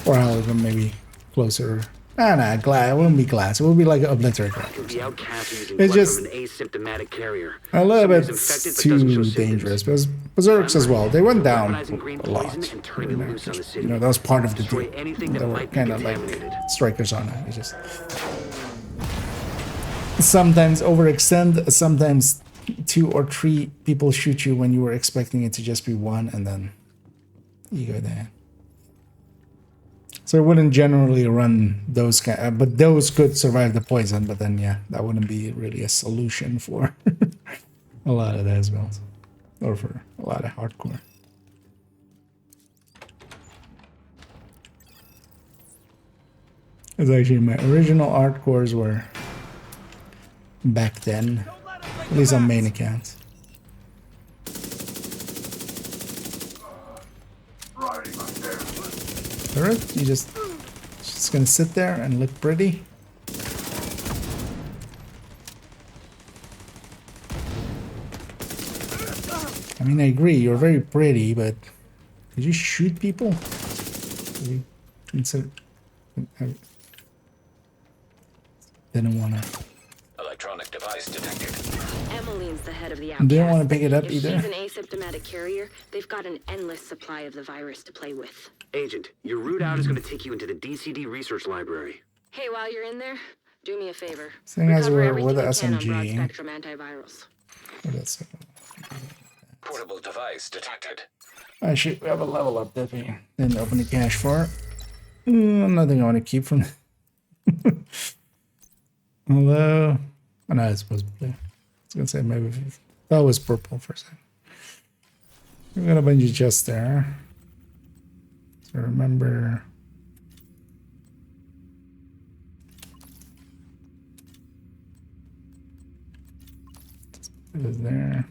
or however maybe closer. Nah, glass. It wouldn't be glass. It would be like an obliterate. It's just an asymptomatic carrier. a little bit too dangerous. Because Berserks as well, they went down a lot. You know, that was part of the deal. They were kind of like strikers on it. It's just sometimes overextend. Sometimes 2 or 3 people shoot you when you were expecting it to just be 1, and then you go down. So I wouldn't generally run those kind, but those could survive the poison. But then, yeah, that wouldn't be really a solution for a lot of those builds, or for a lot of hardcore. Because actually, my original hardcores were back then, at least on main accounts. Alright, you just gonna sit there and look pretty. I mean, I agree, you're very pretty, but did you shoot people? Did you didn't want to. Electronic device detected. Emmeline's the head of the outcast. Didn't want to pick it up if either. She's an asymptomatic carrier, they've got an endless supply of the virus to play with. Agent, your route out is going to take you into the DCD research library. Hey, while you're in there, do me a favor. Seeing as we're Recover with the everything you can on SMG. broad-spectrum antivirals. What is it? Portable device detected. Actually, we have a level up that we didn't open the cache for. Nothing I want to keep from. Although, oh no, it's supposed to be blue. I was gonna say maybe that was purple for a second. We got a bunch of chests there. So remember. It was there.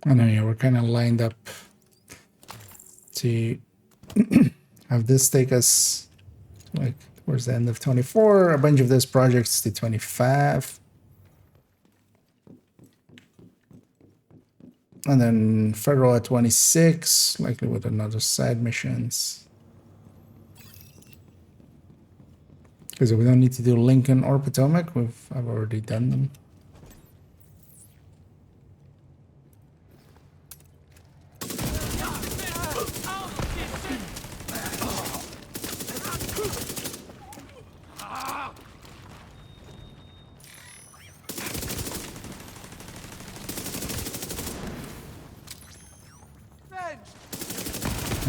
I know, yeah, we're kind of lined up to have this take us like towards the end of 24. A bunch of those projects to 25. And then Federal at 26, likely with another side missions. Because we don't need to do Lincoln or Potomac. I've already done them.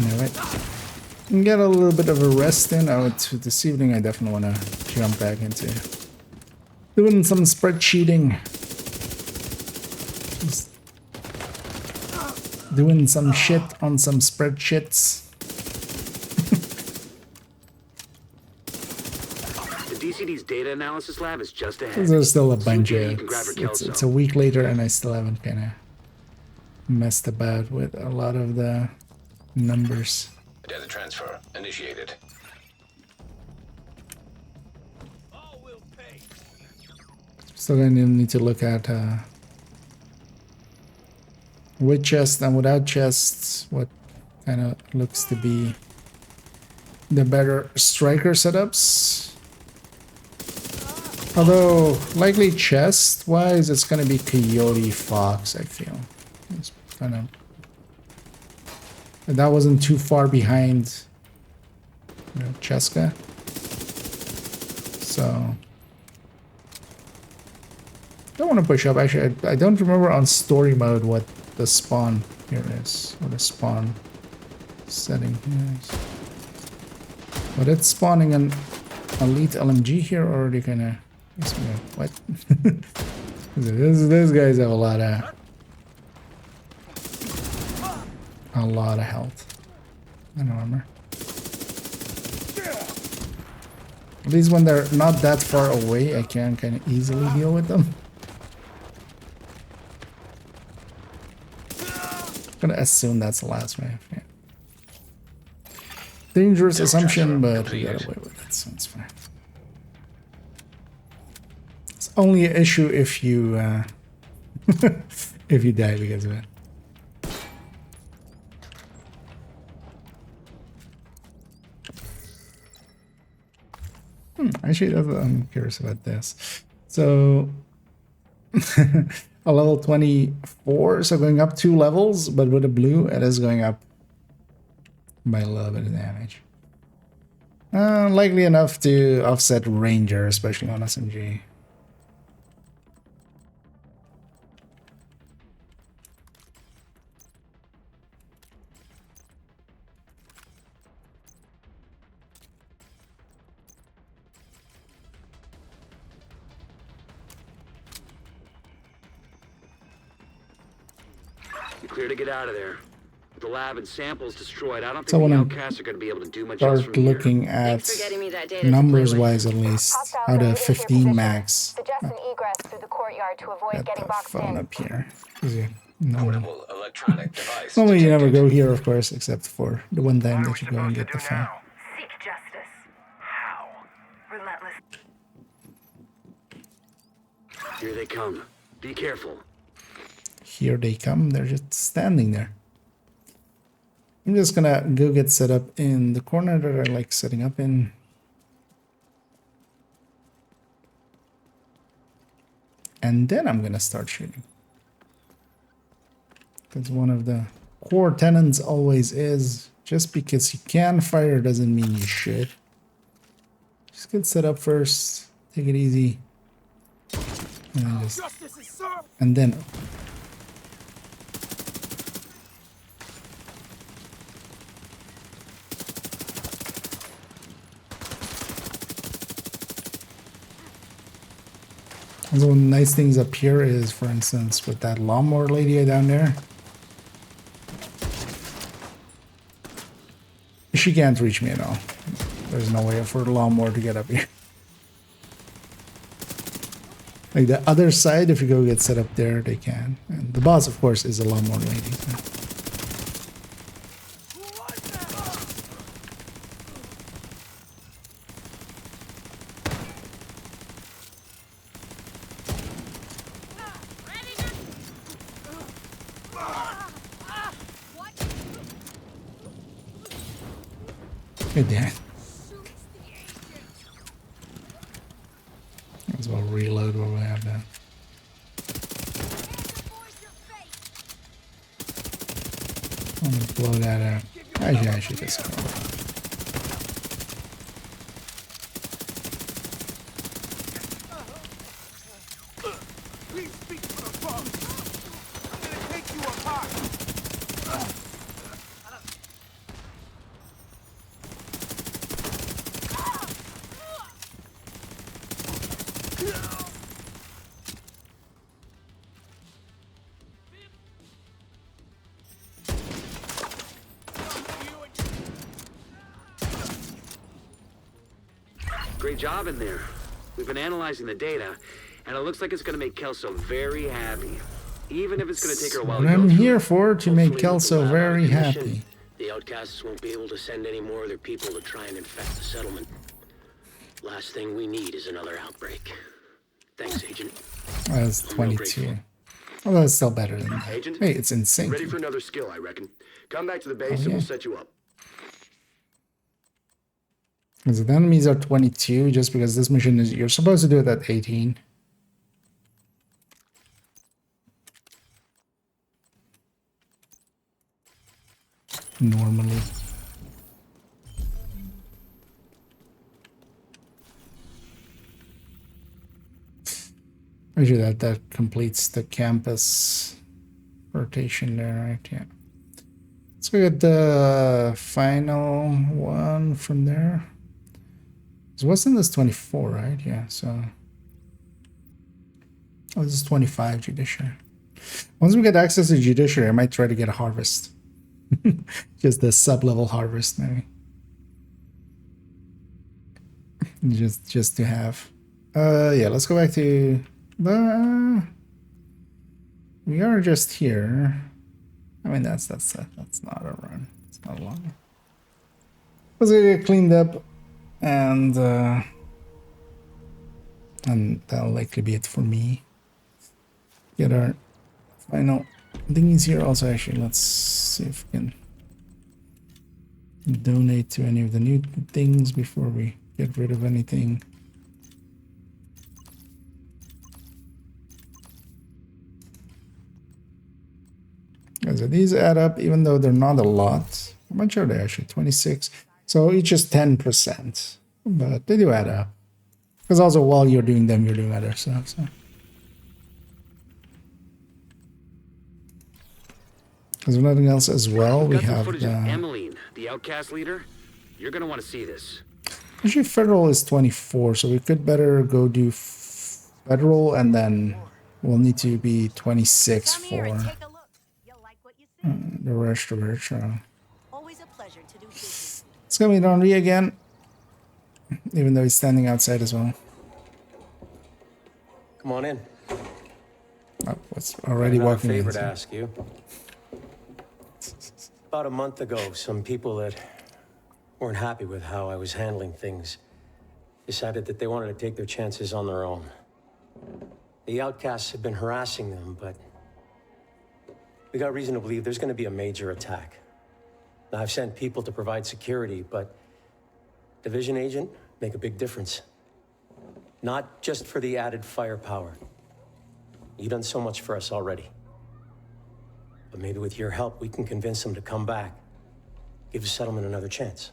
Alright. Get a little bit of a rest in. This evening I definitely want to jump back into doing some spreadsheeting. Just doing some shit on some spreadsheets. The DCD's data analysis lab is just ahead. There's still a bunch You of can grab her it's a week later and I still haven't kind of messed about with a lot of the numbers. Data transfer initiated. Still gonna need to look at with chests and without chests, what kind of looks to be the better striker setups. Although likely chest wise, it's gonna be Coyote Fox. I feel it's kind of. That wasn't too far behind, you know, Cheska. So don't want to push up. Actually, I don't remember on story mode what the spawn here is, or the spawn setting here is. But it's spawning an elite LMG here, or are they gonna? What? Those guys have a lot of health and armor. At least when they're not that far away, I can kind of easily deal with them. I'm gonna assume that's the last wave. Yeah. Dangerous assumption, but we got away with it, so it's fine. It's only an issue if you if you die because of it. Actually, I'm curious about this. So, a level 24, so going up 2 levels, but with a blue, it is going up by a little bit of damage. Likely enough to offset Ranger, especially on SMG. Clear to get out of there. With the lab and samples destroyed, I don't So think the when outcasts are going to be able to do much else start from looking here. at numbers wise, at least out of 15 max. Suggest an egress through the courtyard to avoid getting boxed Phone in. up here. Portable electronic device. Normally you never go here, of course, except for the one time that you go and get the phone. Seek justice. How? Relentless. Here they come. Be careful. Here they come. They're just standing there. I'm just gonna go get set up in the corner that I like setting up in. And then I'm gonna start shooting. Because one of the core tenets always is, just because you can fire doesn't mean you should. Just get set up first, take it easy. And then one of the nice things up here is, for instance, with that lawnmower lady down there, she can't reach me at all. There's no way for the lawnmower to get up here. Like the other side, if you go get set up there, they can. And the boss, of course, is a lawnmower lady. So. Good damn. Might as well reload what we have now. I'm gonna blow that out. Actually, I should just go. Please speak for the boss. I'm gonna take you apart. Great job in there. We've been analyzing the data, and it looks like it's going to make Kelso very happy. Even if it's going to take her a while What to go I'm through. here for, to make Kelso very happy. The outcasts won't be able to send any more of their people to try and infect the settlement. Last thing we need is another outbreak. Thanks, Agent. That's 22. Well, that's still better than that. Agent? Hey, it's insane. Ready for another skill, I reckon. Come back to the base and we'll set you up. Because the enemies are 22, just because this mission is, you're supposed to do it at 18. Normally. Actually, that completes the campus rotation there, right? Yeah. Let's go get the final one from there. So wasn't this 24, right? Yeah, so... Oh, this is 25 Judiciary. Once we get access to Judiciary, I might try to get a harvest. Just the sub-level harvest, maybe. Just to have. Yeah, let's go back to the... We are just here. I mean, that's not a run. It's not long. Let's get cleaned up, and that'll likely be it for me. Get our final thingies here. Also, actually, let's see if we can donate to any of the new things before we get rid of anything. So these add up, even though they're not a lot. How much are they actually? 26. So each is 10%, but they do add up. Because also while you're doing them, you're doing other stuff. So. There's nothing else as well. We have footage of Emmeline, the outcast leader. You're gonna want to see this. Actually, federal is 24, so we could better go do federal, and then we'll need to be 26 for the rest of it. So. Always a pleasure to do business. It's gonna be Henri again, even though he's standing outside as well. Come on in. Oh, it's already walking in. I have a favor to ask you. About a month ago, some people that weren't happy with how I was handling things decided that they wanted to take their chances on their own. The outcasts have been harassing them, but we got reason to believe there's going to be a major attack. Now, I've sent people to provide security, but Division Agent make a big difference. Not just for the added firepower. You've done so much for us already. But maybe with your help, we can convince them to come back. Give the settlement another chance.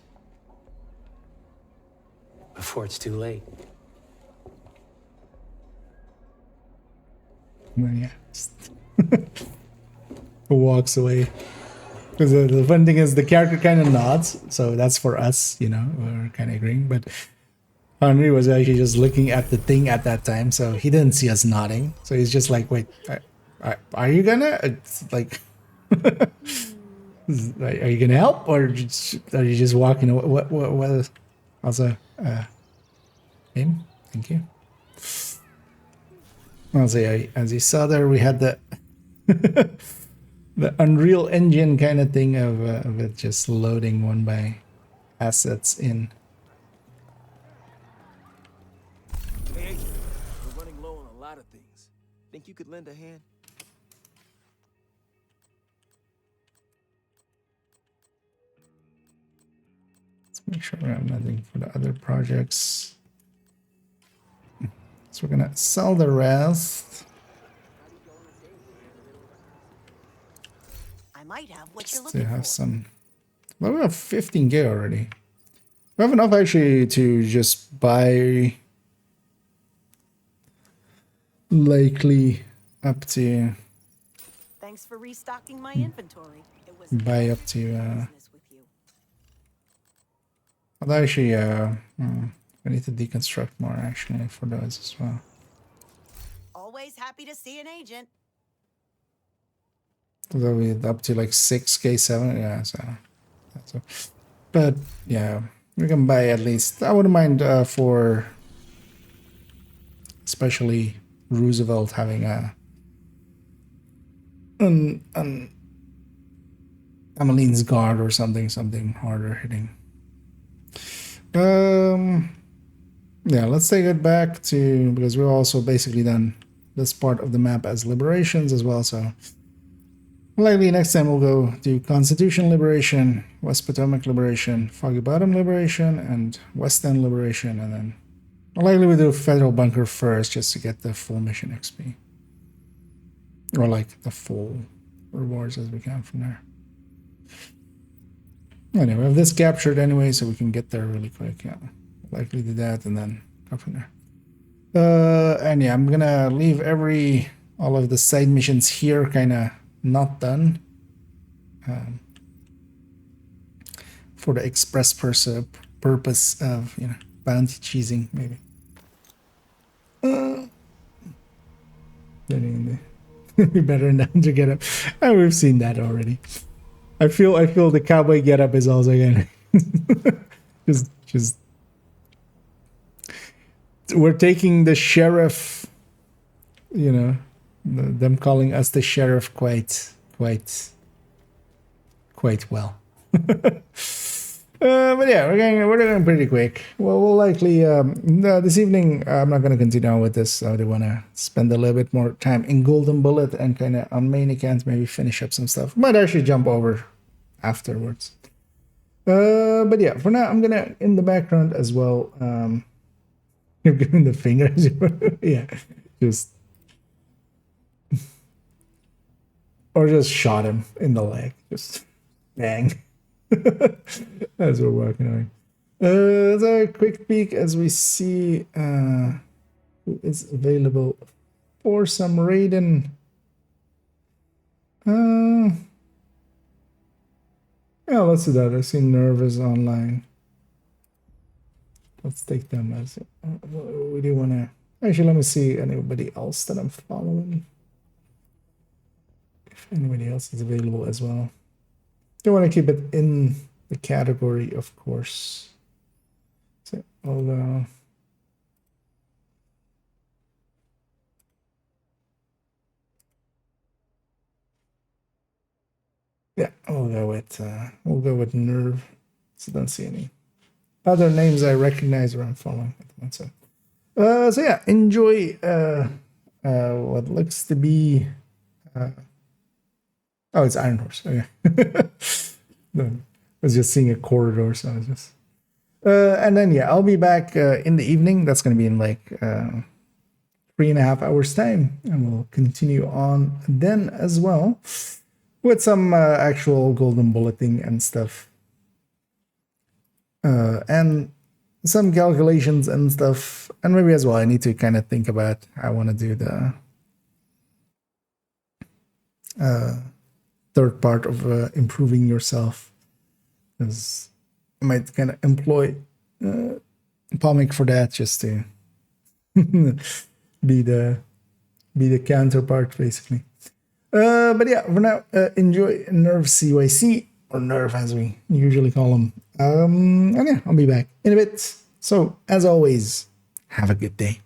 Before it's too late. Well, yeah. Walks away. Because the fun thing is the character kind of nods, so that's for us, you know, we're kind of agreeing. But Henri was actually just looking at the thing at that time, so he didn't see us nodding. So he's just like, wait, are you gonna? It's like... Are you gonna help, or are you just walking away? What also him? Thank you. Also, as you saw there, we had the the Unreal Engine kind of thing of it just loading one by assets in. Hey, Agent, we're running low on a lot of things. Think you could lend a hand? make sure we have nothing for the other projects. So we're gonna sell the rest. I might have what you're Still looking have for. some. Well, we have 15K already. We have enough actually to just buy likely up to Thanks for restocking my inventory. It was buy up to business with you. although actually I need to deconstruct more actually for those as well. Always happy to see an agent. Although we up to like 6K 7, yeah, so that's a, but yeah, we can buy at least. I wouldn't mind for especially Roosevelt having a an Ameline's guard or something harder hitting. Yeah, let's take it back to, because we're also basically done this part of the map as liberations as well, so likely next time we'll go do Constitution Liberation, West Potomac Liberation, Foggy Bottom Liberation, and West End Liberation, and then likely we'll do Federal Bunker first just to get the full mission XP. Or like the full rewards as we can from there. Anyway, we have this captured anyway, so we can get there really quick, yeah. Likely do that and then go from there. And yeah, I'm gonna leave all of the side missions here kinda not done. For the express purpose of, you know, bounty cheesing, maybe. Be better now to get up. Oh, we've seen that already. I feel the cowboy get up is also again. just we're taking the sheriff, you know, them calling us the sheriff quite well. But yeah, we're going pretty quick. Well, we'll likely this evening I'm not going to continue on with this. I do want to spend a little bit more time in Golden Bullet and kind of on main account, maybe finish up some stuff. Might actually jump over afterwards. But yeah, for now I'm gonna in the background as well. You're giving the fingers, yeah, just or just shot him in the leg, just bang. As we're working on. Let's have a quick peek as we see who is available for some Raiden. Yeah, let's do that. I see Nervous online. Let's take them as we do want to. Actually, let me see anybody else that I'm following. If anybody else is available as well. Do want to keep it in the category, of course. So I'll yeah, we'll go with Nerve. So don't see any other names I recognize or I'm following. So yeah, enjoy what looks to be oh, it's Iron Horse. Okay. I was just seeing a corridor, so I was just and then yeah, I'll be back in the evening. That's gonna be in like 3.5 hours time, and we'll continue on then as well with some actual Golden Bulleting and stuff. And some calculations and stuff, and maybe as well I need to kind of think about how I want to do the third part of improving yourself, because I might kind of employ Pomic for that, just to be the counterpart basically. But yeah, for now, enjoy Nerve CYC, or Nerve as we usually call him. And yeah, I'll be back in a bit. So as always, have a good day.